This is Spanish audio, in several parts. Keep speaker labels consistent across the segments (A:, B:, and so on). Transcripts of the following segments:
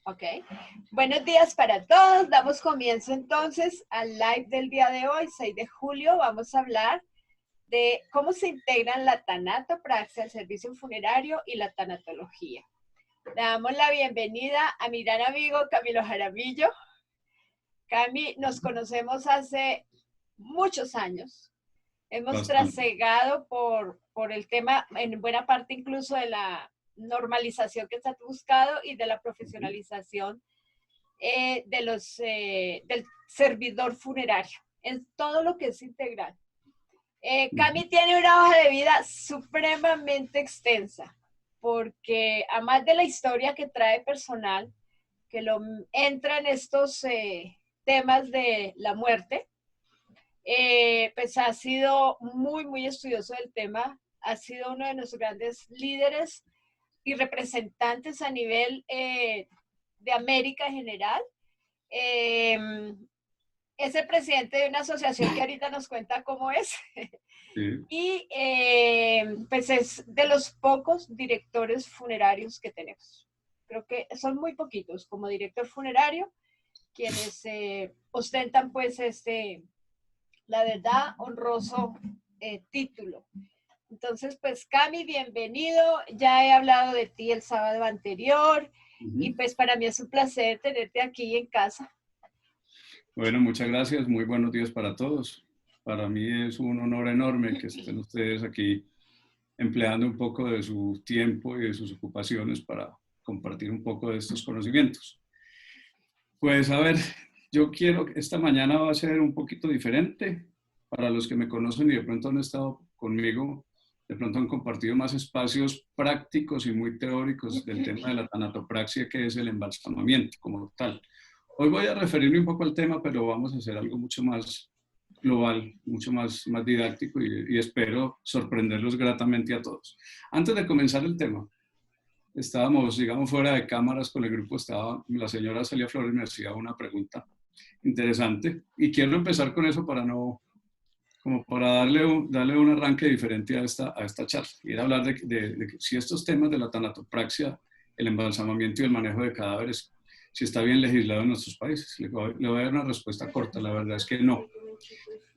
A: Ok. Buenos días para todos. Damos comienzo entonces al live del día de hoy, 6 de julio. Vamos a hablar de cómo se integran la tanatopraxia, el servicio funerario y la tanatología. Le damos la bienvenida a mi gran amigo Camilo Jaramillo. Cami, nos conocemos hace muchos años. Hemos trasegado por el tema, en buena parte incluso de la normalización que se ha buscado y de la profesionalización del servidor funerario, en todo lo que es integral. Cami tiene una hoja de vida supremamente extensa, porque además de la historia que trae personal, que lo entra en estos temas de la muerte, pues ha sido muy estudioso del tema, ha sido uno de nuestros grandes líderes y representantes a nivel de América en general. Es el presidente de una asociación que ahorita nos cuenta cómo es. Sí. Y pues es de los pocos directores funerarios que tenemos. Creo que son muy poquitos como director funerario quienes ostentan pues la verdad, honroso título. Entonces, pues Cami, bienvenido. Ya he hablado de ti el sábado anterior y pues para mí es un placer tenerte aquí en casa.
B: Bueno, muchas gracias. Muy buenos días para todos. Para mí es un honor enorme que estén ustedes aquí empleando un poco de su tiempo y de sus ocupaciones para compartir un poco de estos conocimientos. Pues a ver, yo quiero que esta mañana va a ser un poquito diferente. Para los que me conocen y de pronto han estado conmigo, de pronto han compartido más espacios prácticos y muy teóricos del tema de la tanatopraxia, que es el embalsamamiento como tal. Hoy voy a referirme un poco al tema, pero vamos a hacer algo mucho más global, mucho más didáctico y espero sorprenderlos gratamente a todos. Antes de comenzar el tema, estábamos, digamos, fuera de cámaras con el grupo, estaba la señora Celia Flores, me hacía una pregunta interesante y quiero empezar con eso para darle un arranque diferente a esta charla. Y era hablar de si estos temas de la tanatopraxia, el embalsamamiento y el manejo de cadáveres, si está bien legislado en nuestros países. Le voy a dar una respuesta corta, la verdad es que no.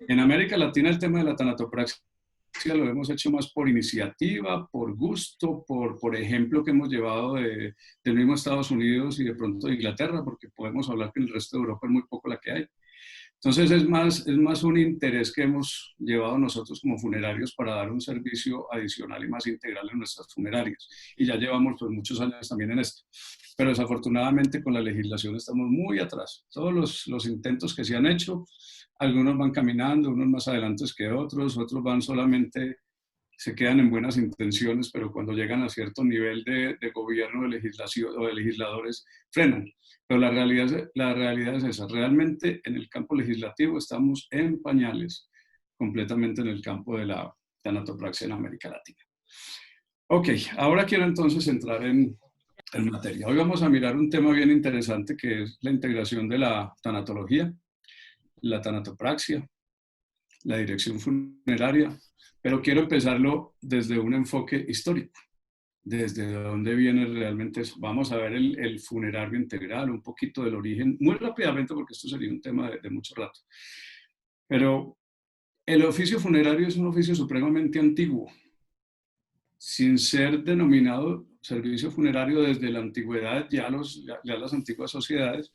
B: En América Latina el tema de la tanatopraxia lo hemos hecho más por iniciativa, por gusto, por ejemplo que hemos llevado del mismo Estados Unidos y de pronto de Inglaterra, porque podemos hablar que en el resto de Europa es muy poco la que hay. Entonces es más un interés que hemos llevado nosotros como funerarios para dar un servicio adicional y más integral en nuestras funerarias. Y ya llevamos pues, muchos años también en esto. Pero desafortunadamente con la legislación estamos muy atrás. Todos los intentos que se han hecho, algunos van caminando, unos más adelantes que otros van solamente, se quedan en buenas intenciones, pero cuando llegan a cierto nivel de gobierno, de legislación o de legisladores, frenan. Pero la realidad es esa. Realmente en el campo legislativo estamos en pañales completamente en el campo de la tanatopraxia en América Latina. Ok, ahora quiero entonces entrar en materia. Hoy vamos a mirar un tema bien interesante que es la integración de la tanatología, la tanatopraxia, la dirección funeraria, pero quiero empezarlo desde un enfoque histórico. Desde dónde viene realmente eso. Vamos a ver el funerario integral, un poquito del origen, muy rápidamente porque esto sería un tema de mucho rato. Pero el oficio funerario es un oficio supremamente antiguo, sin ser denominado servicio funerario desde la antigüedad, ya las antiguas sociedades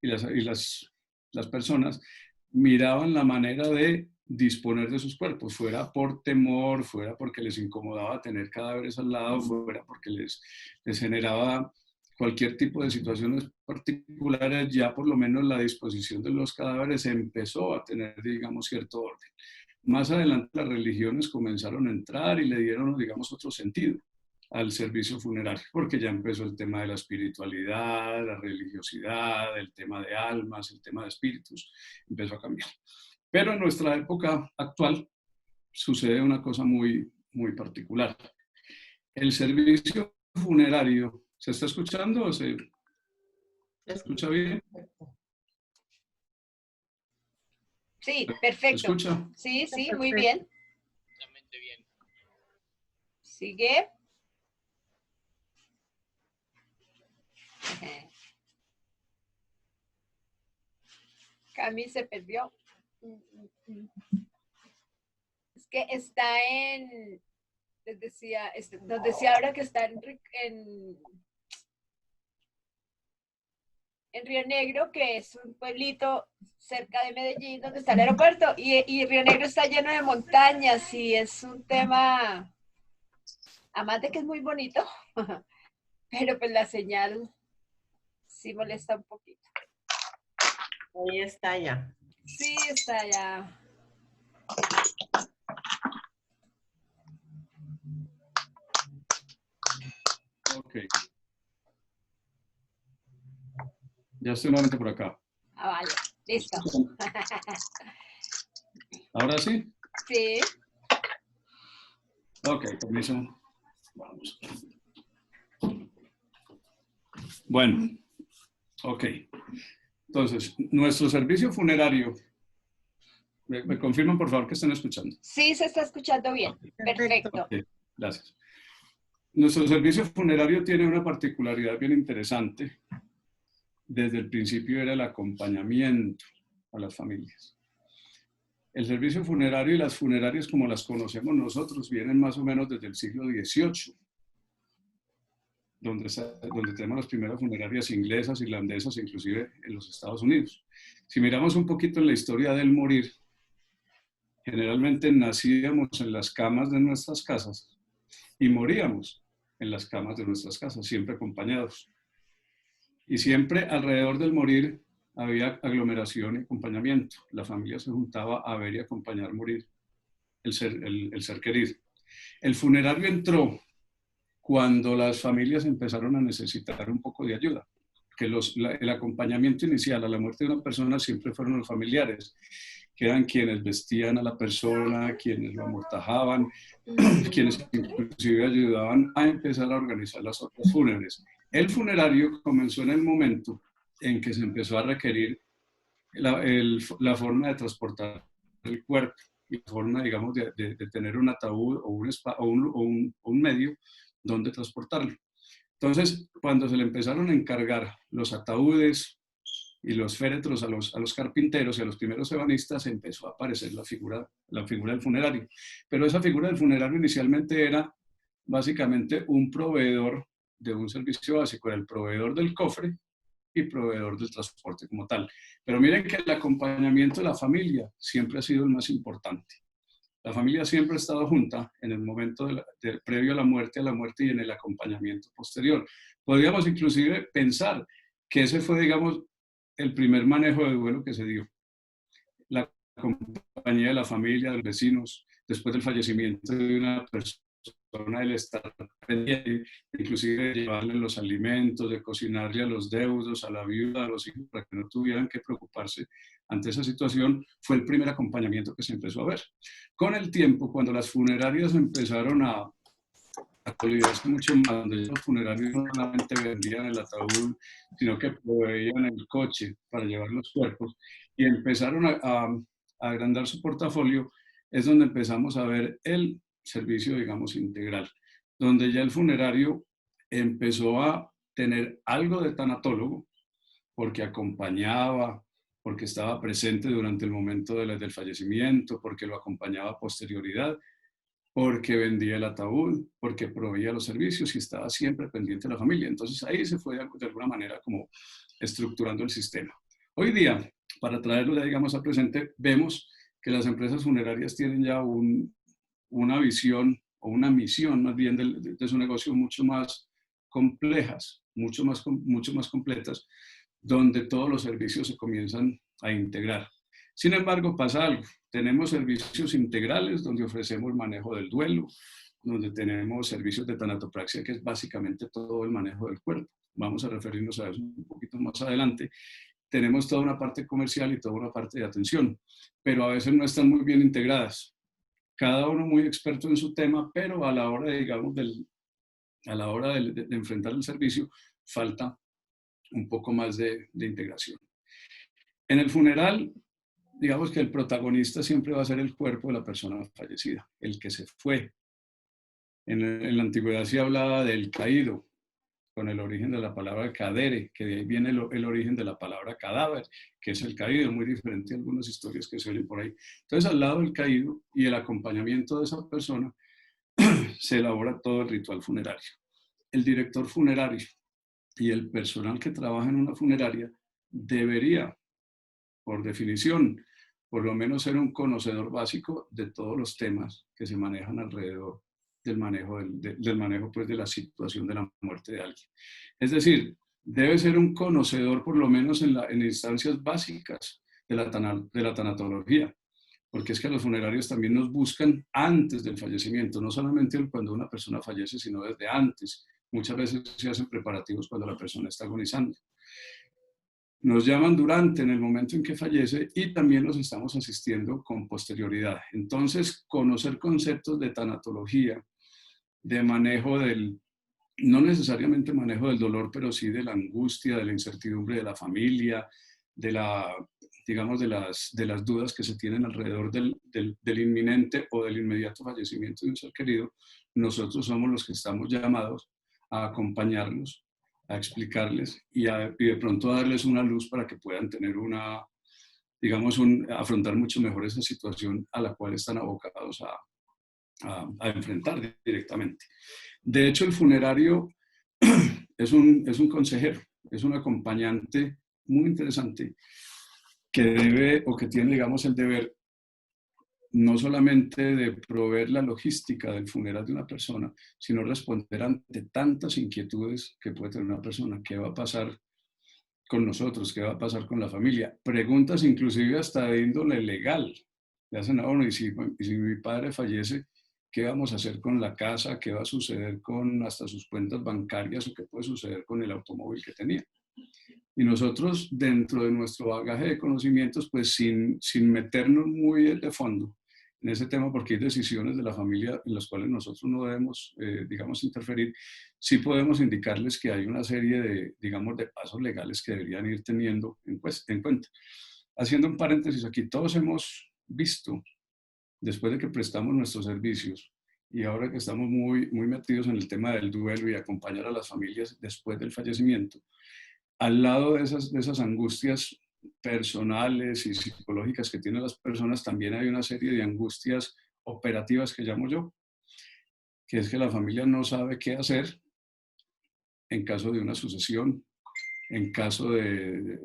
B: y las personas miraban la manera de disponer de sus cuerpos, fuera por temor, fuera porque les incomodaba tener cadáveres al lado, fuera porque les generaba cualquier tipo de situaciones particulares, ya por lo menos la disposición de los cadáveres empezó a tener, digamos, cierto orden. Más adelante las religiones comenzaron a entrar y le dieron, digamos, otro sentido al servicio funerario, porque ya empezó el tema de la espiritualidad, la religiosidad, el tema de almas, el tema de espíritus, empezó a cambiar. Pero en nuestra época actual sucede una cosa muy particular. El servicio funerario, ¿se está escuchando o se escucha bien?
A: Sí, perfecto.
B: ¿Se escucha?
A: Sí, muy bien. Sigue. Cami se perdió. Es que está nos decía ahora que está en Río Negro, que es un pueblito cerca de Medellín, donde está el aeropuerto, y Río Negro está lleno de montañas y es un tema, además de que es muy bonito, pero pues la señal sí molesta un poquito.
C: Ahí está ya.
A: Sí, está ya.
B: Ok. Ya estoy nuevamente por acá.
A: Ah, vale, listo.
B: ¿Ahora sí?
A: Sí.
B: Ok, permiso. Vamos. Bueno, ok. Entonces, nuestro servicio funerario. ¿Me confirman, por favor, que están escuchando?
A: Sí, se está escuchando bien.
B: Okay.
A: Perfecto.
B: Okay, gracias. Nuestro servicio funerario tiene una particularidad bien interesante. Desde el principio era el acompañamiento a las familias. El servicio funerario y las funerarias como las conocemos nosotros vienen más o menos desde el siglo XVIII, donde tenemos las primeras funerarias inglesas, irlandesas, inclusive en los Estados Unidos. Si miramos un poquito en la historia del morir, generalmente nacíamos en las camas de nuestras casas y moríamos en las camas de nuestras casas, siempre acompañados. Y siempre alrededor del morir había aglomeración y acompañamiento. La familia se juntaba a ver y acompañar morir el ser querido. El funerario entró cuando las familias empezaron a necesitar un poco de ayuda, que el acompañamiento inicial a la muerte de una persona siempre fueron los familiares, que eran quienes vestían a la persona, quienes lo amortajaban, quienes inclusive ayudaban a empezar a organizar las otras fúnebres. El funerario comenzó en el momento en que se empezó a requerir la forma de transportar el cuerpo y la forma, digamos, de tener un ataúd o un medio donde transportarlo. Entonces, cuando se le empezaron a encargar los ataúdes y los féretros a los carpinteros y a los primeros ebanistas, empezó a aparecer la figura del funerario. Pero esa figura del funerario inicialmente era básicamente un proveedor de un servicio básico, era el proveedor del cofre y proveedor del transporte como tal. Pero miren que el acompañamiento de la familia siempre ha sido el más importante. La familia siempre ha estado junta en el momento previo a la muerte y en el acompañamiento posterior. Podríamos inclusive pensar que ese fue, digamos, el primer manejo de duelo que se dio. La compañía de la familia, de los vecinos, después del fallecimiento de una persona, el estar pendiente, inclusive de llevarle los alimentos, de cocinarle a los deudos, a la viuda, a los hijos, para que no tuvieran que preocuparse ante esa situación, fue el primer acompañamiento que se empezó a ver. Con el tiempo, cuando las funerarias empezaron a consolidarse mucho más, donde los funerarios no solamente vendían el ataúd, sino que proveían el coche para llevar los cuerpos, y empezaron a agrandar su portafolio, es donde empezamos a ver el servicio, digamos, integral, donde ya el funerario empezó a tener algo de tanatólogo, porque acompañaba, porque estaba presente durante el momento del fallecimiento, porque lo acompañaba a posterioridad, porque vendía el ataúd, porque proveía los servicios y estaba siempre pendiente de la familia. Entonces ahí se fue de alguna manera como estructurando el sistema. Hoy día, para traerlo, digamos, al presente, vemos que las empresas funerarias tienen ya una visión o una misión más bien de su negocio mucho más complejas, mucho más completas, donde todos los servicios se comienzan a integrar. Sin embargo, pasa algo. Tenemos servicios integrales donde ofrecemos manejo del duelo, donde tenemos servicios de tanatopraxia, que es básicamente todo el manejo del cuerpo. Vamos a referirnos a eso un poquito más adelante. Tenemos toda una parte comercial y toda una parte de atención, pero a veces no están muy bien integradas. Cada uno muy experto en su tema, pero a la hora, digamos, de enfrentar el servicio, falta un poco más de integración. En el funeral, digamos que el protagonista siempre va a ser el cuerpo de la persona fallecida, el que se fue. En la antigüedad se hablaba del caído, con el origen de la palabra cadere, que de ahí viene el origen de la palabra cadáver, que es el caído, muy diferente a algunas historias que se oyen por ahí. Entonces, al lado del caído y el acompañamiento de esa persona, se elabora todo el ritual funerario. El director funerario y el personal que trabaja en una funeraria debería, por definición, por lo menos ser un conocedor básico de todos los temas que se manejan alrededor del manejo, del manejo pues, de la situación de la muerte de alguien. Es decir, debe ser un conocedor por lo menos en instancias básicas de la tanatología, porque es que los funerarios también nos buscan antes del fallecimiento, no solamente cuando una persona fallece, sino desde antes. Muchas veces se hacen preparativos cuando la persona está agonizando. Nos llaman durante, en el momento en que fallece, y también los estamos asistiendo con posterioridad. Entonces, conocer conceptos de tanatología, de manejo no necesariamente manejo del dolor, pero sí de la angustia, de la incertidumbre de la familia, digamos, de las dudas que se tienen alrededor del inminente o del inmediato fallecimiento de un ser querido. Nosotros somos los que estamos llamados a acompañarlos, a explicarles y de pronto a darles una luz para que puedan tener afrontar mucho mejor esa situación a la cual están abocados a enfrentar directamente. De hecho, el funerario es un consejero, es un acompañante muy interesante que debe o que tiene, digamos, el deber no solamente de proveer la logística del funeral de una persona, sino responder ante tantas inquietudes que puede tener una persona. ¿Qué va a pasar con nosotros? ¿Qué va a pasar con la familia? Preguntas inclusive hasta de índole legal. Le hacen a uno, y si mi padre fallece, ¿qué vamos a hacer con la casa? ¿Qué va a suceder con hasta sus cuentas bancarias? ¿O qué puede suceder con el automóvil que tenía? Y nosotros, dentro de nuestro bagaje de conocimientos, pues sin meternos muy de fondo en ese tema, porque hay decisiones de la familia en las cuales nosotros no debemos, digamos, interferir, sí podemos indicarles que hay una serie de pasos legales que deberían ir teniendo en cuenta. Haciendo un paréntesis aquí, todos hemos visto, después de que prestamos nuestros servicios, y ahora que estamos muy metidos en el tema del duelo y acompañar a las familias después del fallecimiento, al lado de esas angustias personales y psicológicas que tienen las personas, también hay una serie de angustias operativas que llamo yo, que es que la familia no sabe qué hacer en caso de una sucesión, en caso de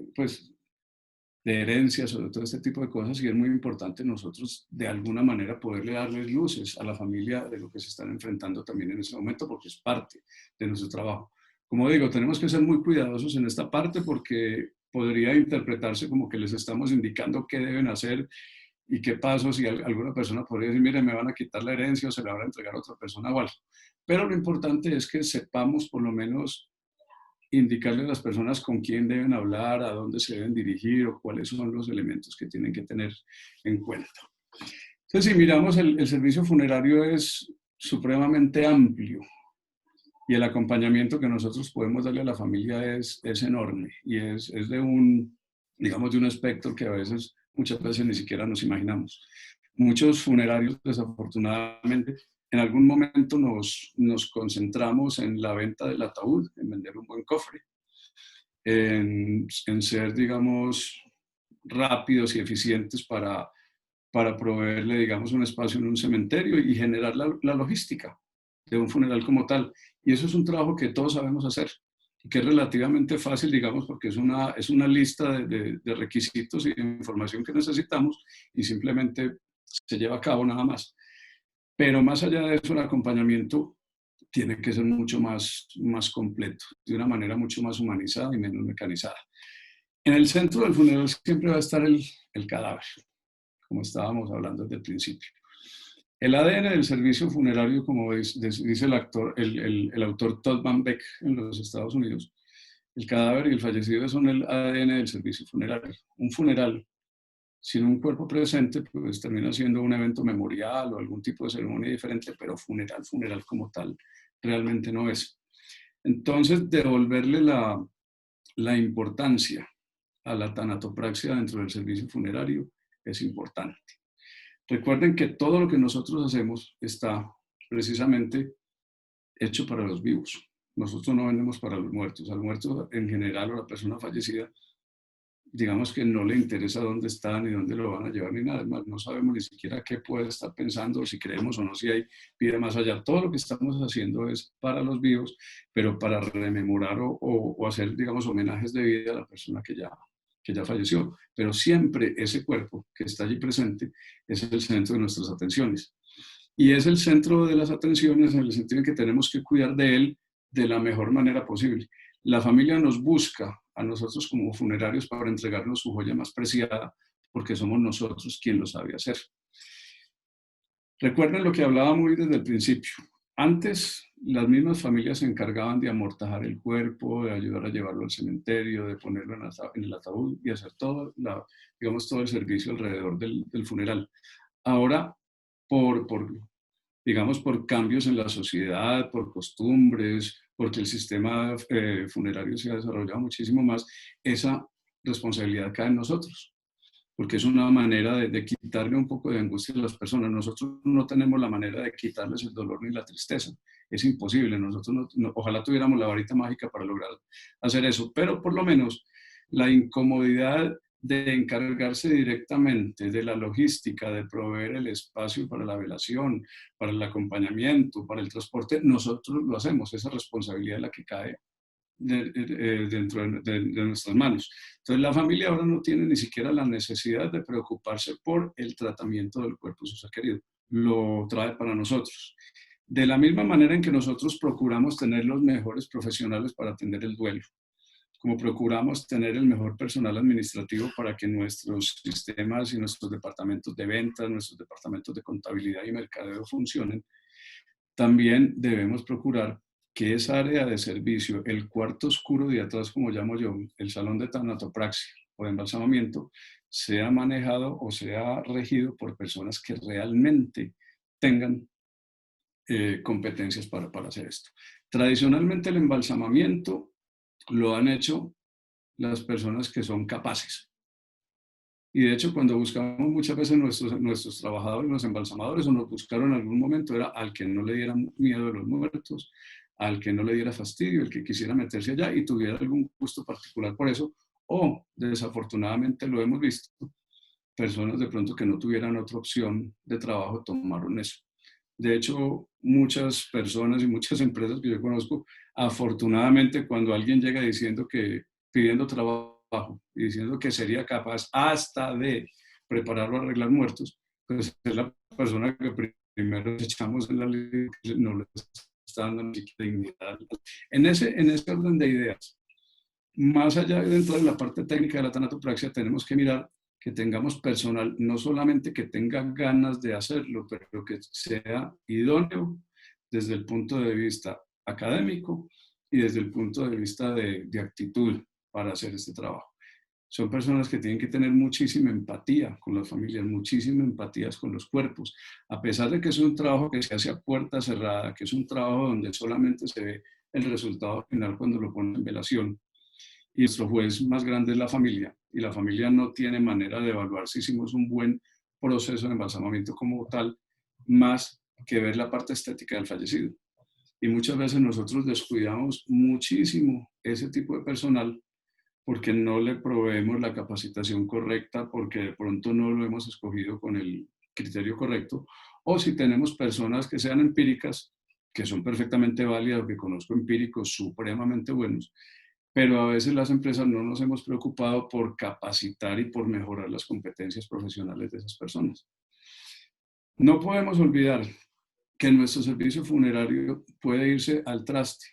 B: herencias o de todo este tipo de cosas, y es muy importante nosotros de alguna manera poderle darles luces a la familia de lo que se están enfrentando también en ese momento, porque es parte de nuestro trabajo. Como digo, tenemos que ser muy cuidadosos en esta parte porque podría interpretarse como que les estamos indicando qué deben hacer y qué pasos, y alguna persona podría decir, mire, me van a quitar la herencia o se la van a entregar a otra persona o algo. Pero lo importante es que sepamos por lo menos indicarle a las personas con quién deben hablar, a dónde se deben dirigir o cuáles son los elementos que tienen que tener en cuenta. Entonces, si miramos, el servicio funerario es supremamente amplio y el acompañamiento que nosotros podemos darle a la familia es enorme y es de un espectro que muchas veces ni siquiera nos imaginamos. Muchos funerarios, desafortunadamente, en algún momento nos concentramos en la venta del ataúd, en vender un buen cofre, en ser, digamos, rápidos y eficientes para proveerle, digamos, un espacio en un cementerio y generar la logística de un funeral como tal. Y eso es un trabajo que todos sabemos hacer y que es relativamente fácil, digamos, porque es una lista de requisitos y de información que necesitamos y simplemente se lleva a cabo nada más. Pero más allá de eso, el acompañamiento tiene que ser mucho más completo, de una manera mucho más humanizada y menos mecanizada. En el centro del funeral siempre va a estar el cadáver, como estábamos hablando desde el principio. El ADN del servicio funerario, como dice el autor Todd Van Beck en los Estados Unidos, el cadáver y el fallecido son el ADN del servicio funerario. Un funeral sin un cuerpo presente, pues termina siendo un evento memorial o algún tipo de ceremonia diferente, pero funeral como tal, realmente no es. Entonces, devolverle la importancia a la tanatopraxia dentro del servicio funerario es importante. Recuerden que todo lo que nosotros hacemos está precisamente hecho para los vivos. Nosotros no vendemos para los muertos. Al muerto en general o a la persona fallecida, digamos que no le interesa dónde está, ni dónde lo van a llevar, ni nada. Además, no sabemos ni siquiera qué puede estar pensando, si creemos o no, si hay vida más allá. Todo lo que estamos haciendo es para los vivos, pero para rememorar o hacer, digamos, homenajes de vida a la persona que ya falleció. Pero siempre ese cuerpo que está allí presente es el centro de nuestras atenciones. Y es el centro de las atenciones en el sentido en que tenemos que cuidar de él de la mejor manera posible. La familia nos busca a nosotros como funerarios para entregarnos su joya más preciada, porque somos nosotros quien lo sabe hacer. Recuerden lo que hablaba muy desde el principio. Antes, las mismas familias se encargaban de amortajar el cuerpo, de ayudar a llevarlo al cementerio, de ponerlo en el ataúd y hacer todo, digamos, todo el servicio alrededor del funeral. Ahora, digamos, por cambios en la sociedad, por costumbres, porque el sistema funerario se ha desarrollado muchísimo más, esa responsabilidad cae en nosotros, porque es una manera de quitarle un poco de angustia a las personas. Nosotros no tenemos la manera de quitarles el dolor ni la tristeza. Es imposible. Nosotros ojalá tuviéramos la varita mágica para lograr hacer eso, pero por lo menos la incomodidad de encargarse directamente de la logística, de proveer el espacio para la velación, para el acompañamiento, para el transporte, nosotros lo hacemos. Esa responsabilidad es la que cae dentro de nuestras manos. Entonces la familia ahora no tiene ni siquiera la necesidad de preocuparse por el tratamiento del cuerpo de su ser querido. Lo trae para nosotros. De la misma manera en que nosotros procuramos tener los mejores profesionales para atender el duelo, como procuramos tener el mejor personal administrativo para que nuestros sistemas y nuestros departamentos de ventas, nuestros departamentos de contabilidad y mercadeo funcionen, también debemos procurar que esa área de servicio, el cuarto oscuro de atrás, como llamo yo, el salón de tanatopraxia o de embalsamamiento, sea manejado o sea regido por personas que realmente tengan competencias para hacer esto. Tradicionalmente el embalsamamiento lo han hecho las personas que son capaces. Y de hecho, cuando buscamos muchas veces nuestros trabajadores, los embalsamadores, o nos buscaron en algún momento, era al que no le diera miedo de los muertos, al que no le diera fastidio, el que quisiera meterse allá y tuviera algún gusto particular por eso, o desafortunadamente lo hemos visto, personas de pronto que no tuvieran otra opción de trabajo tomaron eso. De hecho, muchas personas y muchas empresas que yo conozco, afortunadamente cuando alguien llega diciendo que, pidiendo trabajo y diciendo que sería capaz hasta de preparar o arreglar muertos, pues es la persona que primero echamos en la lista, no le está dando ni siquiera dignidad. En ese orden de ideas, más allá dentro de la parte técnica de la tanatopraxia, tenemos que mirar que tengamos personal, no solamente que tenga ganas de hacerlo, pero que sea idóneo desde el punto de vista académico y desde el punto de vista de actitud para hacer este trabajo. Son personas que tienen que tener muchísima empatía con las familias, muchísima empatía con los cuerpos, a pesar de que es un trabajo que se hace a puerta cerrada, que es un trabajo donde solamente se ve el resultado final cuando lo ponen en velación. Y nuestro juez más grande es la familia, y la familia no tiene manera de evaluar si hicimos un buen proceso de embalsamamiento como tal, más que ver la parte estética del fallecido. Y muchas veces nosotros descuidamos muchísimo ese tipo de personal porque no le proveemos la capacitación correcta, porque de pronto no lo hemos escogido con el criterio correcto, o si tenemos personas que sean empíricas, que son perfectamente válidas, que conozco empíricos supremamente buenos, pero a veces las empresas no nos hemos preocupado por capacitar y por mejorar las competencias profesionales de esas personas. No podemos olvidar que nuestro servicio funerario puede irse al traste,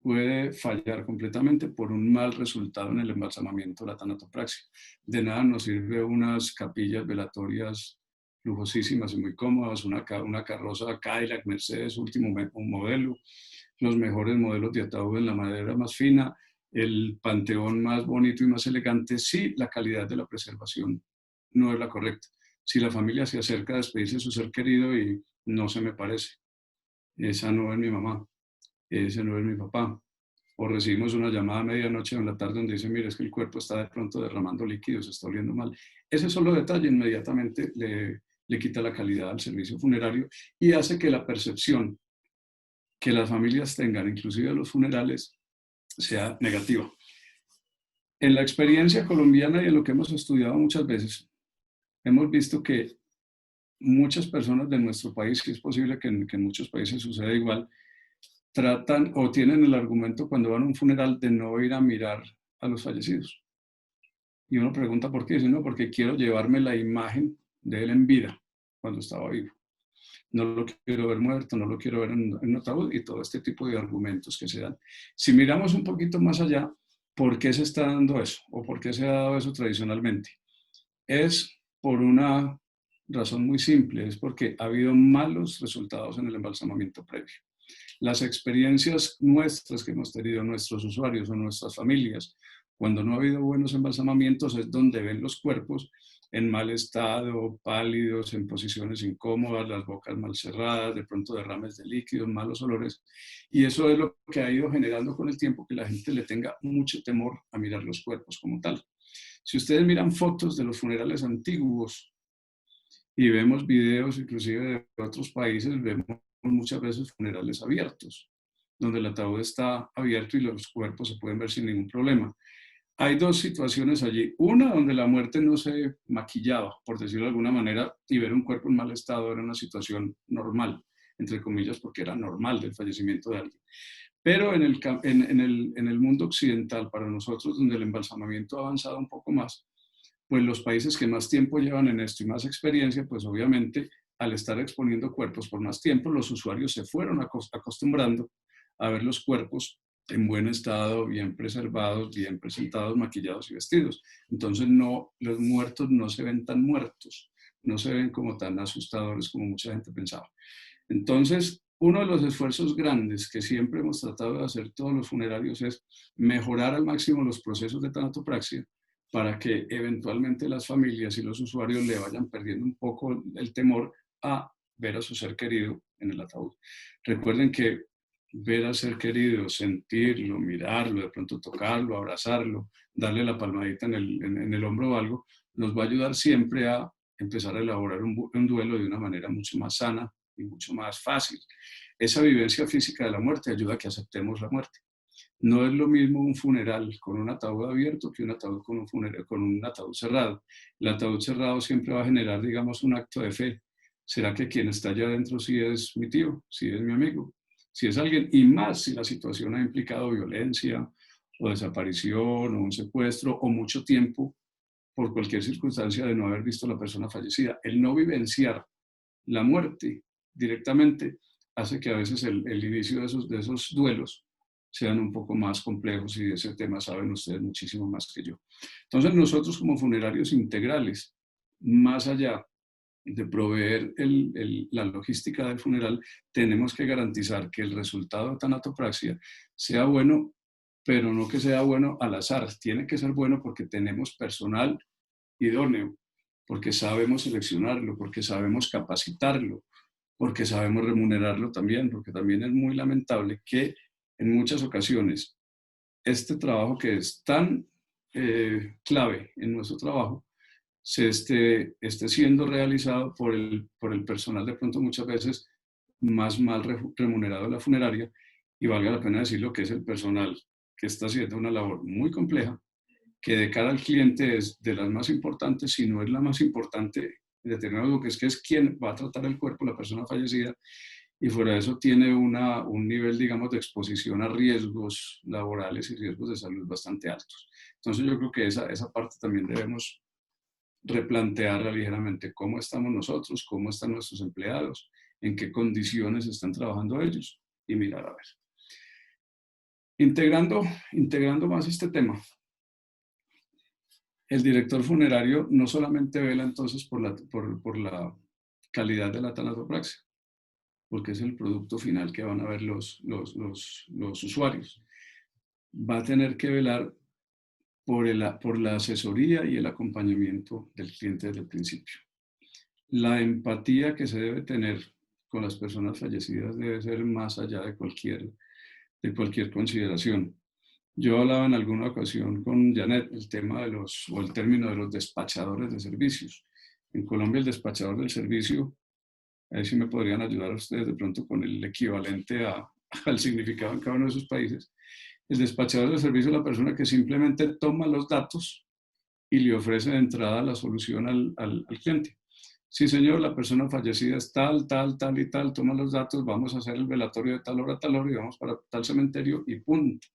B: puede fallar completamente por un mal resultado en el embalsamamiento de la tanatopraxia. De nada nos sirve unas capillas velatorias lujosísimas y muy cómodas, una carroza Cadillac, Mercedes, último modelo, los mejores modelos de ataúd en la madera más fina, el panteón más bonito y más elegante, si la calidad de la preservación no es la correcta. Si la familia se acerca a despedirse de su ser querido y no se me parece, esa no es mi mamá, ese no es mi papá. O recibimos una llamada a medianoche o en la tarde donde dice, mira, es que el cuerpo está de pronto derramando líquidos, está oliendo mal. Ese solo detalle inmediatamente le quita la calidad al servicio funerario y hace que la percepción que las familias tengan, inclusive los funerales, sea negativa. En la experiencia colombiana y en lo que hemos estudiado muchas veces, hemos visto que muchas personas de nuestro país, y es posible que en muchos países suceda igual, tratan o tienen el argumento cuando van a un funeral de no ir a mirar a los fallecidos. Y uno pregunta por qué, dice, no, porque quiero llevarme la imagen de él en vida, cuando estaba vivo. No lo quiero ver muerto, no lo quiero ver en un ataúd, y todo este tipo de argumentos que se dan. Si miramos un poquito más allá, ¿por qué se está dando eso? ¿O por qué se ha dado eso tradicionalmente? Es por una razón muy simple, es porque ha habido malos resultados en el embalsamamiento previo. Las experiencias nuestras que hemos tenido nuestros usuarios o nuestras familias, cuando no ha habido buenos embalsamamientos, es donde ven los cuerpos en mal estado, pálidos, en posiciones incómodas, las bocas mal cerradas, de pronto derrames de líquidos, malos olores. Y eso es lo que ha ido generando con el tiempo que la gente le tenga mucho temor a mirar los cuerpos como tal. Si ustedes miran fotos de los funerales antiguos y vemos videos inclusive de otros países, vemos muchas veces funerales abiertos, donde el ataúd está abierto y los cuerpos se pueden ver sin ningún problema. Hay dos situaciones allí. Una donde la muerte no se maquillaba, por decirlo de alguna manera, y ver un cuerpo en mal estado era una situación normal, entre comillas, porque era normal del fallecimiento de alguien. Pero en el mundo occidental, para nosotros, donde el embalsamamiento ha avanzado un poco más, pues los países que más tiempo llevan en esto y más experiencia, pues obviamente al estar exponiendo cuerpos por más tiempo, los usuarios se fueron acostumbrando a ver los cuerpos en buen estado, bien preservados, bien presentados, maquillados y vestidos. Entonces los muertos no se ven tan muertos, no se ven como tan asustadores como mucha gente pensaba. Entonces, uno de los esfuerzos grandes que siempre hemos tratado de hacer todos los funerarios es mejorar al máximo los procesos de tanatopraxia para que eventualmente las familias y los usuarios le vayan perdiendo un poco el temor a ver a su ser querido en el ataúd. Recuerden que ver al ser querido, sentirlo, mirarlo, de pronto tocarlo, abrazarlo, darle la palmadita en el hombro o algo, nos va a ayudar siempre a empezar a elaborar un duelo de una manera mucho más sana y mucho más fácil. Esa vivencia física de la muerte ayuda a que aceptemos la muerte. No es lo mismo un funeral con un ataúd abierto que un ataúd con un ataúd cerrado. El ataúd cerrado siempre va a generar, digamos, un acto de fe. ¿Será que quien está allá adentro sí es mi tío, sí es mi amigo, sí es alguien? Y más si la situación ha implicado violencia o desaparición o un secuestro o mucho tiempo por cualquier circunstancia de no haber visto a la persona fallecida. El no vivenciar la muerte directamente hace que a veces el inicio de esos duelos sean un poco más complejos, y de ese tema saben ustedes muchísimo más que yo. Entonces nosotros como funerarios integrales, más allá de proveer la logística del funeral, tenemos que garantizar que el resultado de tanatopraxia sea bueno, pero no que sea bueno al azar. Tiene que ser bueno porque tenemos personal idóneo, porque sabemos seleccionarlo, porque sabemos capacitarlo, porque sabemos remunerarlo también, porque también es muy lamentable que en muchas ocasiones este trabajo que es tan clave en nuestro trabajo se esté siendo realizado por el personal de pronto muchas veces más mal remunerado de la funeraria, y valga la pena decirlo que es el personal que está haciendo una labor muy compleja, que de cara al cliente es de las más importantes, si no es la más importante, determinado que es quien va a tratar el cuerpo, la persona fallecida, y fuera de eso tiene un nivel, digamos, de exposición a riesgos laborales y riesgos de salud bastante altos. Entonces yo creo que esa parte también debemos replantearla ligeramente. ¿Cómo estamos nosotros? ¿Cómo están nuestros empleados? ¿En qué condiciones están trabajando ellos? Y mirar a ver. Integrando más este tema, el director funerario no solamente vela entonces por la calidad de la tanatopraxia, porque es el producto final que van a ver los usuarios. Va a tener que velar por la asesoría y el acompañamiento del cliente desde el principio. La empatía que se debe tener con las personas fallecidas debe ser más allá de cualquier consideración. Yo hablaba en alguna ocasión con Janet el término de los despachadores de servicios. En Colombia el despachador del servicio, ahí sí me podrían ayudar a ustedes de pronto con el equivalente a al significado en cada uno de esos países. El despachador de servicio es la persona que simplemente toma los datos y le ofrece de entrada la solución al cliente. Sí, señor, la persona fallecida es tal, tal, tal y tal, toma los datos, vamos a hacer el velatorio de tal hora a tal hora y vamos para tal cementerio y punto,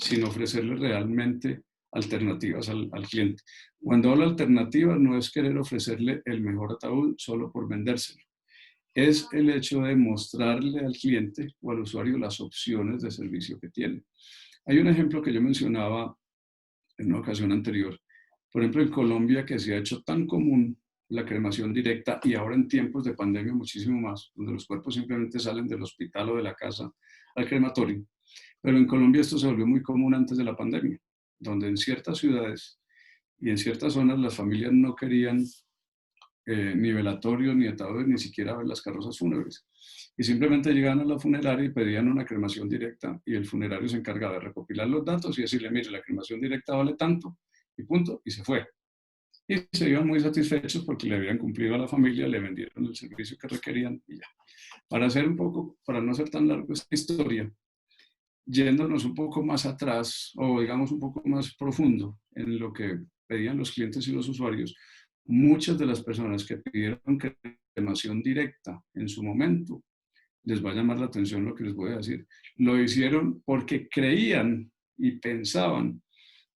B: sin ofrecerle realmente alternativas al cliente. Cuando hablo de alternativas, no es querer ofrecerle el mejor ataúd solo por vendérselo. Es el hecho de mostrarle al cliente o al usuario las opciones de servicio que tiene. Hay un ejemplo que yo mencionaba en una ocasión anterior. Por ejemplo, en Colombia, que se ha hecho tan común la cremación directa y ahora en tiempos de pandemia muchísimo más, donde los cuerpos simplemente salen del hospital o de la casa al crematorio. Pero en Colombia esto se volvió muy común antes de la pandemia, donde en ciertas ciudades y en ciertas zonas las familias no querían ni velatorios, ni ataúdes, ni siquiera ver las carrozas fúnebres. Y simplemente llegaban a la funeraria y pedían una cremación directa y el funerario se encargaba de recopilar los datos y decirle, mire, la cremación directa vale tanto y punto, y se fue. Y se iban muy satisfechos porque le habían cumplido a la familia, le vendieron el servicio que requerían y ya. Para hacer un poco, para no ser tan largo esta historia, yéndonos un poco más atrás o digamos un poco más profundo en lo que pedían los clientes y los usuarios, muchas de las personas que pidieron cremación directa en su momento, les va a llamar la atención lo que les voy a decir, lo hicieron porque creían y pensaban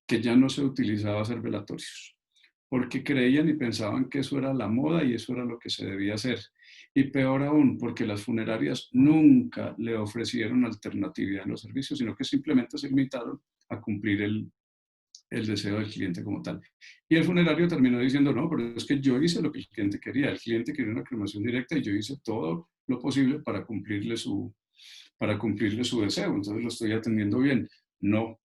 B: que ya no se utilizaba hacer velatorios, porque creían y pensaban que eso era la moda y eso era lo que se debía hacer. Y peor aún, porque las funerarias nunca le ofrecieron alternatividad en los servicios, sino que simplemente se limitaron a cumplir el deseo del cliente como tal. Y el funerario terminó diciendo, no, pero es que yo hice lo que el cliente quería. El cliente quería una cremación directa y yo hice todo lo posible para cumplirle su deseo. Entonces lo estoy atendiendo bien. No,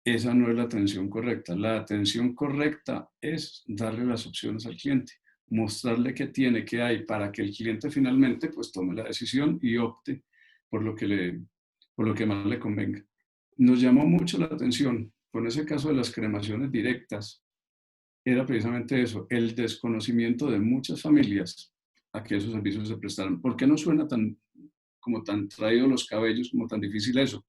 B: esa no es la atención correcta. La atención correcta es darle las opciones al cliente, mostrarle qué tiene, qué hay, para que el cliente finalmente pues tome la decisión y opte por lo por lo que más le convenga. Nos llamó mucho la atención con ese caso de las cremaciones directas, era precisamente eso, el desconocimiento de muchas familias a que esos servicios se prestaran. ¿Por qué no suena como tan traído los cabellos, como tan difícil eso?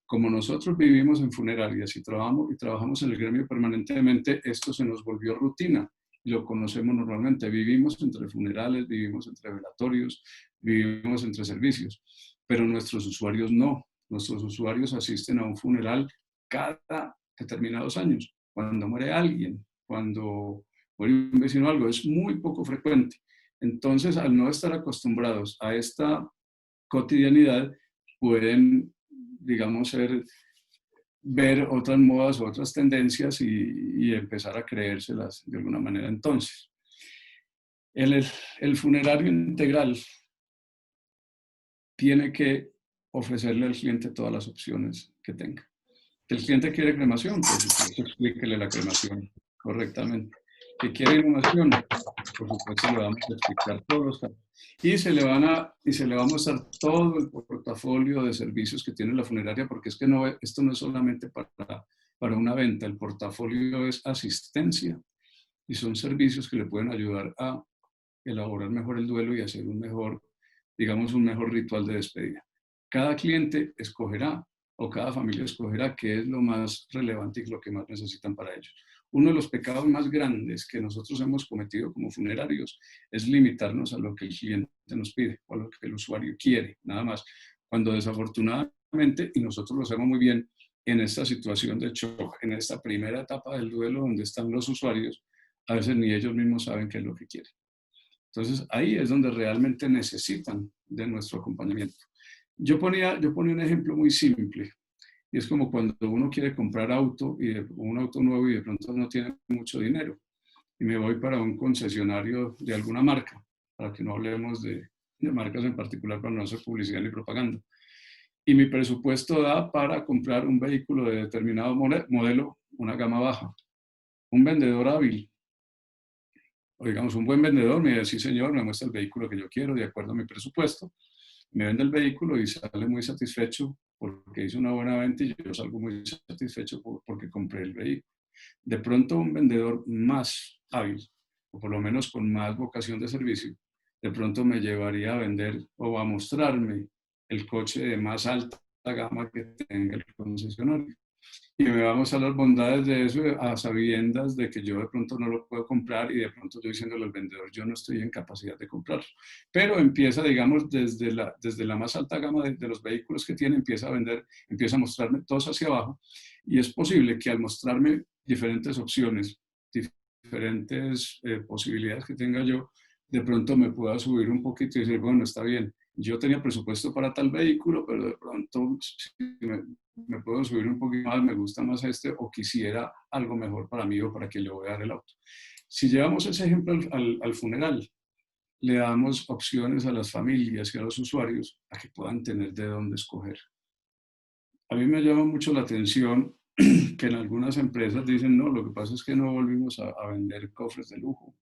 B: Como nosotros vivimos en funerarias y trabajamos en el gremio permanentemente, esto se nos volvió rutina y lo conocemos normalmente. Vivimos entre funerales, vivimos entre velatorios, vivimos entre servicios, pero nuestros usuarios no. Nuestros usuarios asisten a un funeral cada determinados años, cuando muere alguien, cuando muere un vecino o algo, es muy poco frecuente. Entonces, al no estar acostumbrados a esta cotidianidad, pueden, digamos, ver otras modas o otras tendencias y empezar a creérselas de alguna manera. Entonces, el funerario integral tiene que ofrecerle al cliente todas las opciones que tenga. ¿Que el cliente quiere cremación? Pues explíquele la cremación correctamente. ¿Que quiere inhumación? Por supuesto, le vamos a explicar todos los casos. Y se le va a mostrar todo el portafolio de servicios que tiene la funeraria, porque es que esto no es solamente para una venta, el portafolio es asistencia y son servicios que le pueden ayudar a elaborar mejor el duelo y hacer un mejor ritual de despedida. Cada cliente escogerá o cada familia escogerá qué es lo más relevante y lo que más necesitan para ellos. Uno de los pecados más grandes que nosotros hemos cometido como funerarios es limitarnos a lo que el cliente nos pide o a lo que el usuario quiere, nada más. Cuando desafortunadamente, y nosotros lo hacemos muy bien, en esta situación de shock, en esta primera etapa del duelo donde están los usuarios, a veces ni ellos mismos saben qué es lo que quieren. Entonces ahí es donde realmente necesitan de nuestro acompañamiento. Yo ponía un ejemplo muy simple, y es como cuando uno quiere comprar un auto nuevo y de pronto no tiene mucho dinero, y me voy para un concesionario de alguna marca, para que no hablemos de marcas en particular para no hacer publicidad ni propaganda. Y mi presupuesto da para comprar un vehículo de determinado modelo, una gama baja. Un vendedor hábil, o digamos un buen vendedor, me dice, sí señor, me muestra el vehículo que yo quiero de acuerdo a mi presupuesto, me vende el vehículo y sale muy satisfecho porque hizo una buena venta y yo salgo muy satisfecho porque compré el vehículo. De pronto un vendedor más hábil, o por lo menos con más vocación de servicio, de pronto me llevaría a vender o a mostrarme el coche de más alta gama que tenga el concesionario. Y me vamos a las bondades de eso a sabiendas de que yo de pronto no lo puedo comprar y de pronto yo diciéndole al vendedor, yo no estoy en capacidad de comprarlo. Pero empieza, digamos, desde la más alta gama de los vehículos que tiene, empieza a vender, empieza a mostrarme todos hacia abajo. Y es posible que al mostrarme diferentes opciones, diferentes posibilidades que tenga yo, de pronto me pueda subir un poquito y decir, bueno, está bien, yo tenía presupuesto para tal vehículo, pero de pronto si me puedo subir un poquito más, me gusta más este, o quisiera algo mejor para mí o para quien le voy a dar el auto. Si llevamos ese ejemplo al funeral, le damos opciones a las familias y a los usuarios a que puedan tener de dónde escoger. A mí me llama mucho la atención que en algunas empresas dicen, no, lo que pasa es que no volvimos a vender cofres de lujo.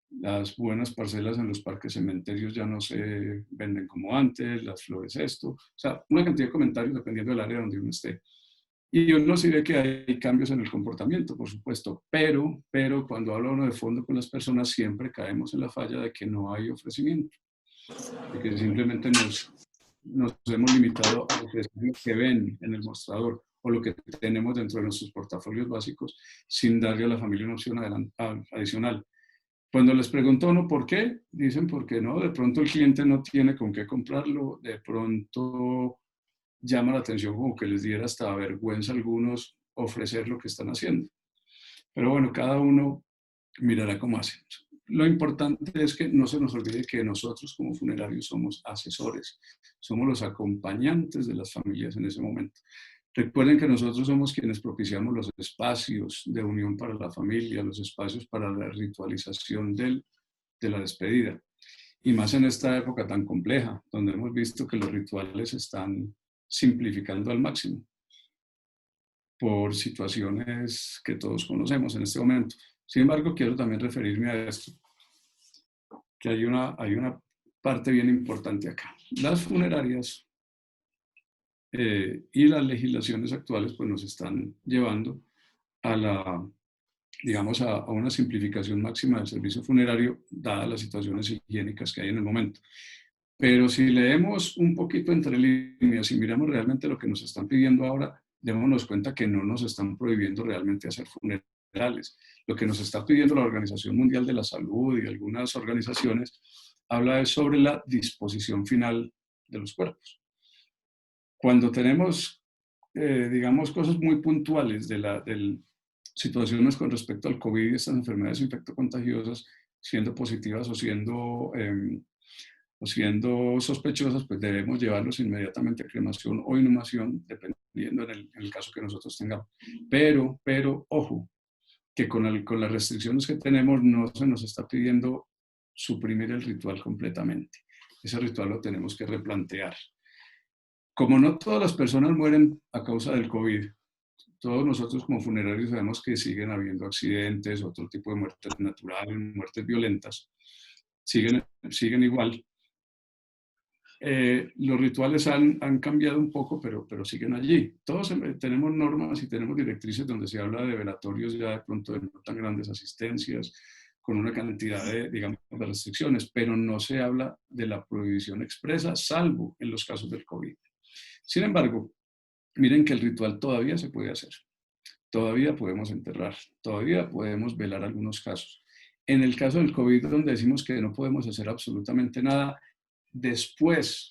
B: Las buenas parcelas en los parques cementerios ya no se venden como antes, las flores esto, o sea, una cantidad de comentarios dependiendo del área donde uno esté. Y uno sí ve que hay cambios en el comportamiento, por supuesto, pero cuando habla uno de fondo con las personas siempre caemos en la falla de que no hay ofrecimiento, de que simplemente nos hemos limitado a ofrecer lo que ven en el mostrador o lo que tenemos dentro de nuestros portafolios básicos sin darle a la familia una opción adicional. Cuando les pregunto uno por qué, dicen porque no, de pronto el cliente no tiene con qué comprarlo, de pronto llama la atención como que les diera hasta vergüenza a algunos ofrecer lo que están haciendo. Pero bueno, cada uno mirará cómo hace. Lo importante es que no se nos olvide que nosotros como funerarios somos asesores, somos los acompañantes de las familias en ese momento. Recuerden que nosotros somos quienes propiciamos los espacios de unión para la familia, los espacios para la ritualización de la despedida. Y más en esta época tan compleja, donde hemos visto que los rituales se están simplificando al máximo por situaciones que todos conocemos en este momento. Sin embargo, quiero también referirme a esto, que hay una parte bien importante acá. Las funerarias y las legislaciones actuales pues nos están llevando a digamos, a una simplificación máxima del servicio funerario, dadas las situaciones higiénicas que hay en el momento. Pero si leemos un poquito entre líneas y miramos realmente lo que nos están pidiendo ahora, démonos cuenta que no nos están prohibiendo realmente hacer funerales. Lo que nos está pidiendo la Organización Mundial de la Salud y algunas organizaciones habla sobre la disposición final de los cuerpos. Cuando tenemos, digamos, cosas muy puntuales de situaciones con respecto al COVID y estas enfermedades infectocontagiosas, siendo positivas o siendo sospechosas, pues debemos llevarlos inmediatamente a cremación o inhumación, dependiendo en el caso que nosotros tengamos. Pero ojo, que con las restricciones que tenemos no se nos está pidiendo suprimir el ritual completamente. Ese ritual lo tenemos que replantear. Como no todas las personas mueren a causa del COVID, todos nosotros como funerarios sabemos que siguen habiendo accidentes, otro tipo de muertes naturales, muertes violentas, siguen igual. Los rituales han cambiado un poco, pero siguen allí. Todos tenemos normas y tenemos directrices donde se habla de velatorios ya de pronto de no tan grandes asistencias, con una cantidad digamos, de restricciones, pero no se habla de la prohibición expresa, salvo en los casos del COVID. Sin embargo, miren que el ritual todavía se puede hacer. Todavía podemos enterrar, todavía podemos velar algunos casos. En el caso del COVID, donde decimos que no podemos hacer absolutamente nada, después,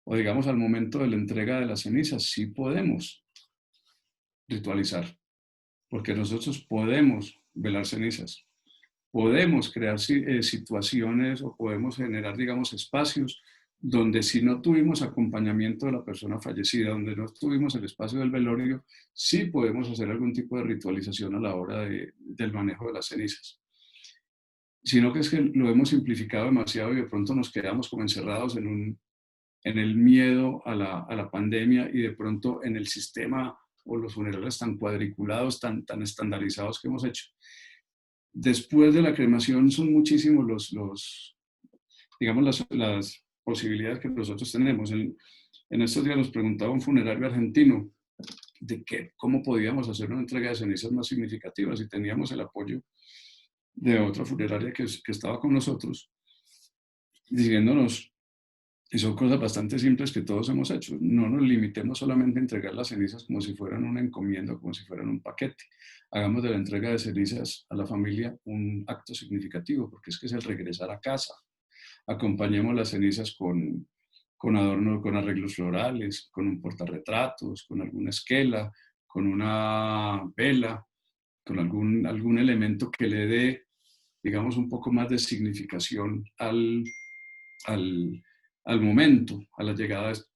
B: o digamos al momento de la entrega de las cenizas, sí podemos ritualizar, porque nosotros podemos velar cenizas, podemos crear situaciones o podemos generar, digamos, espacios donde si no tuvimos acompañamiento de la persona fallecida, donde no tuvimos el espacio del velorio, sí podemos hacer algún tipo de ritualización a la hora del manejo de las cenizas. Sino que es que lo hemos simplificado demasiado y de pronto nos quedamos como encerrados en el miedo a la pandemia y de pronto en el sistema o los funerales tan cuadriculados, tan estandarizados que hemos hecho. Después de la cremación son muchísimos digamos, las posibilidades que nosotros tenemos. En estos días nos preguntaba un funerario argentino de cómo podíamos hacer una entrega de cenizas más significativas y teníamos el apoyo de otra funeraria que estaba con nosotros, diciéndonos Y son cosas bastante simples que todos hemos hecho. No nos limitemos solamente a entregar las cenizas como si fueran una encomienda, como si fueran un paquete. Hagamos de la entrega de cenizas a la familia un acto significativo, porque es que es el regresar a casa. Acompañemos las cenizas con adornos, con arreglos florales, con un portarretratos, con alguna esquela, con una vela, con algún elemento que le dé, digamos, un poco más de significación al, al momento, a la llegada de esto.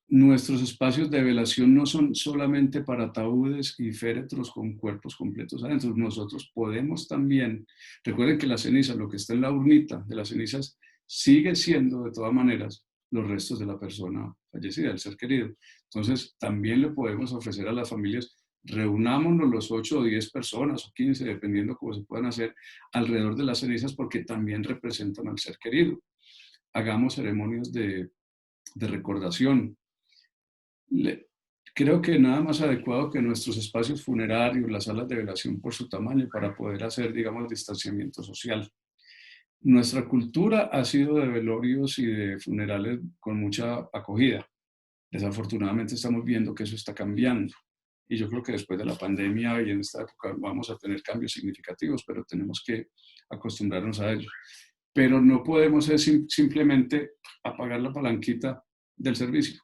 B: Nuestros espacios de velación no son solamente para ataúdes y féretros con cuerpos completos adentro. Nosotros podemos también, recuerden que la ceniza, lo que está en la urnita de las cenizas, sigue siendo de todas maneras los restos de la persona fallecida, del ser querido. Entonces, también le podemos ofrecer a las familias, reunámonos los 8 o 10 personas o 15, dependiendo cómo se puedan hacer, alrededor de las cenizas porque también representan al ser querido. Hagamos ceremonias de recordación. Creo que nada más adecuado que nuestros espacios funerarios, las salas de velación por su tamaño, para poder hacer, digamos, distanciamiento social. Nuestra cultura ha sido de velorios y de funerales con mucha acogida. Desafortunadamente estamos viendo que eso está cambiando. Y yo creo que después de la pandemia y en esta época vamos a tener cambios significativos, pero tenemos que acostumbrarnos a ello. Pero no podemos simplemente apagar la palanquita del servicio.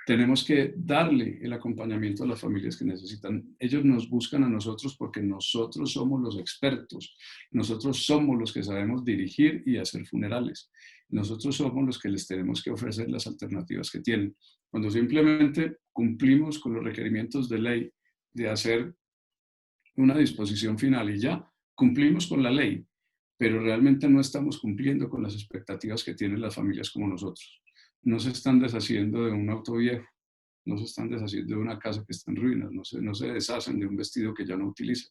B: Tenemos que darle el acompañamiento a las familias que necesitan. Ellos nos buscan a nosotros porque nosotros somos los expertos. Nosotros somos los que sabemos dirigir y hacer funerales. Nosotros somos los que les tenemos que ofrecer las alternativas que tienen. Cuando simplemente cumplimos con los requerimientos de ley de hacer una disposición final y ya cumplimos con la ley, pero realmente no estamos cumpliendo con las expectativas que tienen las familias como nosotros. No se están deshaciendo de un auto viejo, no se están deshaciendo de una casa que está en ruinas, no se deshacen de un vestido que ya no utilizan.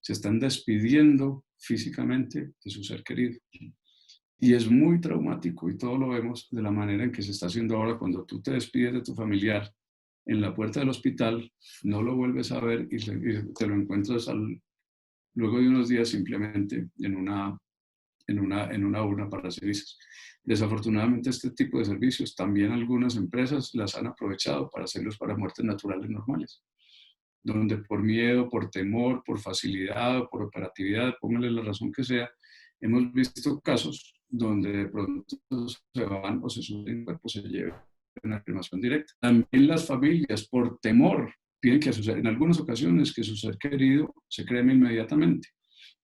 B: Se están despidiendo físicamente de su ser querido. Y es muy traumático y todo lo vemos de la manera en que se está haciendo ahora cuando tú te despides de tu familiar en la puerta del hospital, no lo vuelves a ver y te lo encuentras luego de unos días simplemente en una urna para cenizas. Desafortunadamente este tipo de servicios también algunas empresas las han aprovechado para hacerlos para muertes naturales normales, donde por miedo, por temor, por facilidad, por operatividad, pónganle la razón que sea, hemos visto casos donde de pronto se van o se suben el cuerpo, se lleven una cremación directa. También las familias, por temor, piden que en algunas ocasiones que su ser querido se creme inmediatamente,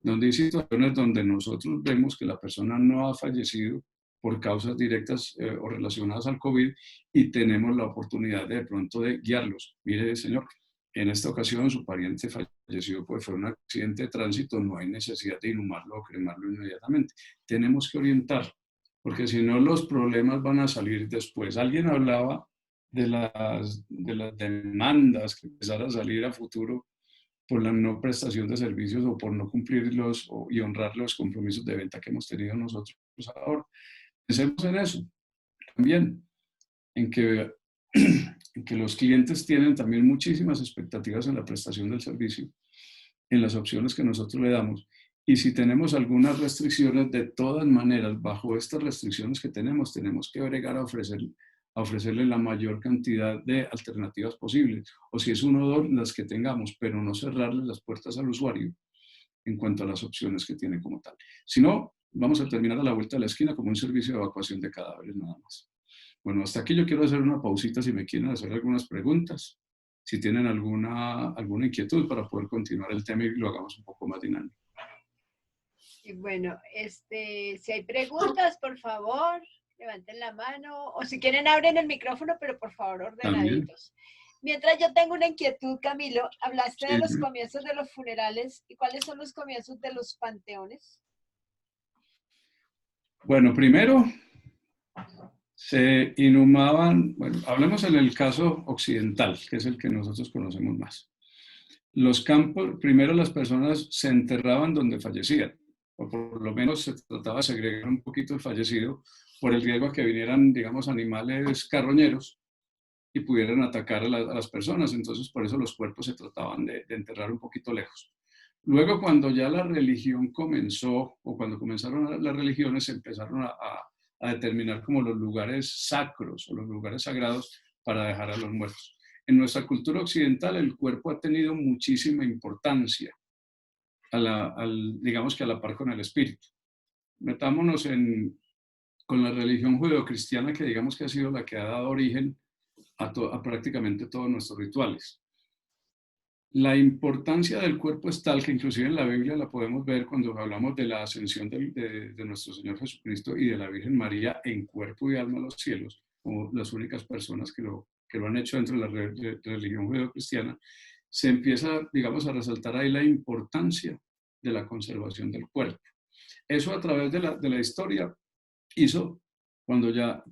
B: donde hay situaciones donde nosotros vemos que la persona no ha fallecido por causas directas o relacionadas al COVID y tenemos la oportunidad de pronto de guiarlos. Mire, señor, en esta ocasión su pariente falleció, pues fue un accidente de tránsito, no hay necesidad de inhumarlo o cremarlo inmediatamente. Tenemos que orientar, porque si no los problemas van a salir después. Alguien hablaba de las demandas que empezaran a salir a futuro por la no prestación de servicios o por no cumplirlos y honrar los compromisos de venta que hemos tenido nosotros ahora. Pensemos en eso también, en que, en que los clientes tienen también muchísimas expectativas en la prestación del servicio, en las opciones que nosotros le damos. Y si tenemos algunas restricciones, de todas maneras, bajo estas restricciones que tenemos que bregar a ofrecerle la mayor cantidad de alternativas posibles, o si es uno o dos, las que tengamos, pero no cerrarle las puertas al usuario en cuanto a las opciones que tiene como tal. Si no, vamos a terminar a la vuelta de la esquina como un servicio de evacuación de cadáveres nada más. Bueno, hasta aquí yo quiero hacer una pausita si me quieren hacer algunas preguntas, si tienen alguna inquietud para poder continuar el tema y lo hagamos un poco más dinámico.
A: Y bueno, si hay preguntas, por favor, levanten la mano, o si quieren abren el micrófono, pero por favor ordenaditos. También. Mientras yo tengo una inquietud, Camilo, hablaste de los comienzos de los funerales, ¿y cuáles son los comienzos de los panteones?
B: Bueno, primero se inhumaban, bueno, hablemos en el caso occidental, que es el que nosotros conocemos más. Los campos, primero las personas se enterraban donde fallecían, o por lo menos se trataba de segregar un poquito el fallecido por el riesgo a que vinieran, digamos, animales carroñeros y pudieran atacar a las personas. Entonces, por eso los cuerpos se trataban de enterrar un poquito lejos. Luego, cuando ya la religión comenzó, o cuando comenzaron las religiones, se empezaron a a determinar como los lugares sacros o los lugares sagrados para dejar a los muertos. En nuestra cultura occidental el cuerpo ha tenido muchísima importancia, digamos que a la par con el espíritu. Metámonos con la religión judeocristiana, que digamos que ha sido la que ha dado origen a prácticamente todos nuestros rituales. La importancia del cuerpo es tal que inclusive en la Biblia la podemos ver cuando hablamos de la ascensión de nuestro Señor Jesucristo y de la Virgen María en cuerpo y alma a los cielos, como las únicas personas que lo han hecho dentro de la religión judeocristiana. Se empieza, digamos, a resaltar ahí la importancia de la conservación del cuerpo. Eso a través de la historia hizo, cuando ya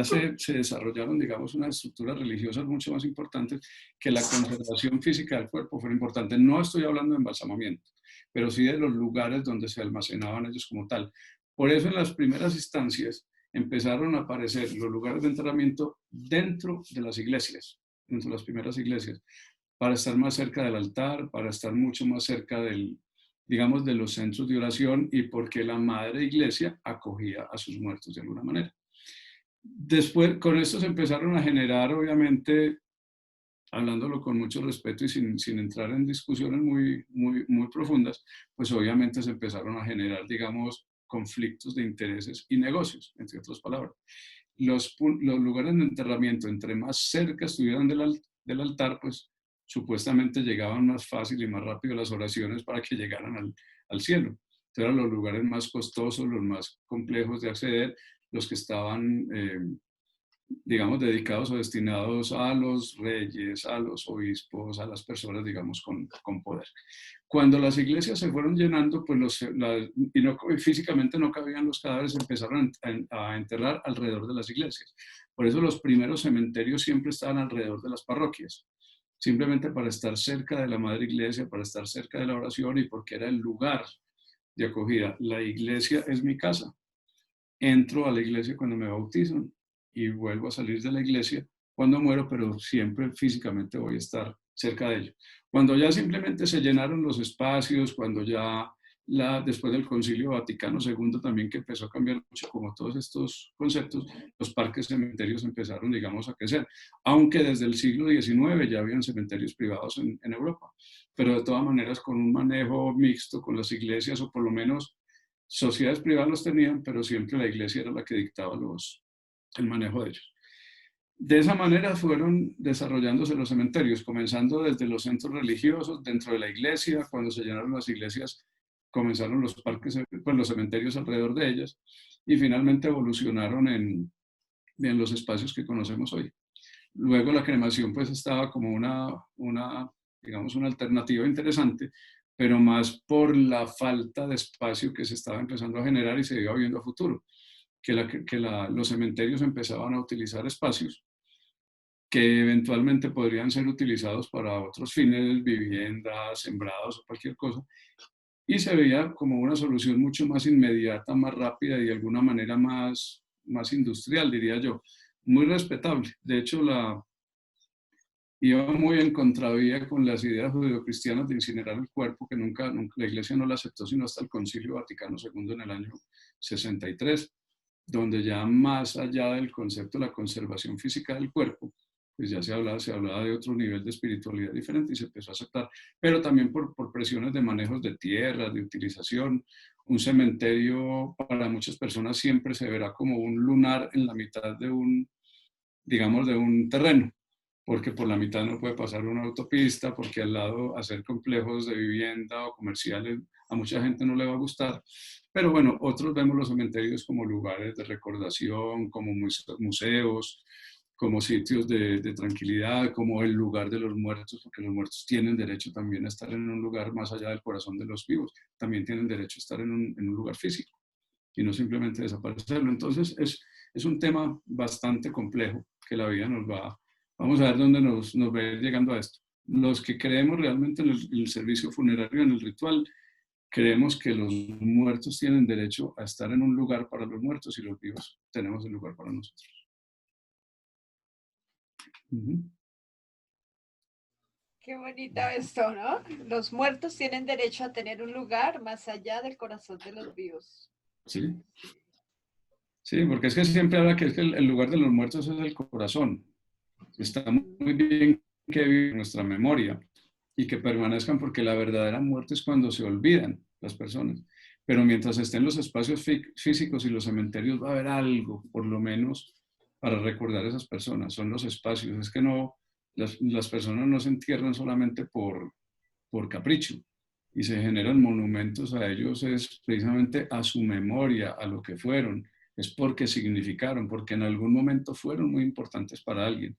B: se desarrollaron, digamos, unas estructuras religiosas mucho más importantes, que la conservación física del cuerpo fuera importante. No estoy hablando de embalsamamiento, pero sí de los lugares donde se almacenaban ellos como tal. Por eso en las primeras instancias empezaron a aparecer los lugares de enterramiento dentro de las iglesias, dentro de las primeras iglesias, para estar más cerca del altar, para estar mucho más cerca digamos, de los centros de oración, y porque la madre iglesia acogía a sus muertos de alguna manera. Después, con esto se empezaron a generar, obviamente, hablándolo con mucho respeto y sin entrar en discusiones muy profundas, pues obviamente se empezaron a generar, digamos, conflictos de intereses y negocios, entre otras palabras. Los lugares de enterramiento, entre más cerca estuvieran del altar, pues supuestamente llegaban más fácil y más rápido las oraciones para que llegaran al cielo. Entonces eran los lugares más costosos, los más complejos de acceder, los que estaban, digamos, dedicados o destinados a los reyes, a los obispos, a las personas, digamos, con poder. Cuando las iglesias se fueron llenando, pues y físicamente no cabían los cadáveres, empezaron a enterrar alrededor de las iglesias. Por eso los primeros cementerios siempre estaban alrededor de las parroquias, simplemente para estar cerca de la madre iglesia, para estar cerca de la oración y porque era el lugar de acogida. La iglesia es mi casa. Entro a la iglesia cuando me bautizan y vuelvo a salir de la iglesia cuando muero, pero siempre físicamente voy a estar cerca de ello. Cuando ya simplemente se llenaron los espacios, cuando ya después del Concilio Vaticano II también, que empezó a cambiar mucho como todos estos conceptos, los parques cementerios empezaron, digamos, a crecer, aunque desde el siglo XIX ya habían cementerios privados en Europa, pero de todas maneras con un manejo mixto con las iglesias, o por lo menos sociedades privadas los tenían, pero siempre la iglesia era la que dictaba el manejo de ellos. De esa manera fueron desarrollándose los cementerios, comenzando desde los centros religiosos, dentro de la iglesia. Cuando se llenaron las iglesias, comenzaron los parques, pues los cementerios alrededor de ellas, y finalmente evolucionaron en los espacios que conocemos hoy. Luego la cremación pues estaba como digamos, una alternativa interesante, pero más por la falta de espacio que se estaba empezando a generar y se iba viendo a futuro, que los cementerios empezaban a utilizar espacios que eventualmente podrían ser utilizados para otros fines, viviendas, sembrados o cualquier cosa, y se veía como una solución mucho más inmediata, más rápida y de alguna manera más industrial, diría yo. Muy respetable. De hecho, iba muy en contravía con las ideas judeocristianas de incinerar el cuerpo, que nunca la iglesia no la aceptó sino hasta el Concilio Vaticano II en el año 63, donde ya más allá del concepto de la conservación física del cuerpo, pues ya se hablaba de otro nivel de espiritualidad diferente y se empezó a aceptar, pero también por presiones de manejos de tierra, de utilización. Un cementerio para muchas personas siempre se verá como un lunar en la mitad digamos, de un terreno, porque por la mitad no puede pasar una autopista, porque al lado hacer complejos de vivienda o comerciales a mucha gente no le va a gustar. Pero bueno, otros vemos los cementerios como lugares de recordación, como museos, como sitios de tranquilidad, como el lugar de los muertos, porque los muertos tienen derecho también a estar en un lugar más allá del corazón de los vivos, también tienen derecho a estar en un lugar físico y no simplemente desaparecerlo. Entonces es un tema bastante complejo que la vida vamos a ver dónde nos va a ir llegando a esto. Los que creemos realmente en el servicio funerario, en el ritual, creemos que los muertos tienen derecho a estar en un lugar para los muertos y los vivos tenemos el lugar para nosotros.
A: Qué bonito esto, ¿no? Los muertos tienen derecho a tener un lugar más allá del corazón de los vivos.
B: Sí. Sí, porque es que siempre habla que es que el lugar de los muertos es el corazón. Está muy bien que viva en nuestra memoria y que permanezcan, porque la verdadera muerte es cuando se olvidan las personas. Pero mientras estén los espacios físicos y los cementerios va a haber algo, por lo menos, para recordar a esas personas. Son los espacios. Es que no, las personas no se entierran solamente por capricho y se generan monumentos a ellos, es precisamente a su memoria, a lo que fueron, es porque significaron, porque en algún momento fueron muy importantes para alguien.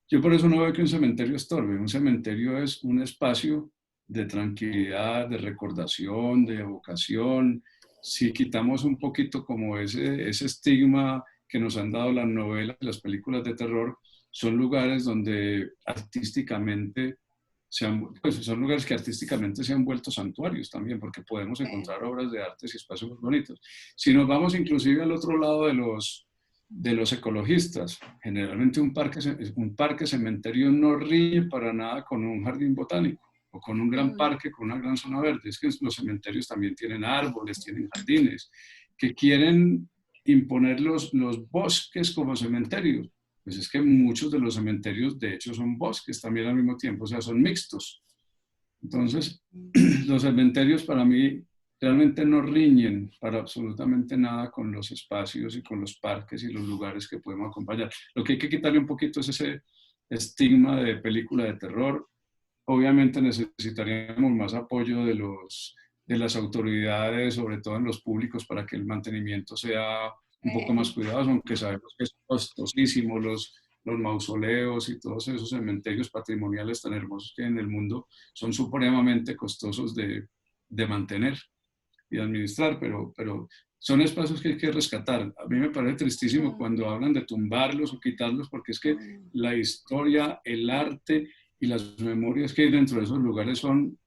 B: Yo por eso no veo que un cementerio estorbe. Un cementerio es un espacio de tranquilidad, de recordación, de evocación. Si quitamos un poquito como ese estigma que nos han dado las novelas, las películas de terror, son lugares donde artísticamente pues son lugares que artísticamente se han vuelto santuarios también, porque podemos encontrar obras de arte y espacios muy bonitos. Si nos vamos inclusive al otro lado de los ecologistas, generalmente un parque cementerio no riñe para nada con un jardín botánico o con un gran parque, con una gran zona verde. Es que los cementerios también tienen árboles, tienen jardines, que quieren imponer los bosques como cementerios. Pues es que muchos de los cementerios, de hecho, son bosques también al mismo tiempo, o sea, son mixtos. Entonces, los cementerios para mí realmente no riñen para absolutamente nada con los espacios y con los parques y los lugares que podemos acompañar. Lo que hay que quitarle un poquito es ese estigma de película de terror. Obviamente necesitaríamos más apoyo de las autoridades, sobre todo en los públicos, para que el mantenimiento sea un poco más cuidadoso, aunque sabemos que es costosísimo, los mausoleos y todos esos cementerios patrimoniales tan hermosos que hay en el mundo son supremamente costosos de mantener y administrar, pero son espacios que hay que rescatar. A mí me parece tristísimo cuando hablan de tumbarlos o quitarlos, porque es que la historia, el arte y las memorias que hay dentro de esos lugares son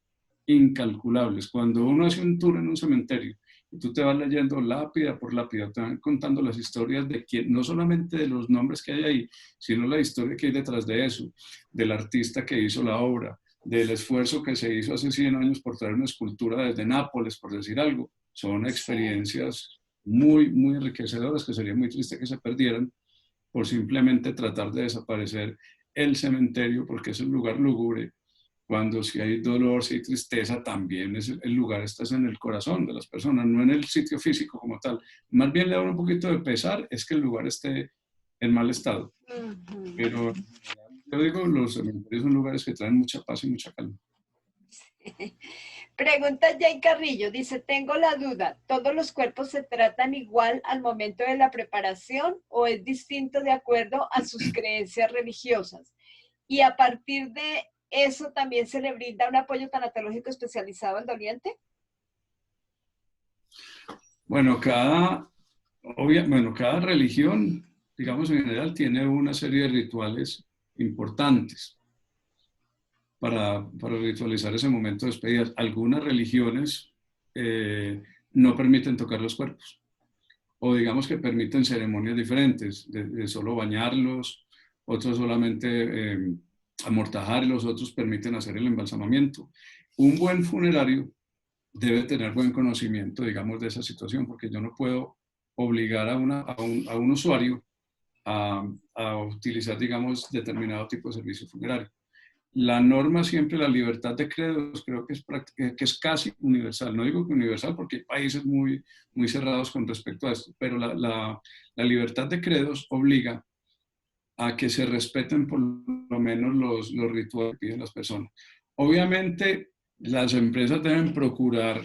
B: incalculables. Cuando uno hace un tour en un cementerio y tú te vas leyendo lápida por lápida, te van contando las historias de quién, no solamente de los nombres que hay ahí, sino la historia que hay detrás de eso, del artista que hizo la obra, del esfuerzo que se hizo hace 100 años por traer una escultura desde Nápoles, por decir algo. Son experiencias muy, muy enriquecedoras que sería muy triste que se perdieran por simplemente tratar de desaparecer el cementerio, porque es un lugar lúgubre. Cuando si hay dolor, si hay tristeza, también es el lugar está en el corazón de las personas, no en el sitio físico como tal. Más bien le da un poquito de pesar, es que el lugar esté en mal estado. Pero yo digo, los cementerios son lugares que traen mucha paz y mucha calma.
A: Pregunta Jay Carrillo, dice, tengo la duda, ¿todos los cuerpos se tratan igual al momento de la preparación o es distinto de acuerdo a sus creencias religiosas? Y a partir de eso también se le brinda un apoyo tanatológico especializado al doliente.
B: Bueno, cada religión, digamos en general, tiene una serie de rituales importantes para ritualizar ese momento de despedida. Algunas religiones no permiten tocar los cuerpos, o digamos que permiten ceremonias diferentes, de solo bañarlos, otros solamente amortajarlos, otros permiten hacer el embalsamamiento. Un buen funerario debe tener buen conocimiento, digamos, de esa situación, porque yo no puedo obligar a un usuario a utilizar, digamos, determinado tipo de servicio funerario. La norma siempre, la libertad de credos, creo que es casi universal. No digo que universal porque hay países muy, muy cerrados con respecto a esto, pero la libertad de credos obliga a que se respeten por lo menos los rituales que piden las personas. Obviamente, las empresas deben procurar,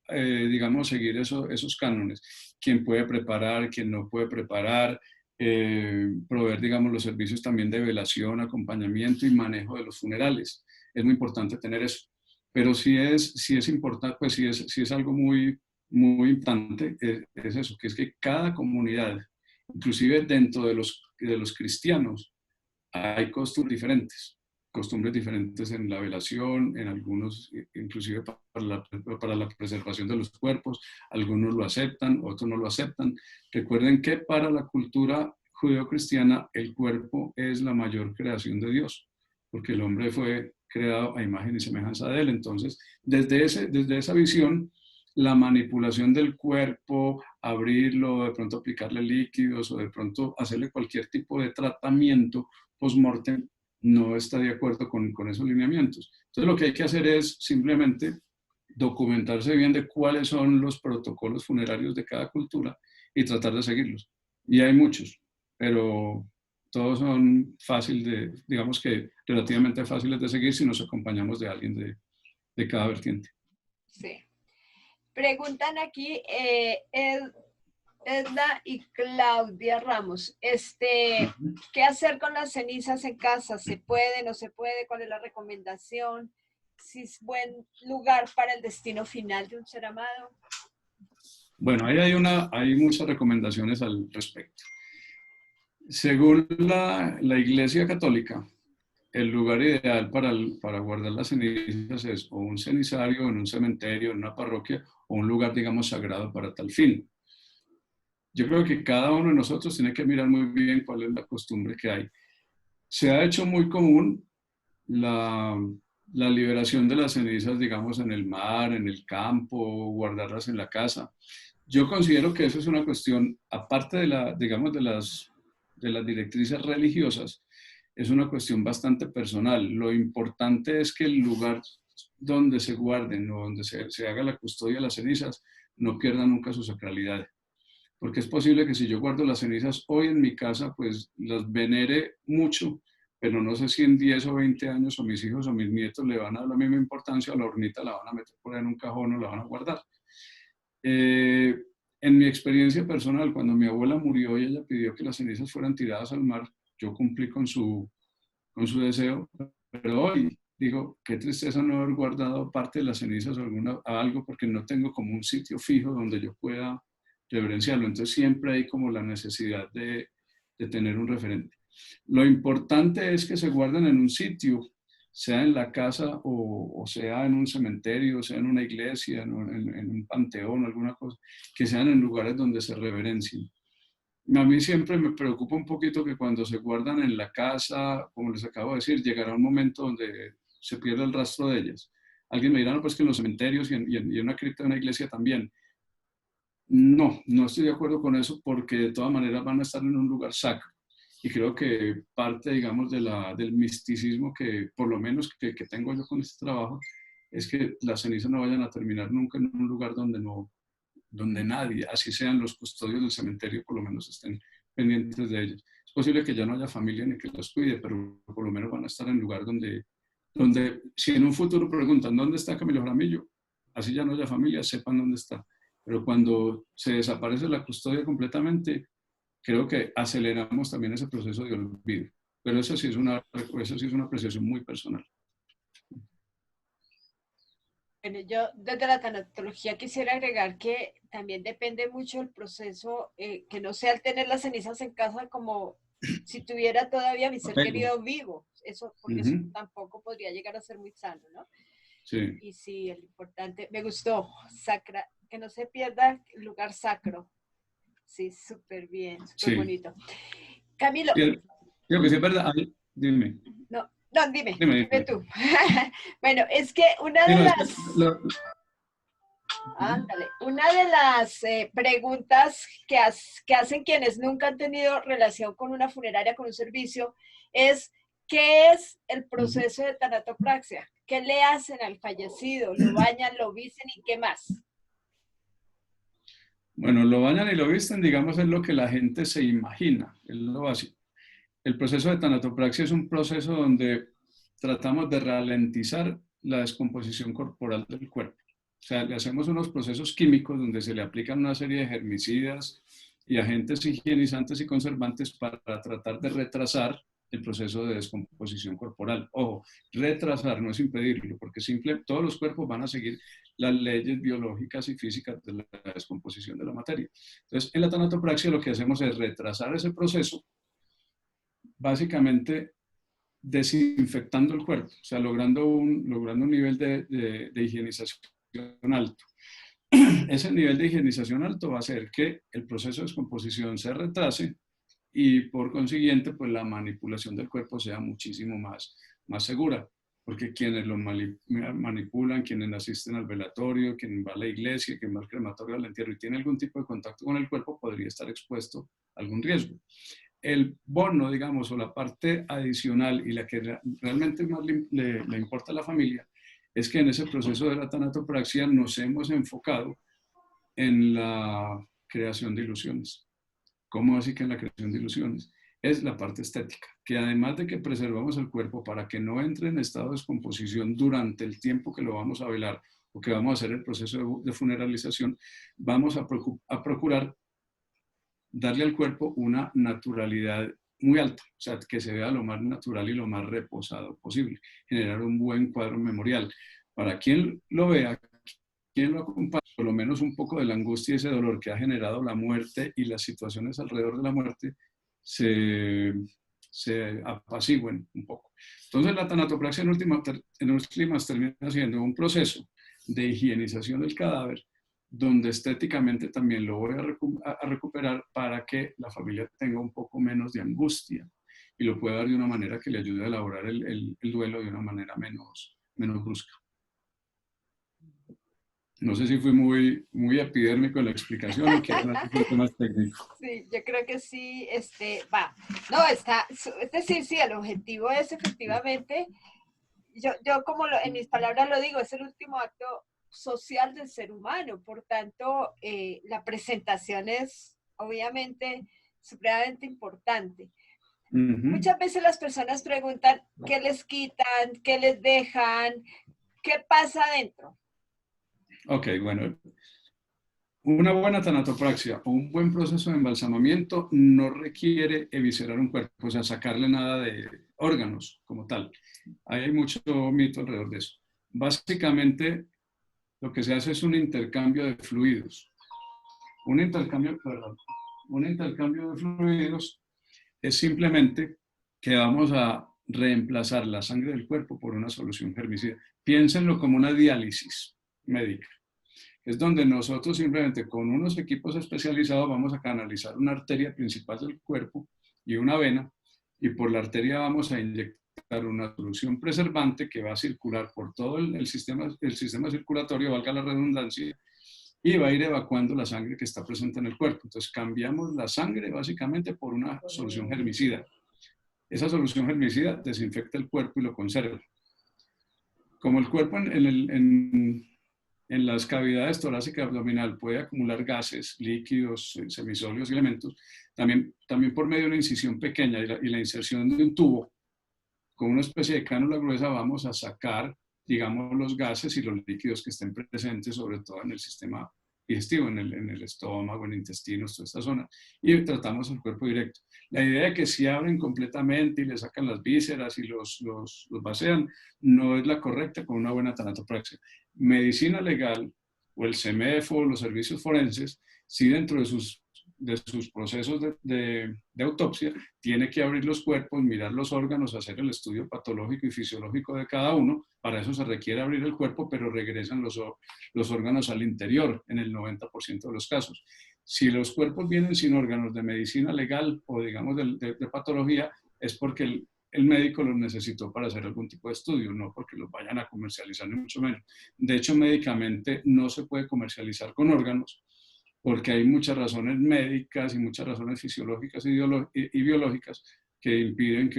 B: digamos, seguir esos cánones. Quién puede preparar, quién no puede preparar, proveer, digamos, los servicios también de velación, acompañamiento y manejo de los funerales. Es muy importante tener eso. Pero si es importante, pues si es algo muy, muy importante, es eso, que es que cada comunidad, inclusive dentro de los cristianos, hay costumbres diferentes en la velación, en algunos, inclusive para la preservación de los cuerpos. Algunos lo aceptan, otros no lo aceptan. Recuerden que para la cultura judeocristiana el cuerpo es la mayor creación de Dios, porque el hombre fue creado a imagen y semejanza de él. Entonces, desde esa visión, la manipulación del cuerpo, abrirlo, de pronto aplicarle líquidos o de pronto hacerle cualquier tipo de tratamiento post-mortem, no está de acuerdo con esos lineamientos. Entonces lo que hay que hacer es simplemente documentarse bien de cuáles son los protocolos funerarios de cada cultura y tratar de seguirlos. Y hay muchos, pero todos son fáciles de, digamos que relativamente fáciles de seguir si nos acompañamos de alguien de cada vertiente.
A: Sí. Preguntan aquí Edna y Claudia Ramos, ¿qué hacer con las cenizas en casa? ¿Se puede, no se puede? ¿Cuál es la recomendación? ¿Si es buen lugar para el destino final de un ser amado?
B: Bueno, ahí hay muchas recomendaciones al respecto. Según la Iglesia Católica, el lugar ideal para guardar las cenizas es o un cenizario, en un cementerio, en una parroquia, o un lugar, digamos, sagrado para tal fin. Yo creo que cada uno de nosotros tiene que mirar muy bien cuál es la costumbre que hay. Se ha hecho muy común la liberación de las cenizas, digamos, en el mar, en el campo, guardarlas en la casa. Yo considero que eso es una cuestión, aparte digamos, de las directrices religiosas, es una cuestión bastante personal. Lo importante es que el lugar donde se guarden o donde se haga la custodia de las cenizas no pierda nunca su sacralidad. Porque es posible que si yo guardo las cenizas hoy en mi casa, pues las venere mucho, pero no sé si en 10 o 20 años o mis hijos o mis nietos le van a dar la misma importancia, a la hornita la van a meter por ahí en un cajón o la van a guardar. En mi experiencia personal, cuando mi abuela murió y ella pidió que las cenizas fueran tiradas al mar, yo cumplí con su deseo, pero hoy digo, qué tristeza no haber guardado parte de las cenizas o algo, porque no tengo como un sitio fijo donde yo pueda reverenciarlo. Entonces siempre hay como la necesidad de tener un referente. Lo importante es que se guarden en un sitio, sea en la casa o sea en un cementerio, sea en una iglesia, en un panteón, alguna cosa, que sean en lugares donde se reverencien. A mí siempre me preocupa un poquito que cuando se guardan en la casa, como les acabo de decir, llegará un momento donde se pierde el rastro de ellas. Alguien me dirá, no, pues que en los cementerios y en una cripta de una iglesia también. No, no estoy de acuerdo con eso porque de todas maneras van a estar en un lugar sacro. Y creo que parte, digamos, del misticismo que por lo menos que tengo yo con este trabajo es que las cenizas no vayan a terminar nunca en un lugar donde nadie, así sean los custodios del cementerio, por lo menos estén pendientes de ellas. Es posible que ya no haya familia ni que las cuide, pero por lo menos van a estar en un lugar donde si en un futuro preguntan, ¿dónde está Camilo Jaramillo? Así ya no haya familia, sepan dónde está. Pero cuando se desaparece la custodia completamente, creo que aceleramos también ese proceso de olvido. Pero eso sí es una apreciación muy personal.
A: Bueno, yo desde la tanatología quisiera agregar que también depende mucho el proceso, que no sea el tener las cenizas en casa como si tuviera todavía mi ser querido vivo. Eso, porque eso tampoco podría llegar a ser muy sano, ¿no?
B: Sí.
A: Y sí, el importante, me gustó, que no se pierda el lugar sacro. Sí, súper bien, súper bonito. Camilo.
B: Digo que sí es verdad. Dime.
A: No, dime tú. Bueno, es que una de las preguntas que hacen quienes nunca han tenido relación con una funeraria, con un servicio, es ¿qué es el proceso de tanatopraxia? ¿Qué le hacen al fallecido? ¿Lo bañan, lo visten y qué más?
B: Bueno, lo bañan y lo visten, digamos, es lo que la gente se imagina, es lo básico. El proceso de tanatopraxia es un proceso donde tratamos de ralentizar la descomposición corporal del cuerpo. O sea, le hacemos unos procesos químicos donde se le aplican una serie de germicidas y agentes higienizantes y conservantes para tratar de retrasar el proceso de descomposición corporal. Ojo, retrasar no es impedirlo, porque todos los cuerpos van a seguir las leyes biológicas y físicas de la descomposición de la materia. Entonces, en la tanatopraxia lo que hacemos es retrasar ese proceso, básicamente desinfectando el cuerpo, o sea, logrando un nivel de higienización alto. Ese nivel de higienización alto va a hacer que el proceso de descomposición se retrase y por consiguiente, pues la manipulación del cuerpo sea muchísimo más segura. porque quienes lo manipulan, quienes asisten al velatorio, quien va a la iglesia, quien va al crematorio, al entierro y tiene algún tipo de contacto con el cuerpo, podría estar expuesto a algún riesgo. El bono, digamos, o la parte adicional y la que realmente más le importa a la familia, es que en ese proceso de la tanatopraxia nos hemos enfocado en la creación de ilusiones. ¿Cómo así que en la creación de ilusiones? Es la parte estética, que además de que preservamos el cuerpo para que no entre en estado de descomposición durante el tiempo que lo vamos a velar o que vamos a hacer el proceso de funeralización, vamos a procurar darle al cuerpo una naturalidad muy alta, o sea, que se vea lo más natural y lo más reposado posible, generar un buen cuadro memorial. Para quien lo vea, quien lo acompañe, por lo menos un poco de la angustia y ese dolor que ha generado la muerte y las situaciones alrededor de la muerte se apacigüen un poco. Entonces la tanatopraxia en últimas termina siendo un proceso de higienización del cadáver, donde estéticamente también lo voy a recuperar para que la familia tenga un poco menos de angustia y lo pueda dar de una manera que le ayude a elaborar el duelo de una manera menos brusca. No sé si fui muy epidérmico en la explicación o quieren algo un poco más técnico.
A: Sí, yo creo que sí, va. No, es decir, sí, el objetivo es efectivamente, yo como en mis palabras lo digo, es el último acto social del ser humano, por tanto, la presentación es obviamente supremamente importante. Muchas veces las personas preguntan qué les quitan, qué les dejan, qué pasa adentro.
B: Ok, bueno. Una buena tanatopraxia o un buen proceso de embalsamamiento no requiere eviscerar un cuerpo, o sea, sacarle nada de órganos como tal. Ahí hay mucho mito alrededor de eso. Básicamente, lo que se hace es un intercambio de fluidos. Un intercambio de fluidos es simplemente que vamos a reemplazar la sangre del cuerpo por una solución germicida. Piénsenlo como una diálisis médica. Es donde nosotros simplemente con unos equipos especializados vamos a canalizar una arteria principal del cuerpo y una vena, y por la arteria vamos a inyectar una solución preservante que va a circular por todo el sistema circulatorio, valga la redundancia, y va a ir evacuando la sangre que está presente en el cuerpo. Entonces cambiamos la sangre básicamente por una solución germicida. Esa solución germicida desinfecta el cuerpo y lo conserva. Como el cuerpo en las cavidades torácica y abdominal puede acumular gases, líquidos, semisólidos y elementos, también por medio de una incisión pequeña y la inserción de un tubo con una especie de cánula gruesa vamos a sacar, digamos, los gases y los líquidos que estén presentes, sobre todo en el sistema digestivo, en el estómago, en intestinos, toda esta zona, y tratamos el cuerpo directo. La idea de que si abren completamente y le sacan las vísceras y los vacían, no es la correcta con una buena tanatopraxia. Medicina legal o el CEMEFO, los servicios forenses, si dentro de sus procesos de autopsia, tiene que abrir los cuerpos, mirar los órganos, hacer el estudio patológico y fisiológico de cada uno. Para eso se requiere abrir el cuerpo, pero regresan los órganos al interior en el 90% de los casos. Si los cuerpos vienen sin órganos de medicina legal o digamos de patología, es porque el médico los necesitó para hacer algún tipo de estudio, no porque los vayan a comercializar, ni mucho menos. De hecho, médicamente no se puede comercializar con órganos, porque hay muchas razones médicas y muchas razones fisiológicas y biológicas que impiden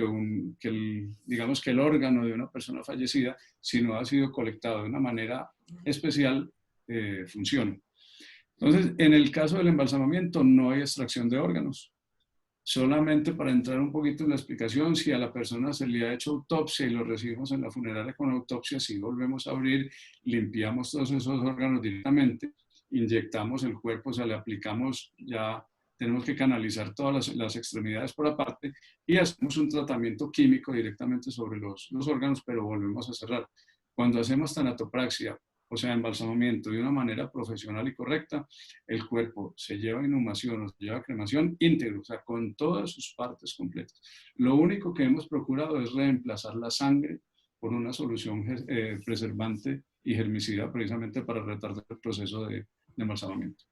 B: digamos que el órgano de una persona fallecida, si no ha sido colectado de una manera especial, funcione. Entonces, en el caso del embalsamamiento no hay extracción de órganos. Solamente para entrar un poquito en la explicación, si a la persona se le ha hecho autopsia y lo recibimos en la funeraria con autopsia, si volvemos a abrir, limpiamos todos esos órganos directamente, inyectamos el cuerpo, o sea, le aplicamos, ya tenemos que canalizar todas las extremidades por aparte y hacemos un tratamiento químico directamente sobre los órganos, pero volvemos a cerrar. Cuando hacemos tanatopraxia, o sea, embalsamamiento de una manera profesional y correcta, el cuerpo se lleva a inhumación o se lleva a cremación íntegro, o sea, con todas sus partes completas. Lo único que hemos procurado es reemplazar la sangre por una solución preservante y germicida precisamente para retardar el proceso de embalsamamiento.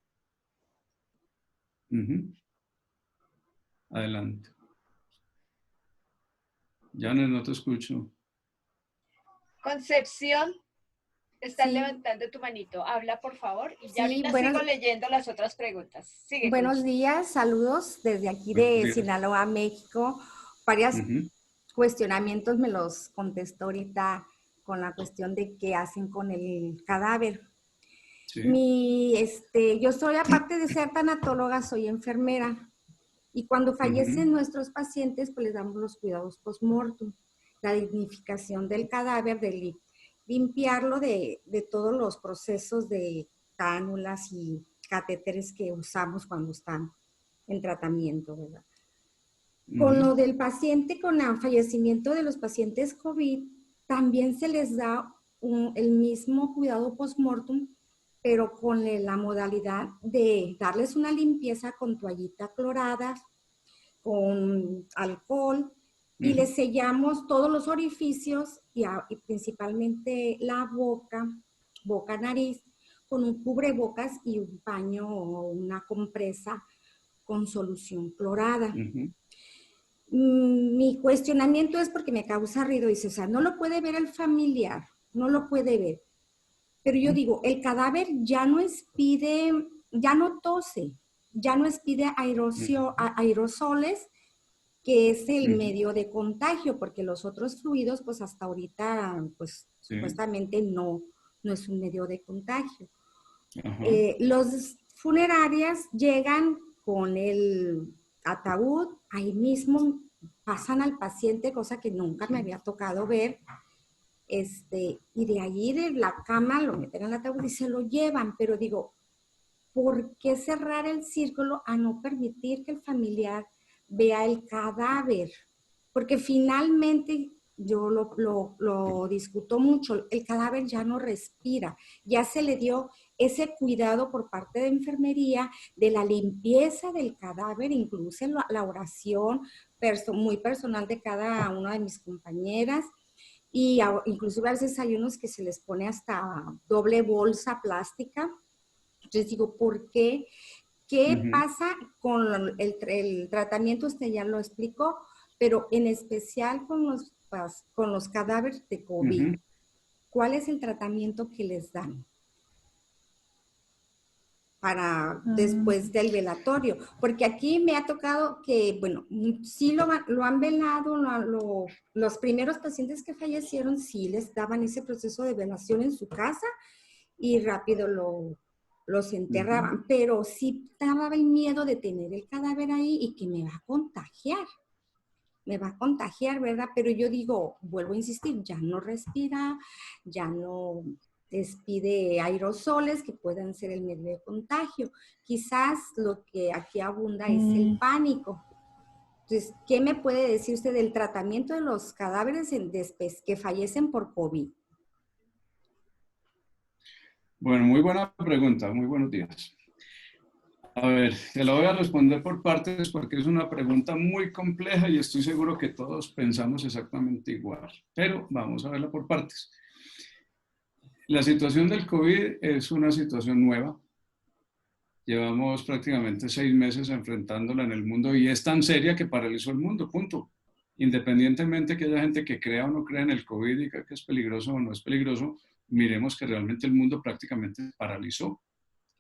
B: Adelante. Janet, no te escucho.
A: Concepción, estás
D: Sí.
A: levantando tu manito. Habla, por favor, y ya
D: Sí,
A: ahorita sigo leyendo las otras preguntas. Sigue,
D: buenos
A: Conchi.
D: días, saludos desde aquí
B: Buenos
D: de
B: días.
D: Sinaloa, México. Varios
B: Ujú,
D: cuestionamientos me los contestó ahorita con la cuestión de qué hacen con el cadáver.
B: sí.
D: Yo soy, aparte de ser tanatóloga, soy enfermera. Y cuando fallecen
B: Ujú,
D: nuestros pacientes, pues les damos los cuidados post-mortem, la dignificación del cadáver, de limpiarlo de todos los procesos de cánulas y catéteres que usamos cuando están en tratamiento, ¿verdad? Con
B: ujú,
D: lo del paciente, con el fallecimiento de los pacientes COVID, también se les da el mismo cuidado post-mortem, pero con la modalidad de darles una limpieza con toallita clorada, con alcohol, y
B: ujú,
D: les sellamos todos los orificios y principalmente la boca, nariz, con un cubrebocas y un paño o una compresa con solución clorada.
B: ujú,
D: Mi cuestionamiento es porque me causa ruido, dice, o sea, no lo puede ver el familiar, no lo puede ver. Pero yo digo, el cadáver ya no expide, ya no tose, ya no expide aerosoles, que es el
B: ujú,
D: medio de contagio, porque los otros fluidos, pues hasta ahorita, pues
B: sí.
D: supuestamente no es un medio de contagio.
B: Ajá.
D: Los funerarias llegan con el ataúd, ahí mismo pasan al paciente, cosa que nunca me había tocado ver, y de allí de la cama lo meten en el ataúd y se lo llevan, pero digo, ¿por qué cerrar el círculo a no permitir que el familiar vea el cadáver? Porque finalmente yo lo discuto mucho, el cadáver ya no respira, ya se le dio ese cuidado por parte de enfermería de la limpieza del cadáver, incluso la oración muy personal de cada una de mis compañeras, y inclusive a veces hay unos que se les pone hasta doble bolsa plástica. Entonces digo, ¿por qué? ¿Qué
B: Ujú.
D: pasa con el tratamiento? Usted ya lo explicó, pero en especial con los cadáveres de COVID.
B: Ujú.
D: ¿Cuál es el tratamiento que les dan para después del velatorio? Porque aquí me ha tocado que, bueno, sí lo han velado, los primeros pacientes que fallecieron sí les daban ese proceso de velación en su casa y rápido los
B: Ujú.
D: enterraban, pero sí daba el miedo de tener el cadáver ahí y que me va a contagiar, ¿verdad? Pero yo digo, vuelvo a insistir, ya no respira, ya no despide aerosoles que puedan ser el medio de contagio. Quizás lo que aquí abunda es el pánico. Entonces, ¿qué me puede decir usted del tratamiento de los cadáveres que fallecen por COVID?
B: Bueno, muy buena pregunta, muy buenos días. A ver, te la voy a responder por partes porque es una pregunta muy compleja y estoy seguro que todos pensamos exactamente igual, pero vamos a verla por partes. La situación del COVID es una situación nueva. Llevamos prácticamente 6 meses enfrentándola en el mundo y es tan seria que paralizó el mundo, punto. Independientemente que haya gente que crea o no crea en el COVID y que es peligroso o no es peligroso, miremos que realmente el mundo prácticamente se paralizó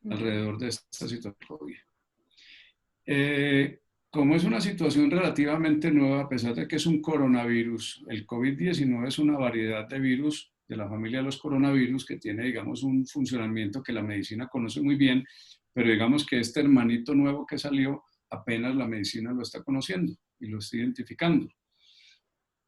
B: alrededor de esta situación del COVID. Como es una situación relativamente nueva, a pesar de que es un coronavirus, el COVID-19 es una variedad de virus de la familia de los coronavirus que tiene, digamos, un funcionamiento que la medicina conoce muy bien, pero digamos que este hermanito nuevo que salió, apenas la medicina lo está conociendo y lo está identificando.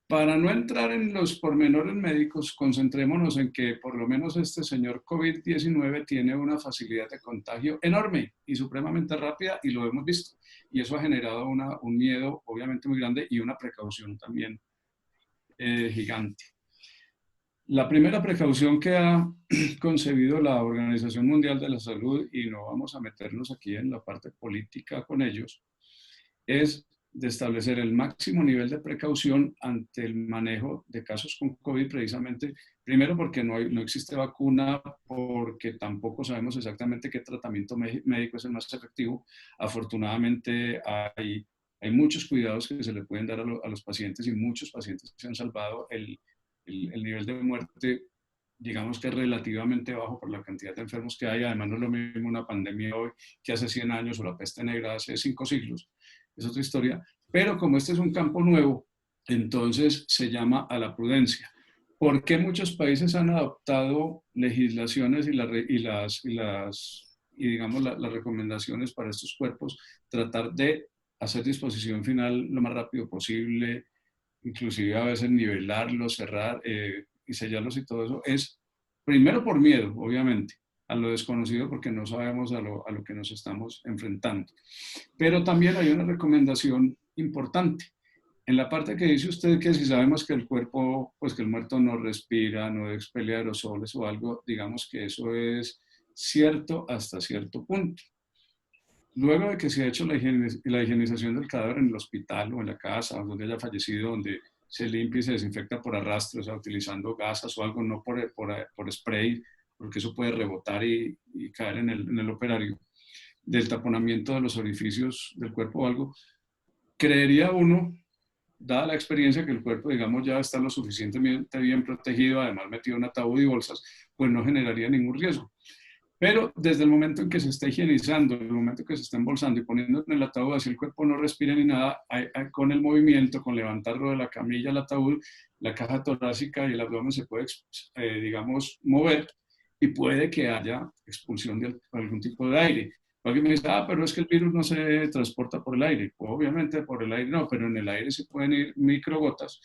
B: Para no entrar en los pormenores médicos, concentrémonos en que por lo menos este señor COVID-19 tiene una facilidad de contagio enorme y supremamente rápida y lo hemos visto. Y eso ha generado un miedo obviamente muy grande y una precaución también gigante. La primera precaución que ha concebido la Organización Mundial de la Salud, y no vamos a meternos aquí en la parte política con ellos, es de establecer el máximo nivel de precaución ante el manejo de casos con COVID, precisamente, primero porque no existe vacuna, porque tampoco sabemos exactamente qué tratamiento médico es el más efectivo. Afortunadamente hay muchos cuidados que se le pueden dar a los pacientes y muchos pacientes se han salvado. el nivel de muerte, digamos que es relativamente bajo por la cantidad de enfermos que hay. Además no es lo mismo una pandemia hoy que hace 100 años o la peste negra hace 5 siglos. Es otra historia. Pero como este es un campo nuevo, entonces se llama a la prudencia. ¿Por qué muchos países han adoptado legislaciones digamos, las recomendaciones para estos cuerpos? Tratar de hacer disposición final lo más rápido posible, inclusive a veces nivelarlos, cerrar y sellarlos y todo eso, es primero por miedo, obviamente, a lo desconocido porque no sabemos a lo que nos estamos enfrentando. Pero también hay una recomendación importante. En la parte que dice usted que si sabemos que el cuerpo, pues que el muerto no respira, no expele aerosoles o algo, digamos que eso es cierto hasta cierto punto. Luego de que se ha hecho la higienización del cadáver en el hospital o en la casa, donde haya fallecido, donde se limpia y se desinfecta por arrastre, o sea, utilizando gasas o algo, no por spray, porque eso puede rebotar y caer en el operario, del taponamiento de los orificios del cuerpo o algo, creería uno, dada la experiencia, que el cuerpo, digamos, ya está lo suficientemente bien protegido, además metido en ataúd y bolsas, pues no generaría ningún riesgo. Pero desde el momento en que se está higienizando, el momento en que se está embolsando y poniendo en el ataúd, así el cuerpo no respira ni nada, con el movimiento, con levantarlo de la camilla al ataúd, la caja torácica y el abdomen se puede, digamos, mover y puede que haya expulsión de algún tipo de aire. Alguien me dice, pero es que el virus no se transporta por el aire. Obviamente por el aire no, pero en el aire se pueden ir microgotas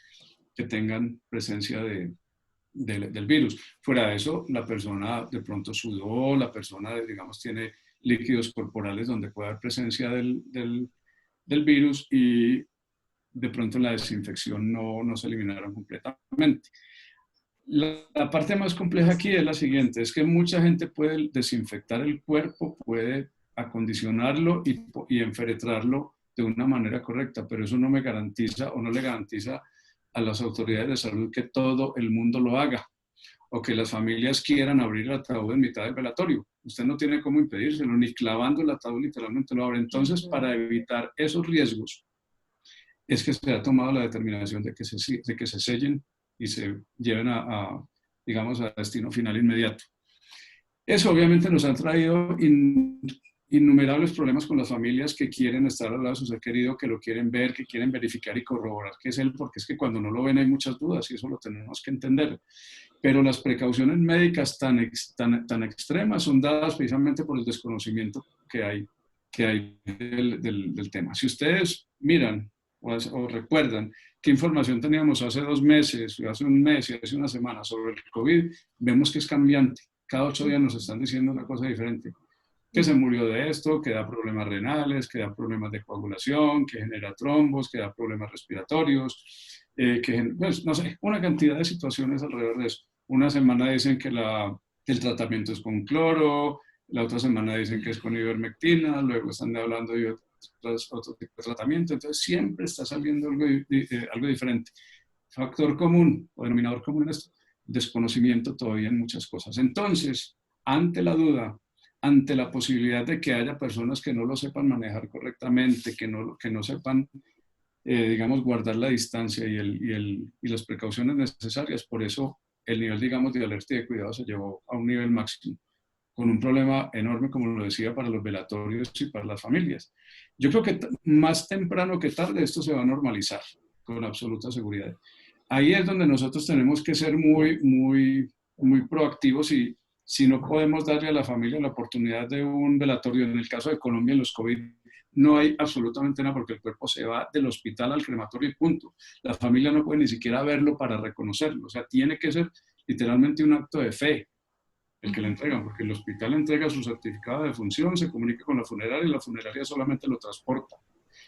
B: que tengan presencia del virus. Fuera de eso, la persona de pronto sudó, la persona, digamos, tiene líquidos corporales donde puede haber presencia del virus y de pronto la desinfección no se eliminaron completamente. La parte más compleja aquí es la siguiente, es que mucha gente puede desinfectar el cuerpo, puede acondicionarlo y enfenetrarlo de una manera correcta, pero eso no me garantiza o no le garantiza a las autoridades de salud que todo el mundo lo haga o que las familias quieran abrir el ataúd en mitad del velatorio. Usted no tiene cómo impedírselo, ni clavando el ataúd literalmente lo abre. Entonces, para evitar esos riesgos, es que se ha tomado la determinación de que se sellen y se lleven digamos, a destino final inmediato. Eso obviamente nos ha traído innumerables problemas con las familias que quieren estar al lado de su ser querido, que lo quieren ver, que quieren verificar y corroborar que es él, porque es que cuando no lo ven hay muchas dudas y eso lo tenemos que entender. Pero las precauciones médicas tan extremas son dadas precisamente por el desconocimiento que hay del tema. Si ustedes miran o recuerdan qué información teníamos hace 2 meses, hace un mes y hace una semana sobre el COVID, vemos que es cambiante. Cada 8 días nos están diciendo una cosa diferente. Que se murió de esto, que da problemas renales, que da problemas de coagulación, que genera trombos, que da problemas respiratorios, pues, no sé, una cantidad de situaciones alrededor de eso. Una semana dicen que el tratamiento es con cloro, la otra semana dicen que es con ivermectina, luego están hablando de otro tipo de tratamiento, entonces siempre está saliendo algo diferente. Factor común o denominador común en esto, desconocimiento todavía en muchas cosas. Entonces, ante la duda, ante la posibilidad de que haya personas que no lo sepan manejar correctamente, que no sepan, digamos, guardar la distancia y las precauciones necesarias, por eso el nivel, digamos, de alerta y de cuidado se llevó a un nivel máximo, con un problema enorme, como lo decía, para los velatorios y para las familias. Yo creo que más temprano que tarde esto se va a normalizar, con absoluta seguridad. Ahí es donde nosotros tenemos que ser muy proactivos y si no podemos darle a la familia la oportunidad de un velatorio, en el caso de Colombia, en los COVID, no hay absolutamente nada porque el cuerpo se va del hospital al crematorio y punto. La familia no puede ni siquiera verlo para reconocerlo. O sea, tiene que ser literalmente un acto de fe el que le entregan, porque el hospital entrega su certificado de defunción, se comunica con la funeraria y la funeraria solamente lo transporta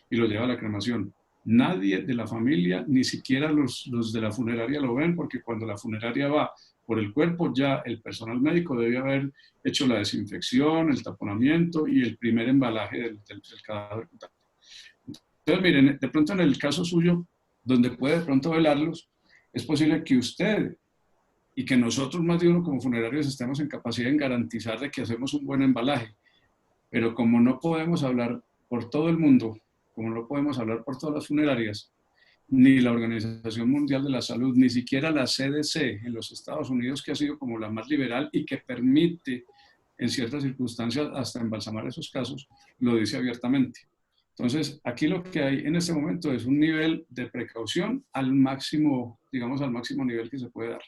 B: y lo lleva a la cremación. Nadie de la familia, ni siquiera los de la funeraria lo ven, porque cuando la funeraria va por el cuerpo, ya el personal médico debe haber hecho la desinfección, el taponamiento y el primer embalaje del cadáver. Entonces, miren, de pronto en el caso suyo, donde puede de pronto velarlos, es posible que usted y que nosotros más de uno como funerarios estemos en capacidad en garantizar de que hacemos un buen embalaje. Pero como no podemos hablar por todo el mundo, como no podemos hablar por todas las funerarias, ni la Organización Mundial de la Salud, ni siquiera la CDC en los Estados Unidos, que ha sido como la más liberal y que permite en ciertas circunstancias hasta embalsamar esos casos, lo dice abiertamente. Entonces, aquí lo que hay en este momento es un nivel de precaución al máximo, digamos, al máximo nivel que se puede dar.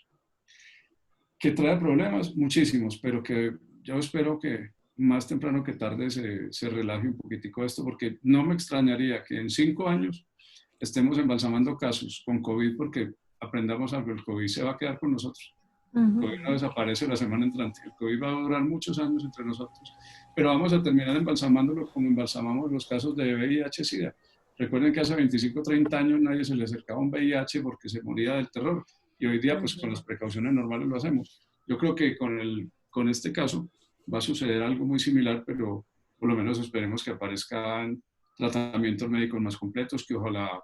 B: ¿Que trae problemas? Muchísimos, pero que yo espero que más temprano que tarde se relaje un poquitico esto, porque no me extrañaría que en 5 años estemos embalsamando casos con COVID, porque aprendamos algo, el COVID se va a quedar con nosotros. El COVID no desaparece la semana entrante, el COVID va a durar muchos años entre nosotros, pero vamos a terminar embalsamándolo como embalsamamos los casos de VIH-Sida. Recuerden que hace 25 o 30 años nadie se le acercaba a un VIH porque se moría del terror, y hoy día pues con las precauciones normales lo hacemos. Yo creo que con este caso va a suceder algo muy similar, pero por lo menos esperemos que aparezcan tratamientos médicos más completos, que ojalá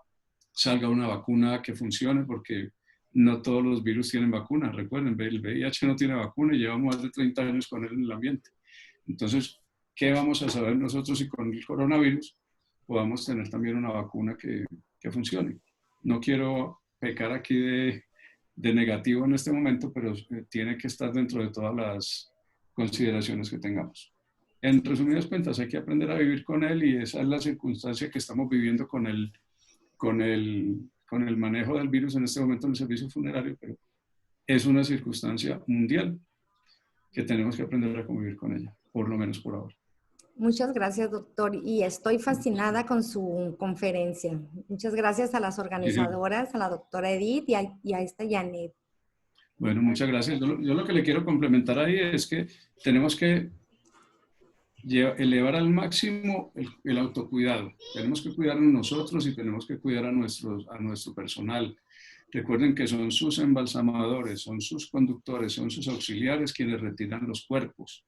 B: salga una vacuna que funcione, porque no todos los virus tienen vacuna. Recuerden, el VIH no tiene vacuna y llevamos más de 30 años con él en el ambiente. Entonces, ¿qué vamos a saber nosotros si con el coronavirus podamos tener también una vacuna que funcione? No quiero pecar aquí de negativo en este momento, pero tiene que estar dentro de todas las consideraciones que tengamos. En resumidas cuentas, hay que aprender a vivir con él, y esa es la circunstancia que estamos viviendo con el manejo del virus en este momento en el servicio funerario, pero es una circunstancia mundial que tenemos que aprender a convivir con ella, por lo menos por ahora.
D: Muchas gracias, doctor. Y estoy fascinada con su conferencia. Muchas gracias a las organizadoras, a la doctora Edith y a esta Janet.
B: Bueno, muchas gracias. Yo lo que le quiero complementar ahí es que tenemos que elevar al máximo el autocuidado. Tenemos que cuidarnos nosotros y tenemos que cuidar a nuestro personal. Recuerden que son sus embalsamadores, son sus conductores, son sus auxiliares quienes retiran los cuerpos.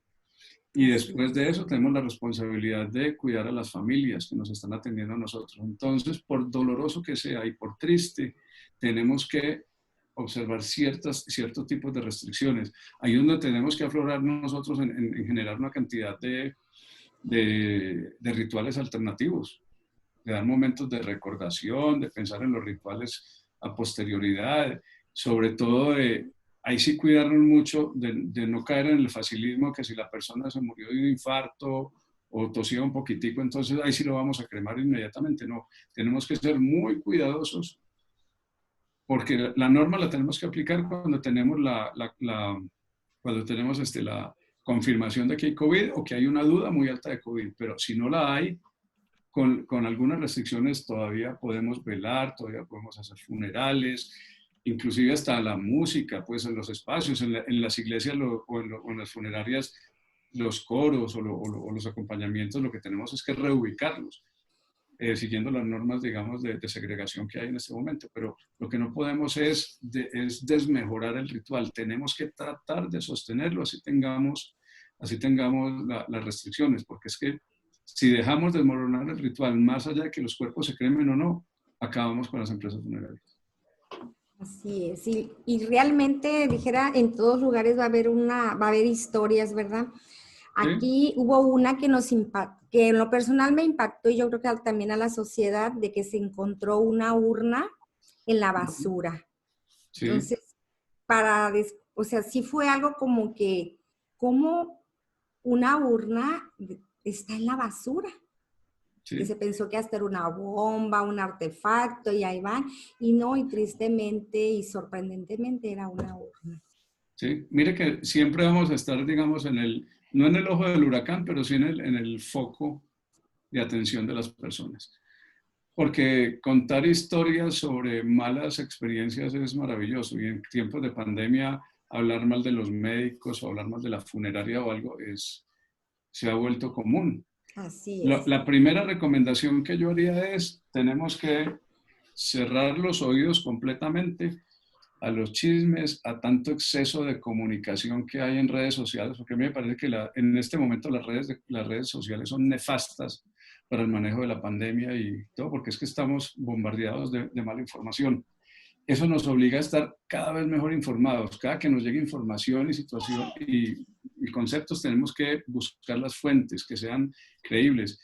B: Y después de eso tenemos la responsabilidad de cuidar a las familias que nos están atendiendo a nosotros. Entonces, por doloroso que sea y por triste, tenemos que observar ciertos tipos de restricciones. Ahí es donde tenemos que aflorar nosotros en generar una cantidad de rituales alternativos, de dar momentos de recordación, de pensar en los rituales a posterioridad, sobre todo ahí sí cuidarnos mucho de no caer en el facilismo, que si la persona se murió de un infarto o tosía un poquitico, entonces ahí sí lo vamos a cremar inmediatamente. No, tenemos que ser muy cuidadosos, porque la norma la tenemos que aplicar cuando tenemos la confirmación de que hay COVID o que hay una duda muy alta de COVID, pero si no la hay, con algunas restricciones todavía podemos velar, todavía podemos hacer funerales, inclusive hasta la música, pues en los espacios, en las iglesias o en las funerarias, los coros o los acompañamientos, lo que tenemos es que reubicarlos, siguiendo las normas, digamos, de segregación que hay en este momento. Pero lo que no podemos es desmejorar el ritual. Tenemos que tratar de sostenerlo, así tengamos las restricciones, porque es que si dejamos desmoronar el ritual, más allá de que los cuerpos se cremen o no, acabamos con las empresas funerarias.
D: Así es, y realmente, dijera, en todos lugares va a haber historias, ¿verdad? Aquí hubo una que que en lo personal me impactó, y yo creo que también a la sociedad, de que se encontró una urna en la basura. Sí. Entonces, o sea, sí fue algo como que, como una urna está en la basura. Sí. Que se pensó que hasta era una bomba, un artefacto, y ahí van, y no, y tristemente y sorprendentemente era una urna.
B: Sí, mire que siempre vamos a estar, digamos, no en el ojo del huracán, pero sí en el foco de atención de las personas. Porque contar historias sobre malas experiencias es maravilloso, y en tiempos de pandemia hablar mal de los médicos o hablar mal de la funeraria o algo se ha vuelto común.
D: Así es.
B: La primera recomendación que yo haría es, tenemos que cerrar los oídos completamente a los chismes, a tanto exceso de comunicación que hay en redes sociales, porque a mí me parece que en este momento las redes sociales son nefastas para el manejo de la pandemia y todo, porque es que estamos bombardeados de mala información. Eso nos obliga a estar cada vez mejor informados. Cada que nos llegue información y situación y conceptos, tenemos que buscar las fuentes que sean creíbles.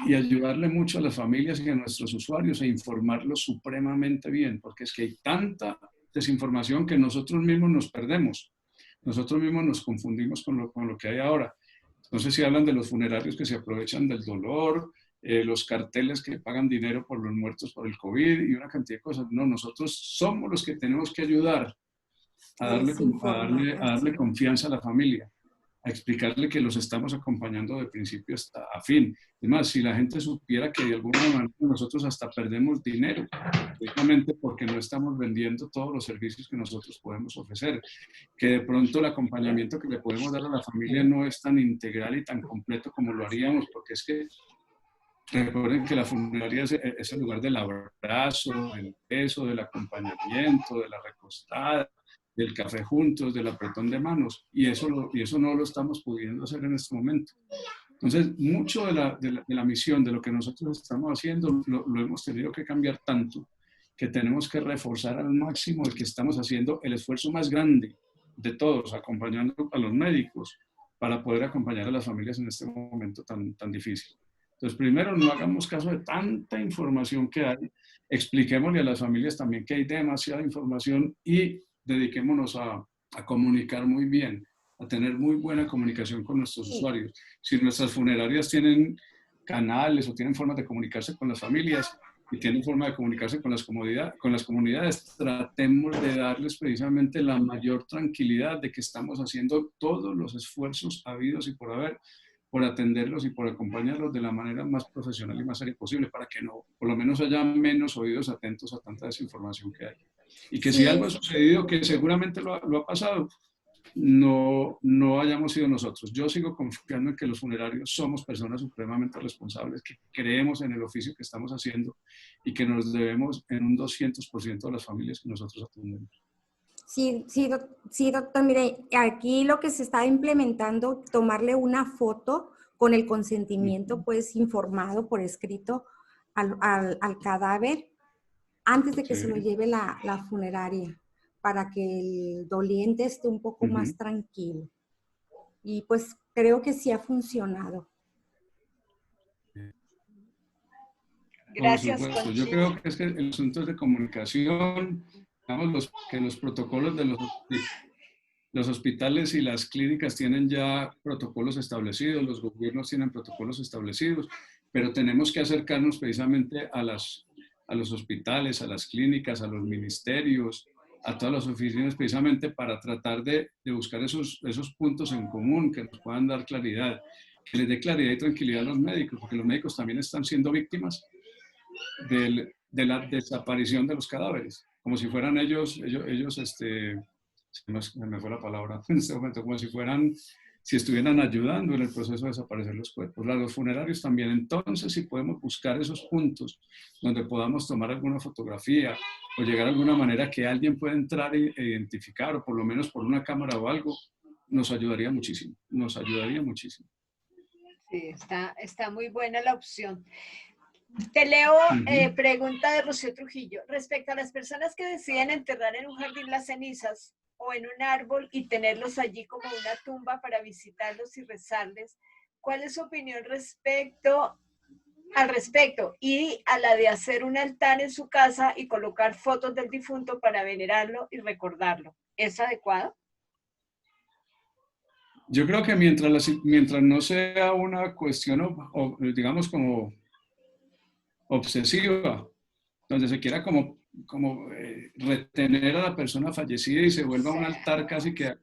B: y ayudarle mucho a las familias y a nuestros usuarios e informarlos supremamente bien, porque es que hay tanta desinformación que nosotros mismos nos perdemos. Nosotros mismos nos confundimos con lo que hay ahora. No sé si hablan de los funerarios que se aprovechan del dolor, los carteles que pagan dinero por los muertos por el COVID y una cantidad de cosas. No, nosotros somos los que tenemos que ayudar a darle confianza a la familia, a explicarle que los estamos acompañando de principio hasta a fin. Además, si la gente supiera que de alguna manera nosotros hasta perdemos dinero, precisamente porque no estamos vendiendo todos los servicios que nosotros podemos ofrecer, que de pronto el acompañamiento que le podemos dar a la familia no es tan integral y tan completo como lo haríamos, porque es que recuerden que la funeraria es el lugar del abrazo, del beso, del acompañamiento, de la recostada, del café juntos, del apretón de manos, y eso no lo estamos pudiendo hacer en este momento. Entonces, mucho de la misión, de lo que nosotros estamos haciendo, lo hemos tenido que cambiar tanto que tenemos que reforzar al máximo el que estamos haciendo el esfuerzo más grande de todos, acompañando a los médicos para poder acompañar a las familias en este momento tan difícil. Entonces, primero, no hagamos caso de tanta información que hay, expliquémosle a las familias también que hay demasiada información y dediquémonos a comunicar muy bien, a tener muy buena comunicación con nuestros usuarios. Si nuestras funerarias tienen canales o tienen formas de comunicarse con las familias y tienen forma de comunicarse con las comunidades, tratemos de darles precisamente la mayor tranquilidad de que estamos haciendo todos los esfuerzos habidos y por haber por atenderlos y por acompañarlos de la manera más profesional y más seria posible para que no, por lo menos haya menos oídos atentos a tanta desinformación que hay. Y que si algo ha sucedido, que seguramente lo ha pasado, no hayamos sido nosotros. Yo sigo confiando en que los funerarios somos personas supremamente responsables, que creemos en el oficio que estamos haciendo y que nos debemos en un 200% a las familias que nosotros atendemos.
D: Sí, doctor, mire, aquí lo que se está implementando, tomarle una foto con el consentimiento, pues, informado por escrito al cadáver antes de que se lo lleve la funeraria, para que el doliente esté un poco más tranquilo. Y pues creo que sí ha funcionado.
A: Gracias,
B: Conchita. Yo creo que es que el asunto es de comunicación, digamos, que los protocolos de los hospitales y las clínicas tienen ya protocolos establecidos, los gobiernos tienen protocolos establecidos, pero tenemos que acercarnos precisamente a los hospitales, a las clínicas, a los ministerios, a todas las oficinas, precisamente para tratar de buscar esos puntos en común que nos puedan dar claridad, que les dé claridad y tranquilidad a los médicos, porque los médicos también están siendo víctimas de la desaparición de los cadáveres, como si fueran ellos se me fue la palabra en este momento, como si estuvieran ayudando en el proceso de desaparecer los cuerpos. Los funerarios también. Entonces, si podemos buscar esos puntos donde podamos tomar alguna fotografía o llegar a alguna manera que alguien pueda entrar e identificar, o por lo menos por una cámara o algo, nos ayudaría muchísimo. Nos ayudaría muchísimo.
A: Sí, está muy buena la opción. Te leo pregunta de Rocío Trujillo. Respecto a las personas que deciden enterrar en un jardín las cenizas o en un árbol y tenerlos allí como una tumba para visitarlos y rezarles, ¿cuál es su opinión al respecto? Y a la de hacer un altar en su casa y colocar fotos del difunto para venerarlo y recordarlo. ¿Es adecuado?
B: Yo creo que mientras no sea una cuestión, digamos, como obsesiva, donde se quiera como retener a la persona fallecida y se vuelva un altar casi que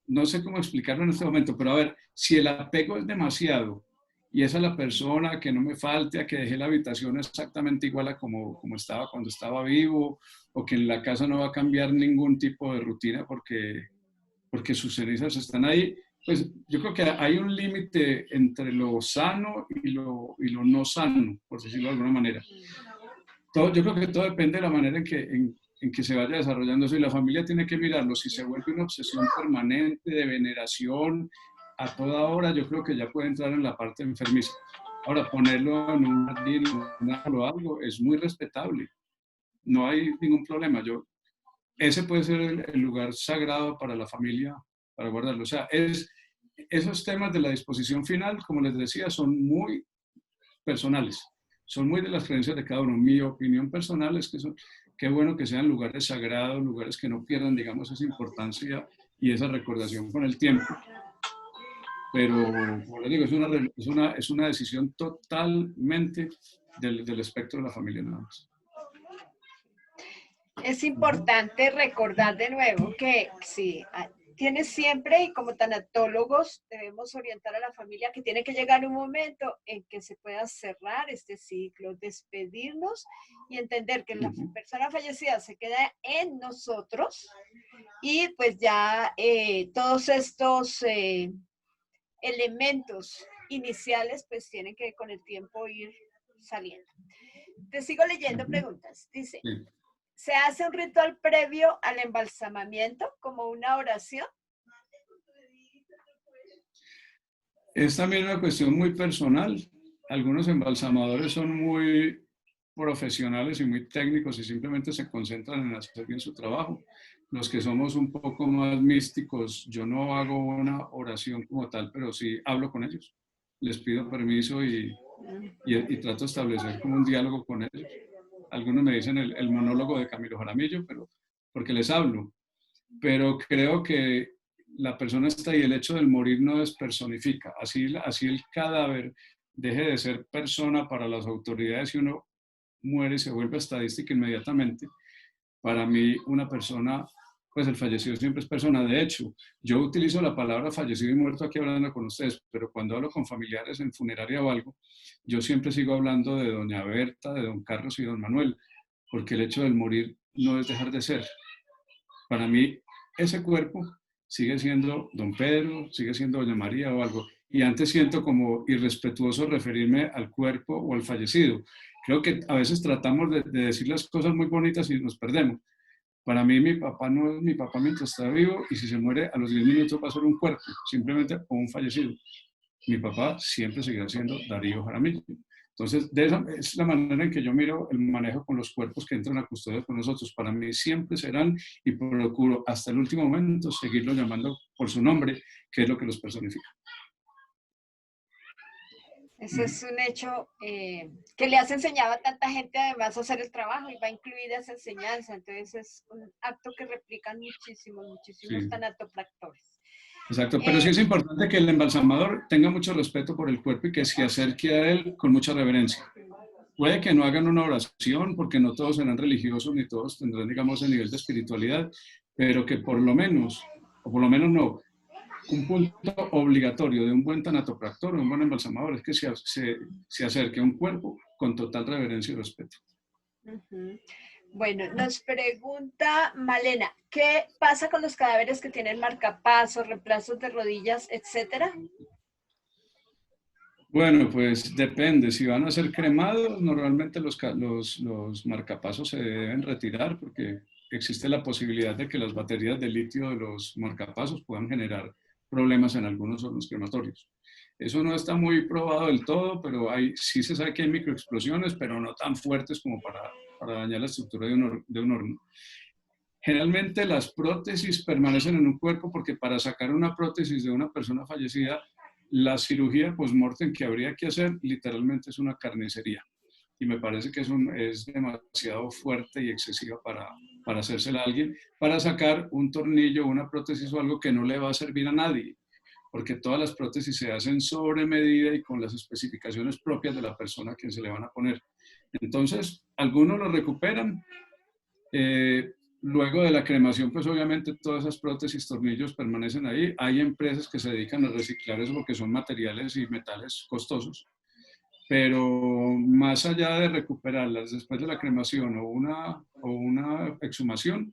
B: no sé cómo explicarlo en este momento, pero a ver, si el apego es demasiado y esa es la persona que no me falte, a que deje la habitación exactamente igual a como estaba cuando estaba vivo, o que en la casa no va a cambiar ningún tipo de rutina porque sus cenizas están ahí, pues yo creo que hay un límite entre lo sano y lo no sano, por decirlo de alguna manera. Yo creo que todo depende de la manera en que se vaya desarrollando eso, y la familia tiene que mirarlo. Si se vuelve una obsesión permanente de veneración a toda hora, yo creo que ya puede entrar en la parte enfermiza. Ahora, ponerlo en un jardín, en un árbol o algo, es muy respetable. No hay ningún problema. Ese puede ser el lugar sagrado para la familia, para guardarlo. O sea, esos temas de la disposición final, como les decía, son muy personales. Son muy de las creencias de cada uno. Mi opinión personal es que qué bueno que sean lugares sagrados, lugares que no pierdan, digamos, esa importancia y esa recordación con el tiempo. Pero, como les digo, es una decisión totalmente del espectro de la familia nada más.
A: Es importante recordar de nuevo que sí, tiene siempre, y como tanatólogos debemos orientar a la familia que tiene que llegar un momento en que se pueda cerrar este ciclo, despedirnos y entender que la persona fallecida se queda en nosotros y pues ya todos estos elementos iniciales pues tienen que con el tiempo ir saliendo. Te sigo leyendo preguntas. Dice,
B: Sí.
A: ¿se hace un ritual previo al embalsamamiento como una oración?
B: Es también una cuestión muy personal. Algunos embalsamadores son muy profesionales y muy técnicos y simplemente se concentran en hacer bien su trabajo. Los que somos un poco más místicos, yo no hago una oración como tal, pero sí hablo con ellos. Les pido permiso y trato de establecer como un diálogo con ellos. Algunos me dicen el monólogo de Camilo Jaramillo, pero porque les hablo. Pero creo que la persona está ahí, el hecho del morir no despersonifica. Así el cadáver deje de ser persona para las autoridades y uno muere y se vuelve estadística inmediatamente. Para mí, una persona, pues el fallecido siempre es persona. De hecho, yo utilizo la palabra fallecido y muerto aquí hablando con ustedes, pero cuando hablo con familiares en funeraria o algo, yo siempre sigo hablando de doña Berta, de don Carlos y don Manuel, porque el hecho del morir no es dejar de ser. Para mí, ese cuerpo sigue siendo don Pedro, sigue siendo doña María o algo. Y antes siento como irrespetuoso referirme al cuerpo o al fallecido. Creo que a veces tratamos de decir las cosas muy bonitas y nos perdemos. Para mí, mi papá no es mi papá mientras está vivo y si se muere a los 10 minutos va a ser un cuerpo, simplemente o un fallecido. Mi papá siempre seguirá siendo Darío Jaramillo. Entonces, esa es la manera en que yo miro el manejo con los cuerpos que entran a custodia con nosotros. Para mí siempre serán y procuro hasta el último momento seguirlos llamando por su nombre, que es lo que los personifica.
A: Ese es un hecho que le has enseñado a tanta gente además a hacer el trabajo y va incluida esa enseñanza. Entonces es un acto que replican muchísimos
B: Sí.
A: tanatopractores.
B: Exacto, pero sí es importante que el embalsamador tenga mucho respeto por el cuerpo y que se acerque a él con mucha reverencia. Puede que no hagan una oración, porque no todos serán religiosos ni todos tendrán, digamos, el nivel de espiritualidad, pero que por lo menos, o por lo menos no, un punto obligatorio de un buen tanatopractor o un buen embalsamador es que se acerque a un cuerpo con total reverencia y respeto.
A: Bueno, nos pregunta Malena, ¿qué pasa con los cadáveres que tienen marcapasos, reemplazos de rodillas, etcétera?
B: Bueno, pues depende. Si van a ser cremados, normalmente los marcapasos se deben retirar porque existe la posibilidad de que las baterías de litio de los marcapasos puedan generar problemas en algunos hornos crematorios. Eso no está muy probado del todo, pero sí se sabe que hay microexplosiones, pero no tan fuertes como para dañar la estructura de un horno. Generalmente las prótesis permanecen en un cuerpo porque para sacar una prótesis de una persona fallecida, la cirugía post-mortem que habría que hacer literalmente es una carnicería. Y me parece que es demasiado fuerte y excesiva para hacérsela a alguien, para sacar un tornillo, una prótesis o algo que no le va a servir a nadie, porque todas las prótesis se hacen sobre medida y con las especificaciones propias de la persona a quien se le van a poner. Entonces, algunos lo recuperan. Luego de la cremación, pues obviamente todas esas prótesis, tornillos permanecen ahí. Hay empresas que se dedican a reciclar eso porque son materiales y metales costosos. Pero más allá de recuperarlas después de la cremación o una exhumación,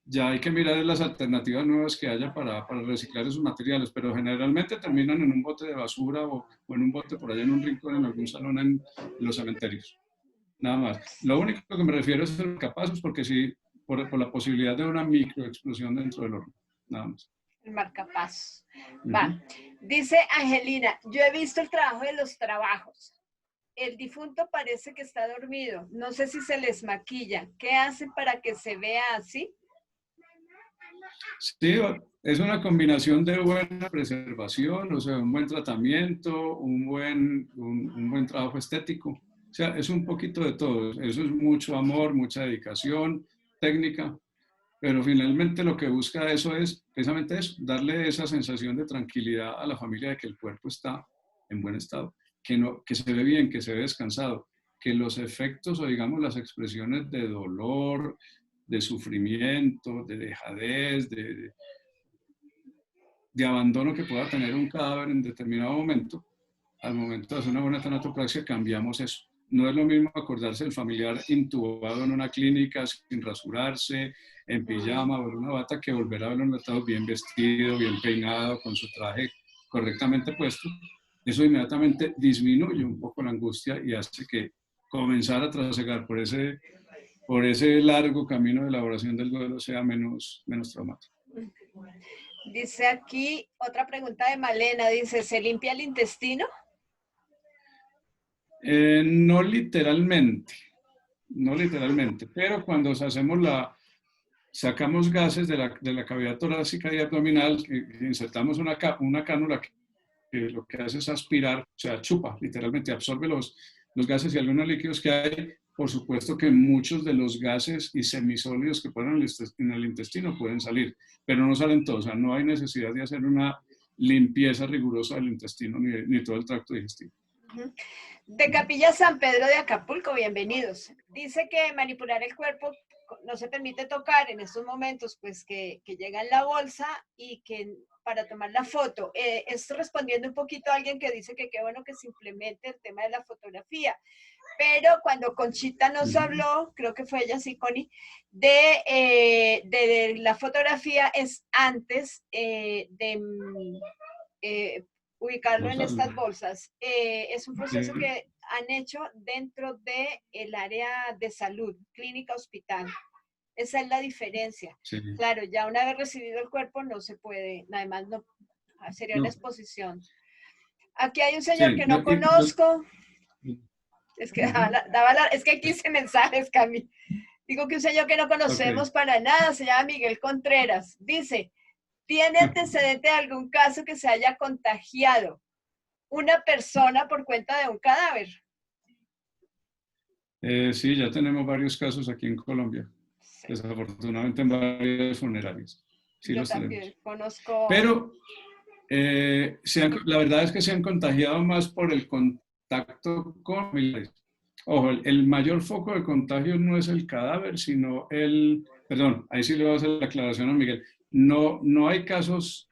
B: ya hay que mirar las alternativas nuevas que haya para reciclar esos materiales, pero generalmente terminan en un bote de basura o en un bote por allá en un rincón, en algún salón en los cementerios. Nada más. Lo único que me refiero es ser capaces porque sí, por la posibilidad de una microexplosión dentro del horno. Nada más.
A: El marcapasos. Va. Dice Angelina, yo he visto el trabajo de los trabajos. El difunto parece que está dormido. No sé si se les maquilla. ¿Qué hacen para que se vea así?
B: Sí, es una combinación de buena preservación, o sea, un buen tratamiento, un buen trabajo estético. O sea, es un poquito de todo. Eso es mucho amor, mucha dedicación, técnica, pero finalmente lo que busca eso es precisamente eso, darle esa sensación de tranquilidad a la familia de que el cuerpo está en buen estado, que se ve bien, que se ve descansado, que los efectos o digamos las expresiones de dolor, de sufrimiento, de dejadez, de abandono que pueda tener un cadáver en determinado momento, al momento de hacer una buena tanatopraxia cambiamos eso. No es lo mismo acordarse del familiar intubado en una clínica sin rasurarse, en pijama o en una bata, que volver a verlo notado bien vestido, bien peinado, con su traje correctamente puesto. Eso inmediatamente disminuye un poco la angustia y hace que comenzar a trasegar por ese largo camino de elaboración del duelo sea menos traumático.
A: Dice aquí otra pregunta de Malena, dice, ¿se limpia el intestino?
B: No literalmente, pero cuando sacamos gases de la cavidad torácica y abdominal, insertamos una cánula que lo que hace es aspirar, o sea, chupa, literalmente absorbe los gases y algunos líquidos que hay. Por supuesto que muchos de los gases y semisólidos que ponen en el intestino pueden salir, pero no salen todos, o sea, no hay necesidad de hacer una limpieza rigurosa del intestino ni todo el tracto digestivo.
A: De Capilla San Pedro de Acapulco, bienvenidos. Dice que manipular el cuerpo no se permite tocar en estos momentos, pues que llega en la bolsa y que para tomar la foto. Esto respondiendo un poquito a alguien que dice que qué bueno que se implemente el tema de la fotografía. Pero cuando Conchita nos habló, creo que fue ella, sí, Connie, de la fotografía es antes ubicarlo en estas bolsas. Es un proceso que han hecho dentro del área de salud, clínica, hospital. Esa es la diferencia. Sí. Claro, ya una vez recibido el cuerpo no se puede, además no, sería una exposición. Aquí hay un señor que no conozco. Es que, es que hay 15 mensajes, Cami. Digo que un señor que no conocemos para nada, se llama Miguel Contreras. Dice, ¿tiene antecedente de algún caso que se haya contagiado una persona por cuenta de un cadáver?
B: Sí, ya tenemos varios casos aquí en Colombia. Sí. Desafortunadamente en varias funerarias. Sí, yo también
A: conozco.
B: Pero la verdad es que se han contagiado más por el contacto con familiares. Ojo, el mayor foco de contagio no es el cadáver, sino perdón, ahí sí le voy a hacer la aclaración a Miguel. No hay casos,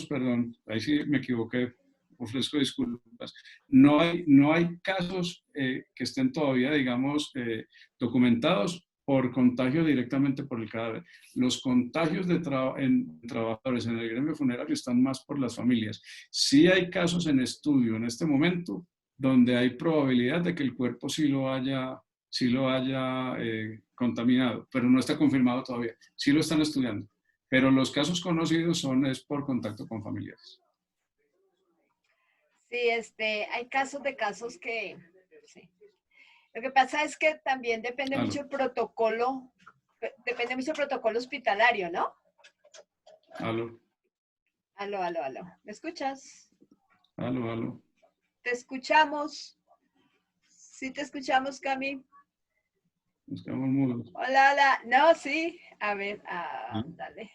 B: perdón, ahí sí me equivoqué, ofrezco disculpas. No hay casos que estén todavía, digamos, documentados por contagio directamente por el cadáver. Los contagios en trabajadores en el gremio funerario están más por las familias. Sí hay casos en estudio en este momento donde hay probabilidad de que el cuerpo sí lo haya contaminado, pero no está confirmado todavía. Sí lo están estudiando, pero los casos conocidos es por contacto con familiares.
A: Sí, hay casos que... Sí. Lo que pasa es que también depende mucho el protocolo, hospitalario, ¿no?
B: Aló.
A: ¿Me escuchas?
B: Aló.
A: Te escuchamos. Sí te escuchamos, Cami.
B: Nos quedamos mudos.
A: Hola. No, sí. A ver, dale.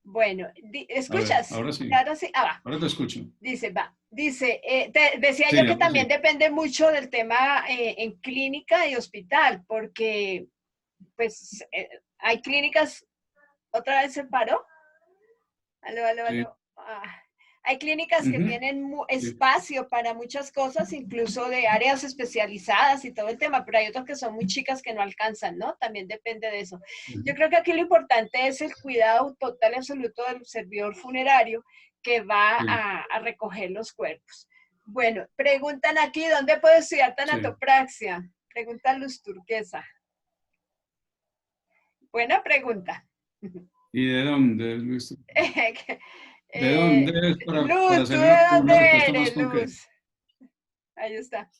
A: Bueno, ¿escuchas?
B: Ver, ahora sí.
A: Ahora sí.
B: Ahora te escucho.
A: Dice, decía yo que también depende mucho del tema en clínica y hospital, porque pues hay clínicas, ¿otra vez se paró? Aló. Hay clínicas que tienen espacio para muchas cosas, incluso de áreas especializadas y todo el tema, pero hay otras que son muy chicas que no alcanzan, ¿no? También depende de eso. Yo creo que aquí lo importante es el cuidado total y absoluto del servidor funerario que va a recoger los cuerpos. Bueno, preguntan aquí, ¿dónde puedo estudiar tanatopraxia? Pregunta Luz Turquesa. Buena pregunta.
B: ¿Y de dónde es Luis? ¿De dónde es
A: Luz, ¿tú de dónde eres, Luz? Ahí está.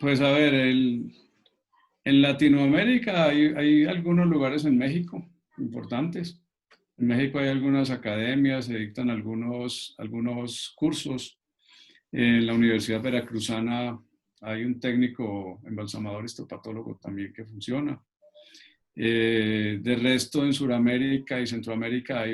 B: Pues a ver, en Latinoamérica hay algunos lugares en México importantes. En México hay algunas academias, se dictan algunos cursos. En la Universidad Veracruzana hay un técnico embalsamador histopatólogo también que funciona. De resto, en Sudamérica y Centroamérica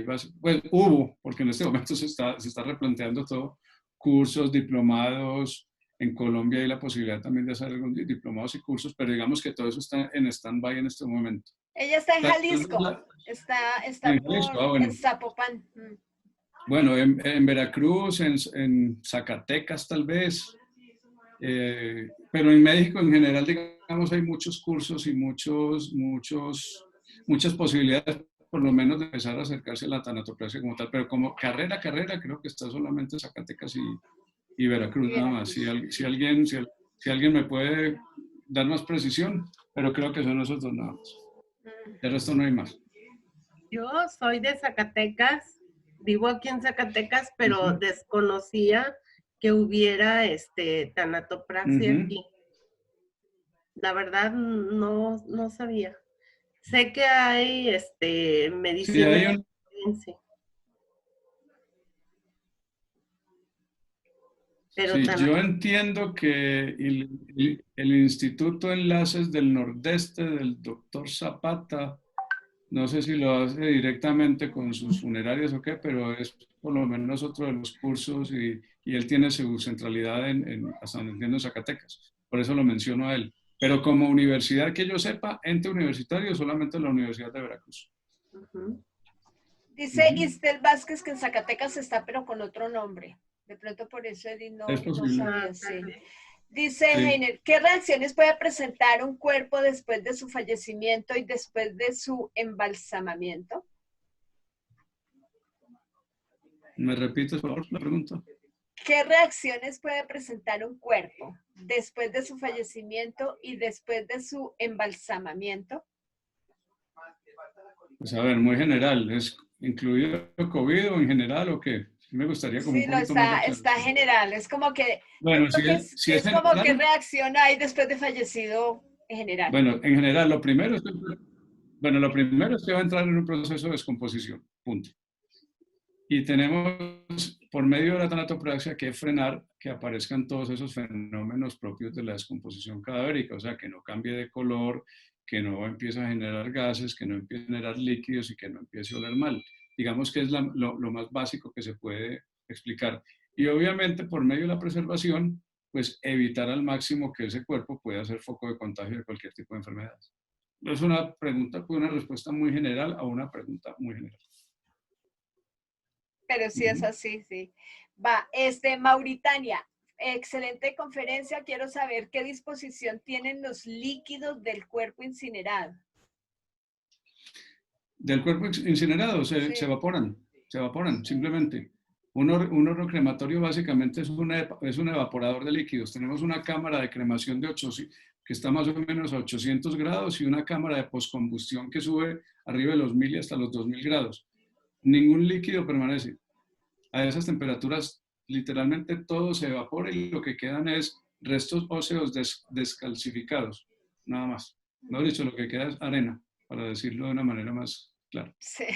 B: pues, hubo, porque en este momento se está replanteando todo, cursos, diplomados. En Colombia hay la posibilidad también de hacer algunos diplomados y cursos, pero digamos que todo eso está en stand-by en este momento.
A: Ella está en Jalisco, está
B: En Jalisco,
A: en
B: bueno.
A: Zapopan.
B: Bueno, en Veracruz, en Zacatecas tal vez, pero en México en general, digamos, hay muchos cursos y muchas posibilidades, por lo menos, de empezar a acercarse a la tanatopraxia como tal, pero como carrera, creo que está solamente Zacatecas y Veracruz nada más. Si alguien me puede dar más precisión, pero creo que son esos dos nada más. De resto no hay más.
C: Yo soy de Zacatecas, vivo aquí en Zacatecas, pero desconocía que hubiera tanatopraxia aquí. La verdad no sabía. Sé que hay medicina. Sí, pero
B: sí, yo entiendo que el Instituto Enlaces del Nordeste del doctor Zapata, no sé si lo hace directamente con sus funerarias o qué, pero es por lo menos otro de los cursos y él tiene su centralidad hasta donde entiendo, en Zacatecas. Por eso lo menciono a él. Pero como universidad que yo sepa, ente universitario, solamente la Universidad de Veracruz.
A: Dice Istel Vázquez que en Zacatecas está, pero con otro nombre. De pronto por eso Edith no sabía. Sí. Dice Heiner, ¿qué reacciones puede presentar un cuerpo después de su fallecimiento y después de su embalsamamiento?
B: ¿Me repites, por favor, la pregunta?
A: ¿Qué reacciones puede presentar un cuerpo después de su fallecimiento y después de su embalsamamiento?
B: Pues a ver, muy general, ¿es incluido COVID o en general o qué? Me gustaría como
A: sí,
B: un poquito más
A: está general, es como que,
B: bueno, si es
A: como
B: general,
A: que reacciona ahí después de fallecido en general.
B: Bueno, en general, lo primero es que va a entrar en un proceso de descomposición, punto. Y tenemos, por medio de la tanatopraxia, que frenar que aparezcan todos esos fenómenos propios de la descomposición cadavérica, o sea, que no cambie de color, que no empiece a generar gases, que no empiece a generar líquidos y que no empiece a oler mal. Digamos que es lo más básico que se puede explicar. Y obviamente, por medio de la preservación, pues evitar al máximo que ese cuerpo pueda ser foco de contagio de cualquier tipo de enfermedad. Es una pregunta, una respuesta muy general a una pregunta muy general.
A: Pero sí es así, sí. Va, Mauritania, excelente conferencia. Quiero saber qué disposición tienen los líquidos del cuerpo incinerado.
B: Del cuerpo incinerado se evaporan, simplemente. Un horno crematorio básicamente es un evaporador de líquidos. Tenemos una cámara de cremación que está más o menos a 800 grados y una cámara de postcombustión que sube arriba de los 1000 y hasta los 2000 grados. Ningún líquido permanece. A esas temperaturas literalmente todo se evapora y lo que quedan es restos óseos descalcificados, nada más. No he dicho, lo que queda es arena, para decirlo de una manera más clara.
A: Sí.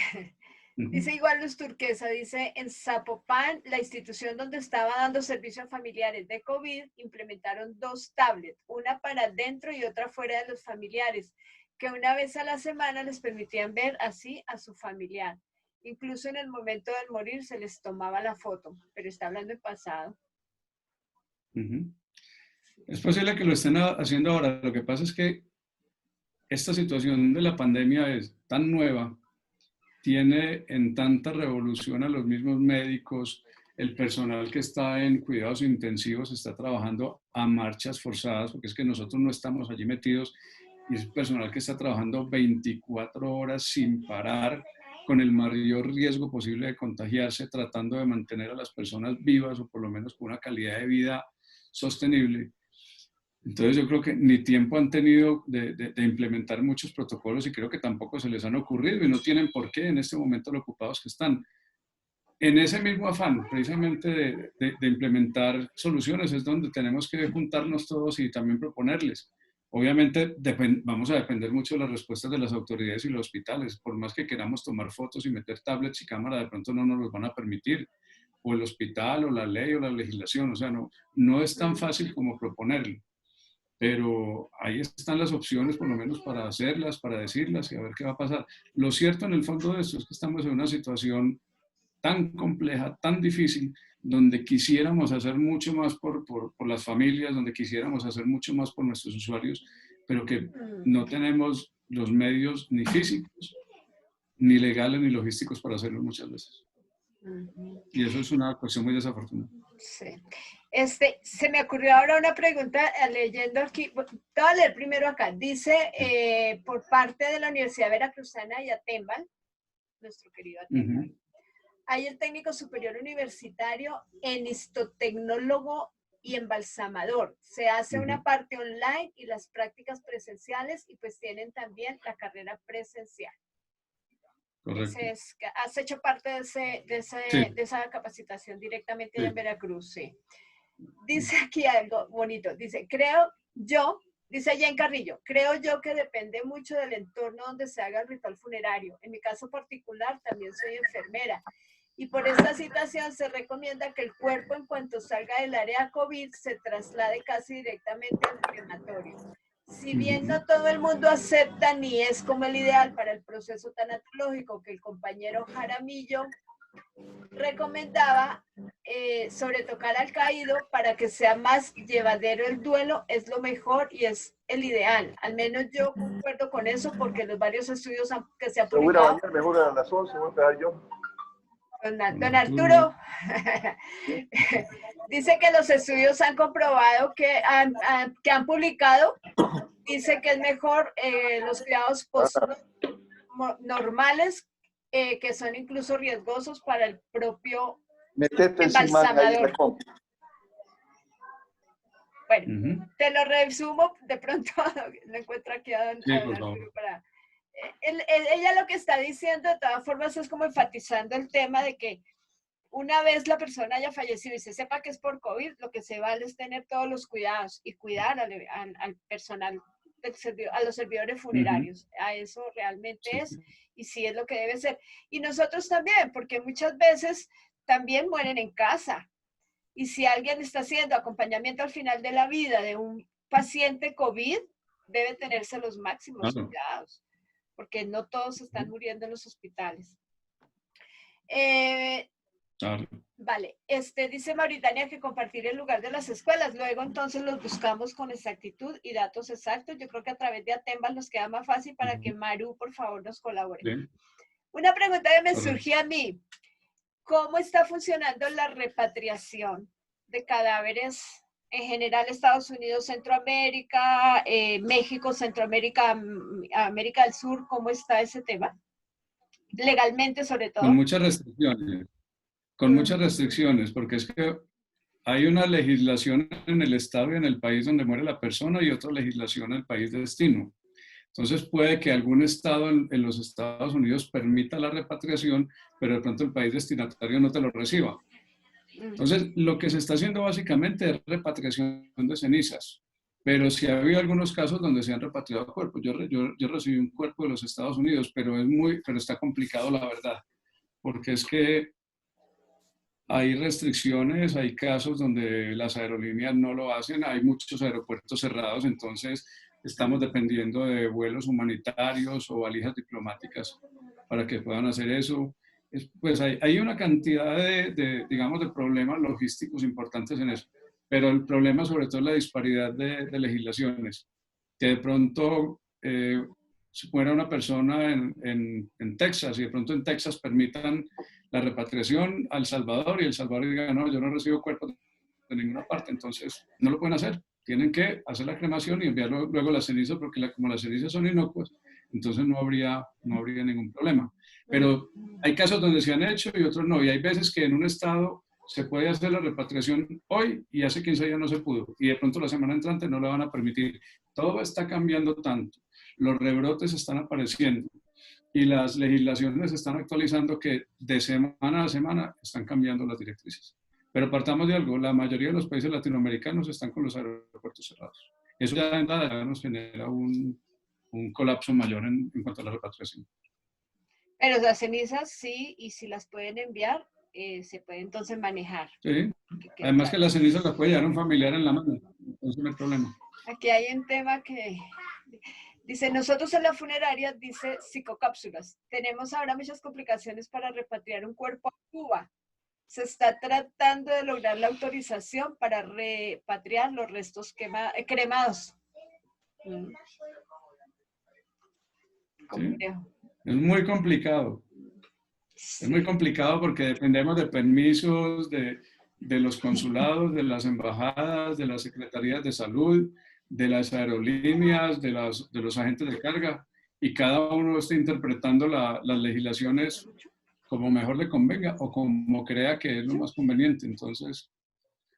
A: Dice igual Luz Turquesa, dice en Zapopan, la institución donde estaba dando servicio a familiares de COVID, implementaron 2 tablets, una para dentro y otra fuera de los familiares, que una vez a la semana les permitían ver así a su familiar. Incluso en el momento del morir se les tomaba la foto, pero está hablando en pasado.
B: Es posible que lo estén haciendo ahora. Lo que pasa es que esta situación de la pandemia es tan nueva, tiene en tanta revolución a los mismos médicos, el personal que está en cuidados intensivos está trabajando a marchas forzadas, porque es que nosotros no estamos allí metidos, y es personal que está trabajando 24 horas sin parar, con el mayor riesgo posible de contagiarse, tratando de mantener a las personas vivas o por lo menos con una calidad de vida sostenible. Entonces yo creo que ni tiempo han tenido de implementar muchos protocolos y creo que tampoco se les han ocurrido y no tienen por qué en este momento lo ocupados que están. En ese mismo afán, precisamente de implementar soluciones, es donde tenemos que juntarnos todos y también proponerles. Obviamente vamos a depender mucho de las respuestas de las autoridades y los hospitales. Por más que queramos tomar fotos y meter tablets y cámara, de pronto no nos los van a permitir. O el hospital, o la ley, o la legislación. O sea, no es tan fácil como proponerlo. Pero ahí están las opciones, por lo menos, para hacerlas, para decirlas y a ver qué va a pasar. Lo cierto en el fondo de esto es que estamos en una situación tan compleja, tan difícil, donde quisiéramos hacer mucho más por las familias, donde quisiéramos hacer mucho más por nuestros usuarios, pero que no tenemos los medios ni físicos, ni legales, ni logísticos para hacerlo muchas veces. Y eso es una cuestión muy desafortunada.
A: Sí. Se me ocurrió ahora una pregunta leyendo aquí. Voy a leer primero acá. Dice, por parte de la Universidad Veracruzana y Atembal, nuestro querido Atembal, hay el técnico superior universitario en histotecnólogo y embalsamador. Se hace una parte online y las prácticas presenciales, y pues tienen también la carrera presencial.
B: Correcto.
A: Has hecho parte de esa capacitación directamente allá en Veracruz, sí. Dice aquí algo bonito. Dice, dice Jen Carrillo, creo yo que depende mucho del entorno donde se haga el ritual funerario. En mi caso particular, también soy enfermera. Y por esta situación se recomienda que el cuerpo, en cuanto salga del área COVID, se traslade casi directamente al crematorio. Si bien no todo el mundo acepta ni es como el ideal para el proceso tanatológico que el compañero Jaramillo recomendaba, sobre tocar al caído para que sea más llevadero el duelo, es lo mejor y es el ideal. Al menos yo concuerdo con eso, porque los varios estudios que se han publicado...
E: Voy a bañar mejor a las 11, voy a empezar yo.
A: Don Arturo dice que los estudios han comprobado que han publicado, dice que es mejor los cuidados normales, que son incluso riesgosos para el propio embalsamador. Bueno, te lo resumo, de pronto lo encuentro aquí a don Arturo para... Ella lo que está diciendo, de todas formas, es como enfatizando el tema de que una vez la persona haya fallecido y se sepa que es por COVID, lo que se vale es tener todos los cuidados y cuidar al personal, a los servidores funerarios. A eso realmente es, y sí es lo que debe ser. Y nosotros también, porque muchas veces también mueren en casa. Y si alguien está haciendo acompañamiento al final de la vida de un paciente COVID, debe tenerse los máximos cuidados, porque no todos están muriendo en los hospitales. Vale, dice Mauritania que compartir el lugar de las escuelas, luego entonces los buscamos con exactitud y datos exactos. Yo creo que a través de Atembal nos queda más fácil para que Maru, por favor, nos colabore. Bien. Una pregunta que me surgió a mí, ¿cómo está funcionando la repatriación de cadáveres en general? Estados Unidos, Centroamérica, México, Centroamérica, América del Sur, ¿cómo está ese tema? Legalmente, sobre todo.
B: Con muchas restricciones. Con muchas restricciones, porque es que hay una legislación en el estado y en el país donde muere la persona y otra legislación en el país de destino. Entonces puede que algún estado en los Estados Unidos permita la repatriación, pero de pronto el país destinatario no te lo reciba. Entonces lo que se está haciendo básicamente es repatriación de cenizas, pero sí ha habido algunos casos donde se han repatriado cuerpos. Yo recibí un cuerpo de los Estados Unidos, pero está complicado, la verdad, porque es que hay restricciones, hay casos donde las aerolíneas no lo hacen, hay muchos aeropuertos cerrados, entonces estamos dependiendo de vuelos humanitarios o valijas diplomáticas para que puedan hacer eso. Pues hay una cantidad digamos, de problemas logísticos importantes en eso, pero el problema sobre todo es la disparidad de legislaciones, que de pronto si fuera una persona en Texas y de pronto en Texas permitan la repatriación a El Salvador y El Salvador diga, no, yo no recibo cuerpos de ninguna parte, entonces no lo pueden hacer. Tienen que hacer la cremación y enviar luego las cenizas, porque como las cenizas son inocuas, entonces no habría ningún problema. Pero hay casos donde se han hecho y otros no, y hay veces que en un estado se puede hacer la repatriación hoy y hace 15 días no se pudo, y de pronto la semana entrante no lo van a permitir. Todo está cambiando tanto, los rebrotes están apareciendo y las legislaciones se están actualizando que de semana a semana están cambiando las directrices. Pero partamos de algo, la mayoría de los países latinoamericanos están con los aeropuertos cerrados. eso ya en realidad nos genera un colapso mayor en cuanto a la repatriación.
A: Pero las cenizas sí, y si las pueden enviar, se puede entonces manejar.
B: Sí.
A: Que
B: Además
A: claro.
B: que las cenizas las puede llevar un familiar en la mano, entonces no hay problema.
A: Aquí hay un tema que dice, nosotros en la funeraria, dice psicocápsulas, tenemos ahora muchas complicaciones para repatriar un cuerpo a Cuba. Se está tratando de lograr la autorización para repatriar los restos cremados.
B: ¿Sí? Es muy complicado. Sí. Es muy complicado porque dependemos de permisos de los consulados, de las embajadas, de las secretarías de salud, de las aerolíneas, de los agentes de carga, y cada uno está interpretando las legislaciones como mejor le convenga o como crea que es lo más conveniente. Entonces,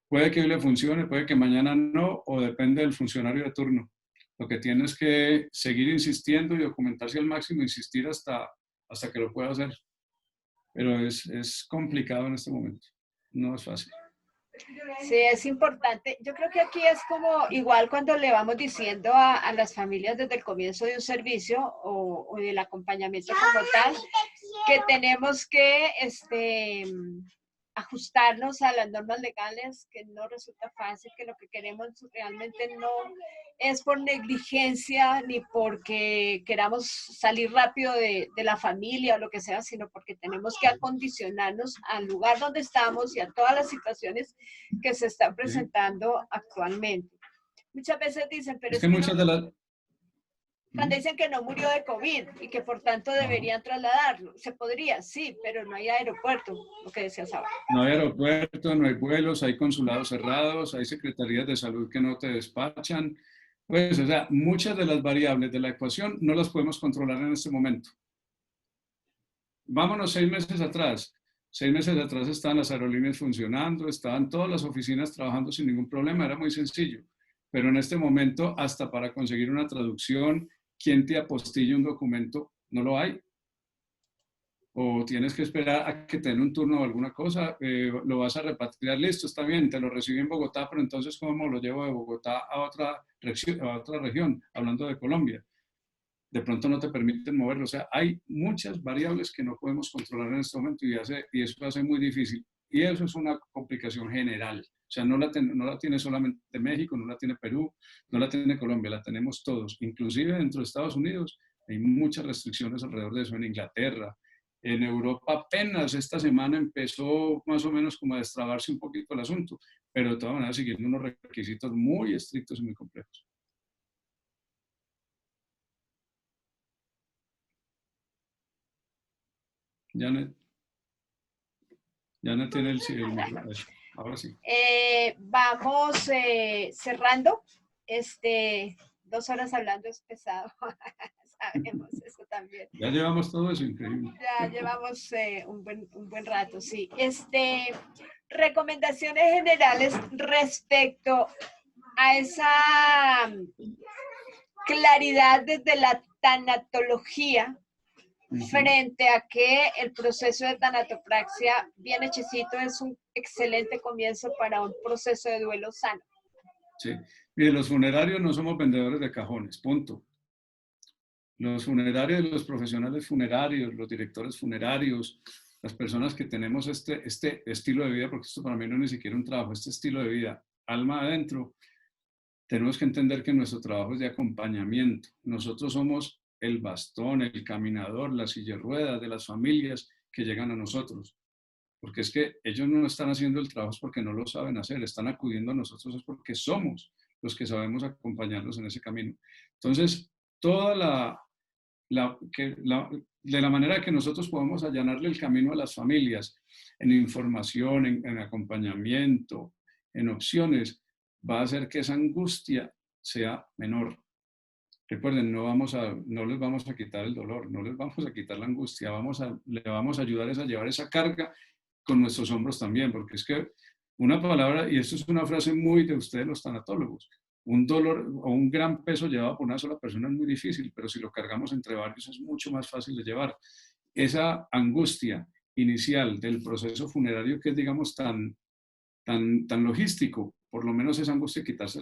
B: puede que hoy le funcione, puede que mañana no, o depende del funcionario de turno. Lo que tiene es que seguir insistiendo y documentarse al máximo, insistir hasta que lo pueda hacer. Pero es complicado en este momento, no es fácil.
A: Sí, es importante. Yo creo que aquí es como igual cuando le vamos diciendo a las familias desde el comienzo de un servicio o del acompañamiento como tal, que tenemos que ajustarnos a las normas legales, que no resulta fácil, que lo que queremos realmente no es por negligencia ni porque queramos salir rápido de la familia o lo que sea, sino porque tenemos que acondicionarnos al lugar donde estamos y a todas las situaciones que se están presentando actualmente. Muchas veces dicen, pero
B: es que muchas de las...
A: Cuando dicen que no murió de COVID y que por tanto deberían trasladarlo, se podría, sí, pero no hay aeropuerto, lo que decías ahora.
B: No hay aeropuerto, no hay vuelos, hay consulados cerrados, hay secretarías de salud que no te despachan. Pues, o sea, muchas de las variables de la ecuación no las podemos controlar en este momento. Vámonos 6 meses atrás. 6 meses atrás estaban las aerolíneas funcionando, estaban todas las oficinas trabajando sin ningún problema, era muy sencillo. Pero en este momento, hasta para conseguir una traducción, quien te apostille un documento, no lo hay. O tienes que esperar a que te den un turno o alguna cosa, lo vas a repatriar, listo, está bien, te lo recibí en Bogotá, pero entonces ¿cómo lo llevo de Bogotá a otra región, hablando de Colombia? De pronto no te permiten moverlo, o sea, hay muchas variables que no podemos controlar en este momento y eso hace muy difícil. Y eso es una complicación general, o sea, no la tiene solamente México, no la tiene Perú, no la tiene Colombia, la tenemos todos, inclusive dentro de Estados Unidos hay muchas restricciones alrededor de eso, en Inglaterra. En Europa apenas esta semana empezó más o menos como a destrabarse un poquito el asunto, pero de todas maneras siguiendo unos requisitos muy estrictos y muy complejos. Janet tiene el micrófono. Ahora sí.
A: Vamos cerrando. 2 horas hablando es pesado. Sabemos eso también.
B: Ya llevamos todo eso, increíble.
A: Ya llevamos un buen rato, sí. Recomendaciones generales respecto a esa claridad desde la tanatología frente a que el proceso de tanatopraxia bien hechecito es un excelente comienzo para un proceso de duelo sano.
B: Sí, mire, los funerarios no somos vendedores de cajones, punto. Los funerarios, los profesionales funerarios, los directores funerarios, las personas que tenemos este estilo de vida, porque esto para mí no es ni siquiera un trabajo, este estilo de vida, alma adentro, tenemos que entender que nuestro trabajo es de acompañamiento. Nosotros somos el bastón, el caminador, la silla de ruedas de las familias que llegan a nosotros. Porque es que ellos no están haciendo el trabajo porque no lo saben hacer, están acudiendo a nosotros es porque somos los que sabemos acompañarlos en ese camino. Entonces, toda de la manera que nosotros podemos allanarle el camino a las familias, en información, en acompañamiento, en opciones, va a hacer que esa angustia sea menor. Recuerden, no les vamos a quitar el dolor, no les vamos a quitar la angustia, le vamos a ayudar a llevar esa carga con nuestros hombros también, porque es que una palabra, y esto es una frase muy de ustedes los tanatólogos, un dolor o un gran peso llevado por una sola persona es muy difícil, pero si lo cargamos entre varios es mucho más fácil de llevar. Esa angustia inicial del proceso funerario que es, digamos, tan logístico, por lo menos esa angustia quitarse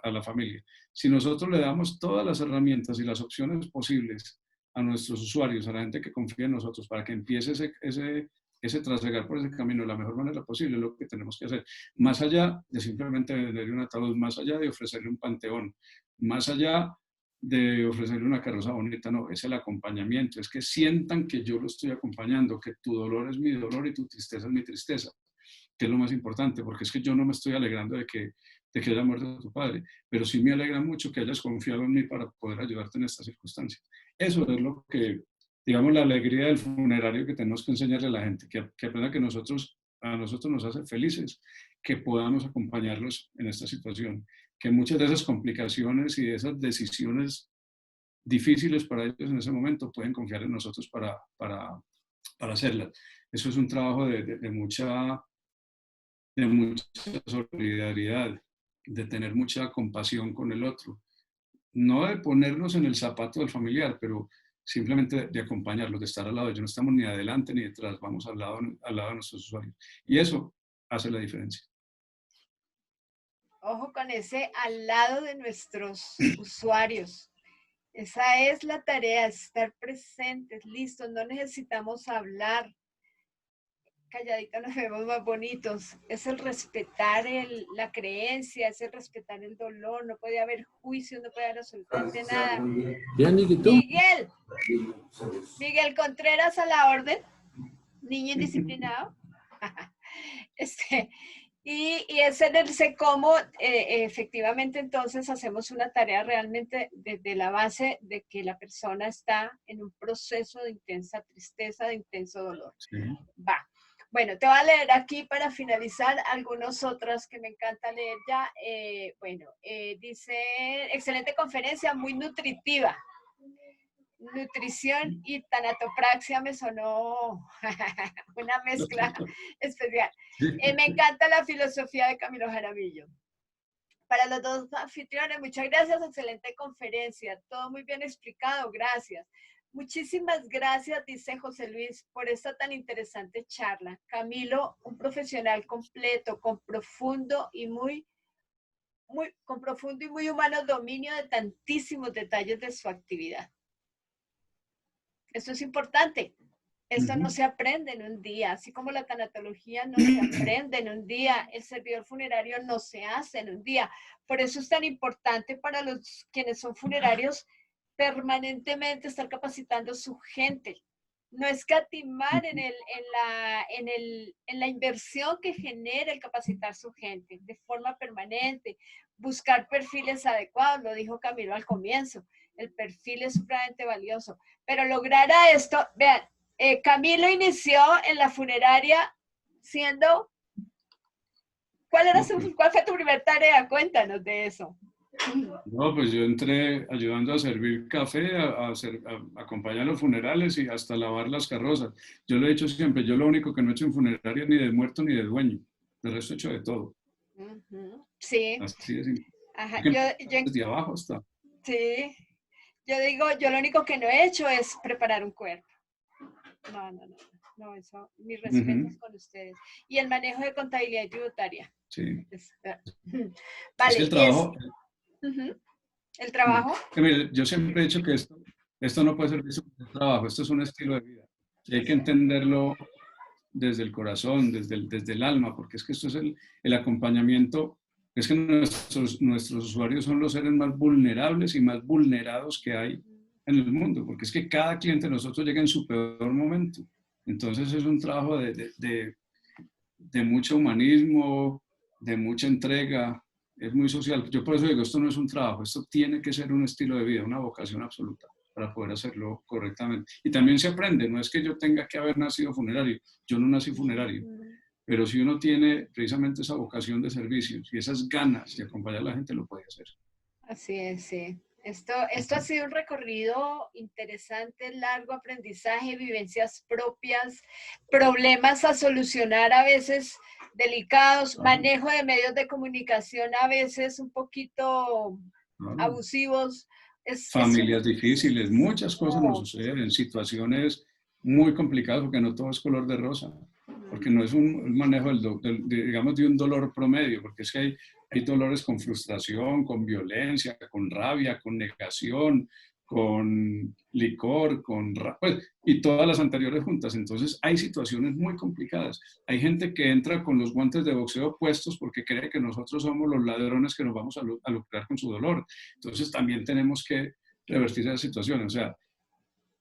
B: a la familia. Si nosotros le damos todas las herramientas y las opciones posibles a nuestros usuarios, a la gente que confía en nosotros, para que empiece ese trasegar por ese camino de la mejor manera posible, es lo que tenemos que hacer. Más allá de simplemente venderle un ataúd, más allá de ofrecerle un panteón, más allá de ofrecerle una carroza bonita, no, es el acompañamiento, es que sientan que yo lo estoy acompañando, que tu dolor es mi dolor y tu tristeza es mi tristeza, que es lo más importante, porque es que yo no me estoy alegrando de que haya muerto tu padre, pero sí me alegra mucho que hayas confiado en mí para poder ayudarte en estas circunstancias. Eso es lo que, digamos, la alegría del funerario que tenemos que enseñarle a la gente, que aprenda que a nosotros nos hace felices, que podamos acompañarlos en esta situación, que muchas de esas complicaciones y de esas decisiones difíciles para ellos en ese momento pueden confiar en nosotros para hacerlas. Eso es un trabajo de mucha solidaridad, de tener mucha compasión con el otro. No de ponernos en el zapato del familiar, pero simplemente de acompañarlos, de estar al lado de ellos. No estamos ni adelante ni detrás, vamos al lado de nuestros usuarios. Y eso hace la diferencia.
A: Ojo con ese al lado de nuestros usuarios. Esa es la tarea, estar presentes, listos, no necesitamos hablar. Calladitos nos vemos más bonitos. Es el respetar la creencia, es el respetar el dolor. No puede haber juicio, no puede haber absolutamente nada. Miguel Contreras a la orden. Niño indisciplinado. Y es en el sé cómo efectivamente entonces hacemos una tarea realmente desde la base de que la persona está en un proceso de intensa tristeza, de intenso dolor.
B: Sí.
A: Va. Bueno, te voy a leer aquí para finalizar algunos otros que me encanta leer ya. Dice, excelente conferencia, muy nutritiva. Nutrición y tanatopraxia me sonó una mezcla especial. Me encanta la filosofía de Camilo Jaramillo. Para los dos anfitriones, muchas gracias, excelente conferencia, todo muy bien explicado, gracias. Muchísimas gracias, dice José Luis, por esta tan interesante charla. Camilo, un profesional completo, con profundo y muy humano dominio de tantísimos detalles de su actividad. Esto es importante. Esto no se aprende en un día, así como la tanatología no se aprende en un día, el servidor funerario no se hace en un día. Por eso es tan importante para quienes son funerarios permanentemente estar capacitando a su gente. No escatimar en la inversión que genera el capacitar su gente de forma permanente, buscar perfiles adecuados, lo dijo Camilo al comienzo, el perfil es supremamente valioso, pero lograr a esto, vean, Camilo inició en la funeraria siendo, ¿cuál fue tu primera tarea? Cuéntanos de eso.
B: No, pues yo entré ayudando a servir café, a acompañar los funerales y hasta lavar las carrozas. Yo lo he hecho siempre, yo lo único que no he hecho en funeraria ni de muerto ni de dueño, el resto he hecho de todo.
A: Sí.
B: Así es.
A: Ajá.
B: Desde abajo hasta.
A: Sí. Yo digo, yo lo único que no he hecho es preparar un cuerpo. No, eso, mis respetos con ustedes. Y el manejo de contabilidad y tributaria.
B: Sí.
A: Vale.
B: Es que el trabajo...
A: ¿El trabajo?
B: Mire, yo siempre he dicho que esto no puede ser un trabajo, esto es un estilo de vida. Y hay que entenderlo desde el corazón, desde el alma, porque es que esto es el acompañamiento. Es que nuestros usuarios son los seres más vulnerables y más vulnerados que hay en el mundo, porque es que cada cliente de nosotros llega en su peor momento. Entonces es un trabajo de mucho humanismo, de mucha entrega, es muy social. Yo por eso digo, esto no es un trabajo, esto tiene que ser un estilo de vida, una vocación absoluta para poder hacerlo correctamente. Y también se aprende, no es que yo tenga que haber nacido funerario, yo no nací funerario, pero si uno tiene precisamente esa vocación de servicios y esas ganas de acompañar a la gente, lo puede hacer.
A: Así es, sí. Esto ha sido un recorrido interesante, largo aprendizaje, vivencias propias, problemas a solucionar a veces delicados, manejo de medios de comunicación a veces un poquito abusivos.
B: Familias difíciles, muchas cosas nos suceden, situaciones muy complicadas porque no todo es color de rosa, porque no es un manejo digamos de un dolor promedio, porque es que hay hay dolores con frustración, con violencia, con rabia, con negación, con licor, pues, y todas las anteriores juntas. Entonces hay situaciones muy complicadas. Hay gente que entra con los guantes de boxeo puestos porque cree que nosotros somos los ladrones que nos vamos a lucrar con su dolor. Entonces también tenemos que revertir esa situación. O sea,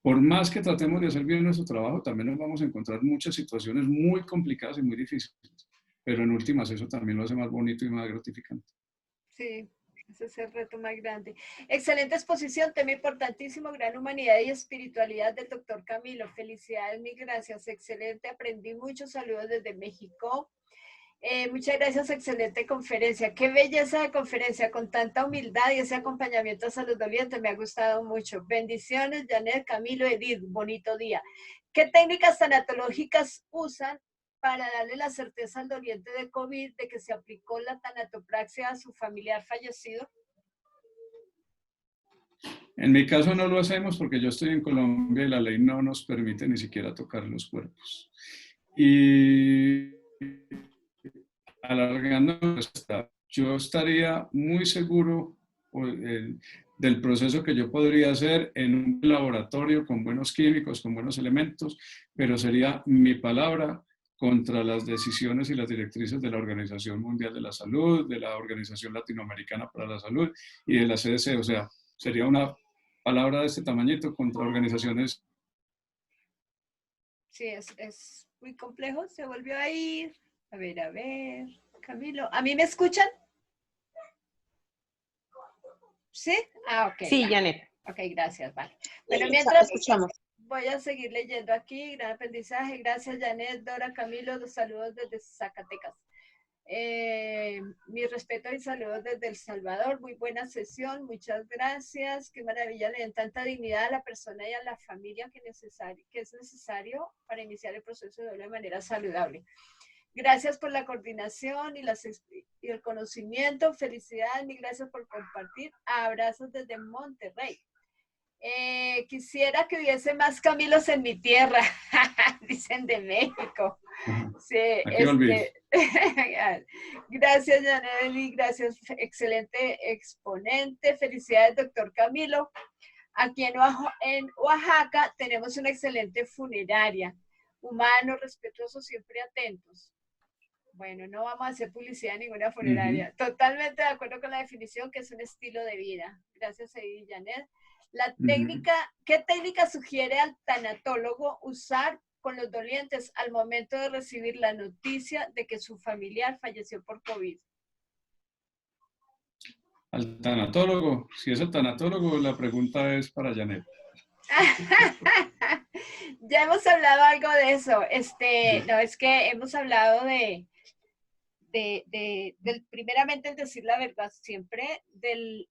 B: por más que tratemos de hacer bien nuestro trabajo, también nos vamos a encontrar muchas situaciones muy complicadas y muy difíciles. Pero en últimas eso también lo hace más bonito y más gratificante.
A: Sí, ese es el reto más grande. Excelente exposición, tema importantísimo, gran humanidad y espiritualidad del doctor Camilo. Felicidades, mil gracias, excelente, aprendí muchos saludos desde México. Muchas gracias, excelente conferencia. Qué belleza de conferencia, con tanta humildad y ese acompañamiento a los dolientes, me ha gustado mucho. Bendiciones, Janet, Camilo, Edith, bonito día. ¿Qué técnicas tanatológicas usan para darle la certeza al doliente de COVID de que se aplicó la tanatopraxia a su familiar fallecido?
B: En mi caso no lo hacemos porque yo estoy en Colombia y la ley no nos permite ni siquiera tocar los cuerpos. Y alargando, yo estaría muy seguro del proceso que yo podría hacer en un laboratorio con buenos químicos, con buenos elementos, pero sería mi palabra contra las decisiones y las directrices de la Organización Mundial de la Salud, de la Organización Latinoamericana para la Salud y de la CDC. O sea, sería una palabra de este tamañito contra organizaciones.
A: Sí, es muy complejo, se volvió a ir. A ver, Camilo, ¿a mí me escuchan? ¿Sí? Ah, ok.
C: Sí, Janet.
A: Ok, gracias, vale. Bueno, mientras
F: escuchamos.
A: voy a seguir leyendo aquí, gran aprendizaje. Gracias, Janet, Dora, Camilo, los saludos desde Zacatecas. Mi respeto y saludos desde El Salvador. Muy buena sesión, muchas gracias. Qué maravilla, le dan tanta dignidad a la persona y a la familia que es necesario para iniciar el proceso de duelo de manera saludable. Gracias por la coordinación y el conocimiento. Felicidades, mil gracias por compartir. Abrazos desde Monterrey. Quisiera que hubiese más Camilos en mi tierra, dicen de México. Sí, gracias, Yaneli, gracias, excelente exponente. Felicidades, doctor Camilo. Aquí en Oaxaca tenemos una excelente funeraria. Humanos, respetuosos, siempre atentos. Bueno, no vamos a hacer publicidad en ninguna funeraria. Totalmente de acuerdo con la definición que es un estilo de vida. Gracias, Edith, Janet. ¿Qué técnica sugiere al tanatólogo usar con los dolientes al momento de recibir la noticia de que su familiar falleció por COVID?
B: Al tanatólogo, si es el tanatólogo, la pregunta es para Janet.
A: Ya hemos hablado algo de eso. No, es que hemos hablado primeramente el decir la verdad siempre, del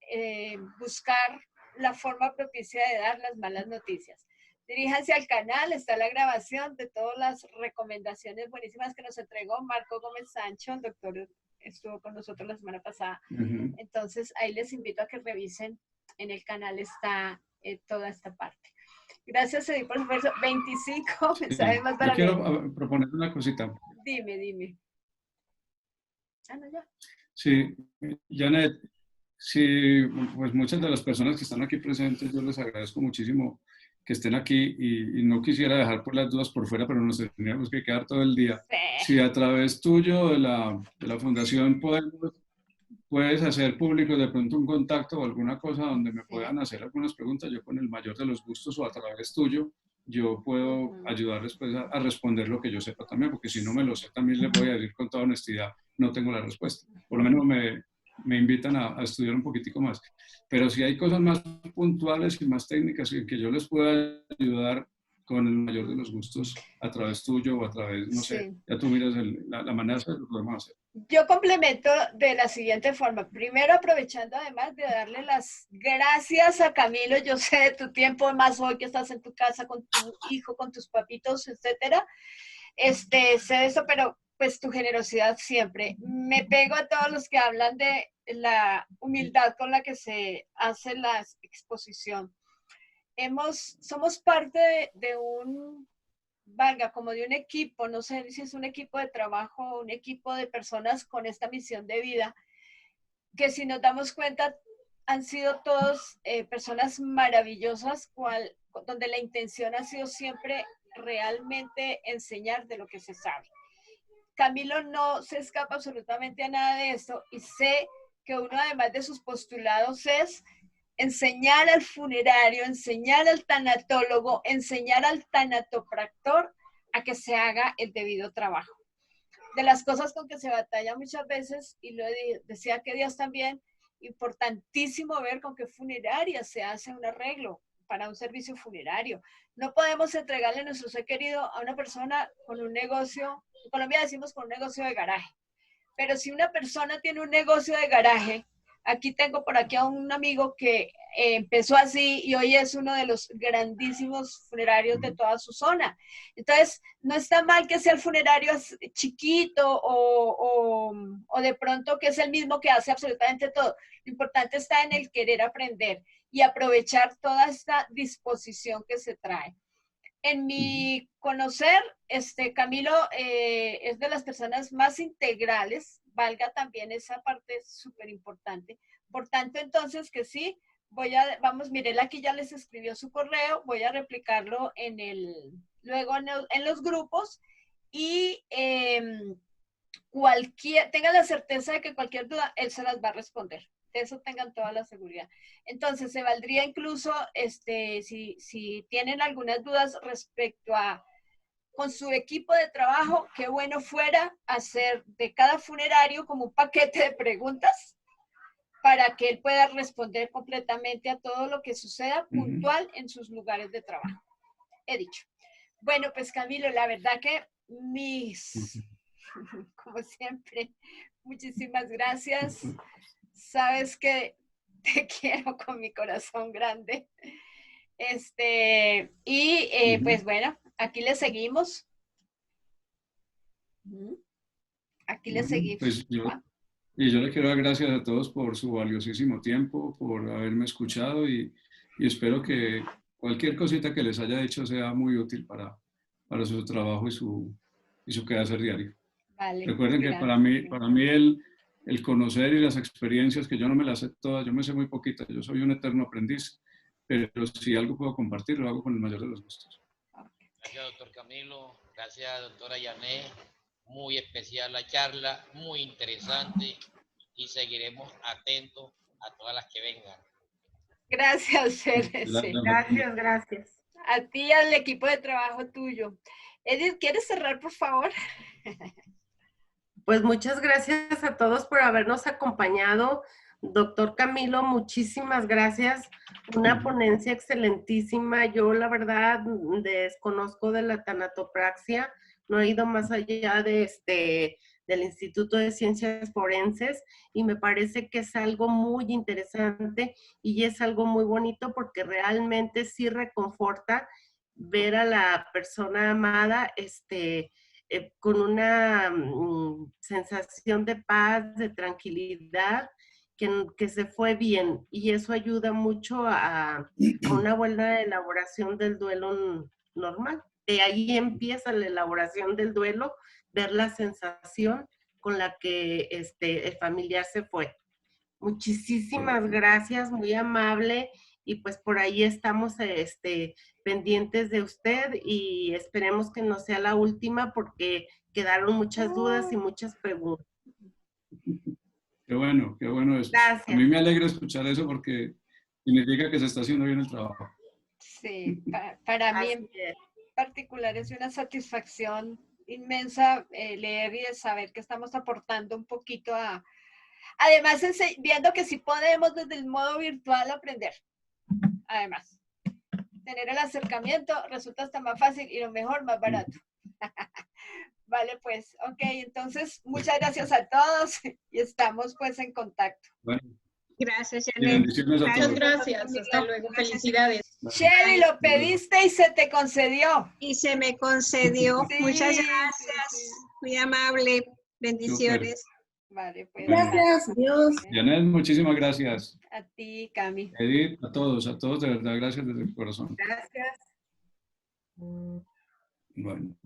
A: buscar la forma propicia de dar las malas noticias. Diríjanse al canal, está la grabación de todas las recomendaciones buenísimas que nos entregó Marco Gómez Sancho, el doctor estuvo con nosotros la semana pasada. Entonces ahí les invito a que revisen, en el canal está toda esta parte. Gracias, Edith, por su esfuerzo. 25 mensajes más para mí.
B: Yo quiero proponer una cosita.
A: Dime. Ah, no, ya.
B: Sí, Janet, sí, pues muchas de las personas que están aquí presentes, yo les agradezco muchísimo que estén aquí y no quisiera dejar por las dudas por fuera, pero nos tendríamos que quedar todo el día.
A: Sí.
B: Si a través tuyo de la fundación puedes hacer público de pronto un contacto o alguna cosa donde me puedan hacer algunas preguntas, yo con el mayor de los gustos, o a través tuyo, yo puedo ayudarles pues, a responder lo que yo sepa también, porque si no me lo sé, también les voy a decir con toda honestidad, no tengo la respuesta. Por lo menos me invitan a estudiar un poquitico más. Pero si hay cosas más puntuales y más técnicas en que yo les pueda ayudar con el mayor de los gustos, a través tuyo o a través, no sé, ya tú miras la manera de lo podemos hacer.
A: Yo complemento de la siguiente forma. Primero, aprovechando además de darle las gracias a Camilo, yo sé de tu tiempo, más hoy que estás en tu casa con tu hijo, con tus papitos, etcétera. Sé de eso, pero pues tu generosidad siempre. Me pego a todos los que hablan de la humildad con la que se hace la exposición. Somos parte de un, valga, como de un equipo, no sé si es un equipo de trabajo o un equipo de personas con esta misión de vida, que si nos damos cuenta han sido todos personas maravillosas, donde la intención ha sido siempre realmente enseñar de lo que se sabe. Camilo no se escapa absolutamente a nada de esto y sé que uno además de sus postulados es enseñar al funerario, enseñar al tanatólogo, enseñar al tanatopractor a que se haga el debido trabajo. De las cosas con que se batalla muchas veces, y lo decía que Dios también, importantísimo ver con qué funeraria se hace un arreglo para un servicio funerario. No podemos entregarle nuestro ser querido a una persona con un negocio, en Colombia decimos con un negocio de garaje, pero si una persona tiene un negocio de garaje, aquí tengo por aquí a un amigo que empezó así y hoy es uno de los grandísimos funerarios de toda su zona. Entonces, no está mal que sea el funerario chiquito o de pronto que es el mismo que hace absolutamente todo. Lo importante está en el querer aprender y aprovechar toda esta disposición que se trae. En mi conocer, Camilo es de las personas más integrales, valga también esa parte súper importante. Por tanto, entonces, que sí, vamos, Mirela aquí ya les escribió su correo, voy a replicarlo luego en los grupos y tengan la certeza de que cualquier duda, él se las va a responder. De eso tengan toda la seguridad. Entonces, se valdría incluso, si tienen algunas dudas respecto a con su equipo de trabajo, qué bueno fuera hacer de cada funerario como un paquete de preguntas para que él pueda responder completamente a todo lo que suceda puntual en sus lugares de trabajo. He dicho. Bueno, pues Camilo, la verdad que como siempre, muchísimas gracias. Sabes que te quiero con mi corazón grande. Pues bueno, aquí le seguimos. Aquí le seguimos.
B: Pues yo le quiero dar gracias a todos por su valiosísimo tiempo, por haberme escuchado y espero que cualquier cosita que les haya dicho sea muy útil para su trabajo y su quehacer diario.
A: Vale,
B: recuerden que para mí el conocer y las experiencias, que yo no me las sé todas, yo me sé muy poquitas, yo soy un eterno aprendiz, pero si algo puedo compartir, lo hago con el mayor de los gustos.
F: Gracias, doctor Camilo. Gracias, doctora Yané. Muy especial la charla, muy interesante y seguiremos atentos a todas las que vengan.
A: Gracias,
C: Gracias.
A: A ti y al equipo de trabajo tuyo. Edith, ¿quieres cerrar, por favor?
C: Pues muchas gracias a todos por habernos acompañado. Doctor Camilo, muchísimas gracias. Una ponencia excelentísima. Yo, la verdad, desconozco de la tanatopraxia. No he ido más allá del Instituto de Ciencias Forenses y me parece que es algo muy interesante y es algo muy bonito porque realmente sí reconforta ver a la persona amada con una sensación de paz, de tranquilidad, que se fue bien, y eso ayuda mucho a una buena elaboración del duelo normal. De ahí empieza la elaboración del duelo, ver la sensación con la que el familiar se fue. Muchísimas gracias, muy amable, y pues por ahí estamos pendientes de usted y esperemos que no sea la última porque quedaron muchas dudas y muchas preguntas.
B: Qué bueno eso.
C: Gracias.
B: A mí me alegra escuchar eso porque significa que se está haciendo bien el trabajo.
A: Sí, para mí en particular es una satisfacción inmensa leer y de saber que estamos aportando un poquito además viendo que sí podemos desde el modo virtual aprender. Además, tener el acercamiento resulta hasta más fácil y lo mejor, más barato. Vale, pues, ok, entonces muchas gracias a todos y estamos pues en contacto.
B: Bueno,
G: gracias,
B: y bendiciones a todos.
G: Gracias, hasta luego, felicidades.
A: Shelly, lo pediste y se te concedió.
G: Y se me concedió.
A: Sí,
G: Muchas gracias,
A: sí.
G: muy amable, bendiciones.
B: Super.
A: Vale, pues.
D: Gracias, Dios.
B: Janet, muchísimas gracias.
A: A ti, Cami.
B: Edith, a todos de verdad, gracias desde el corazón.
C: Gracias.
B: Bueno.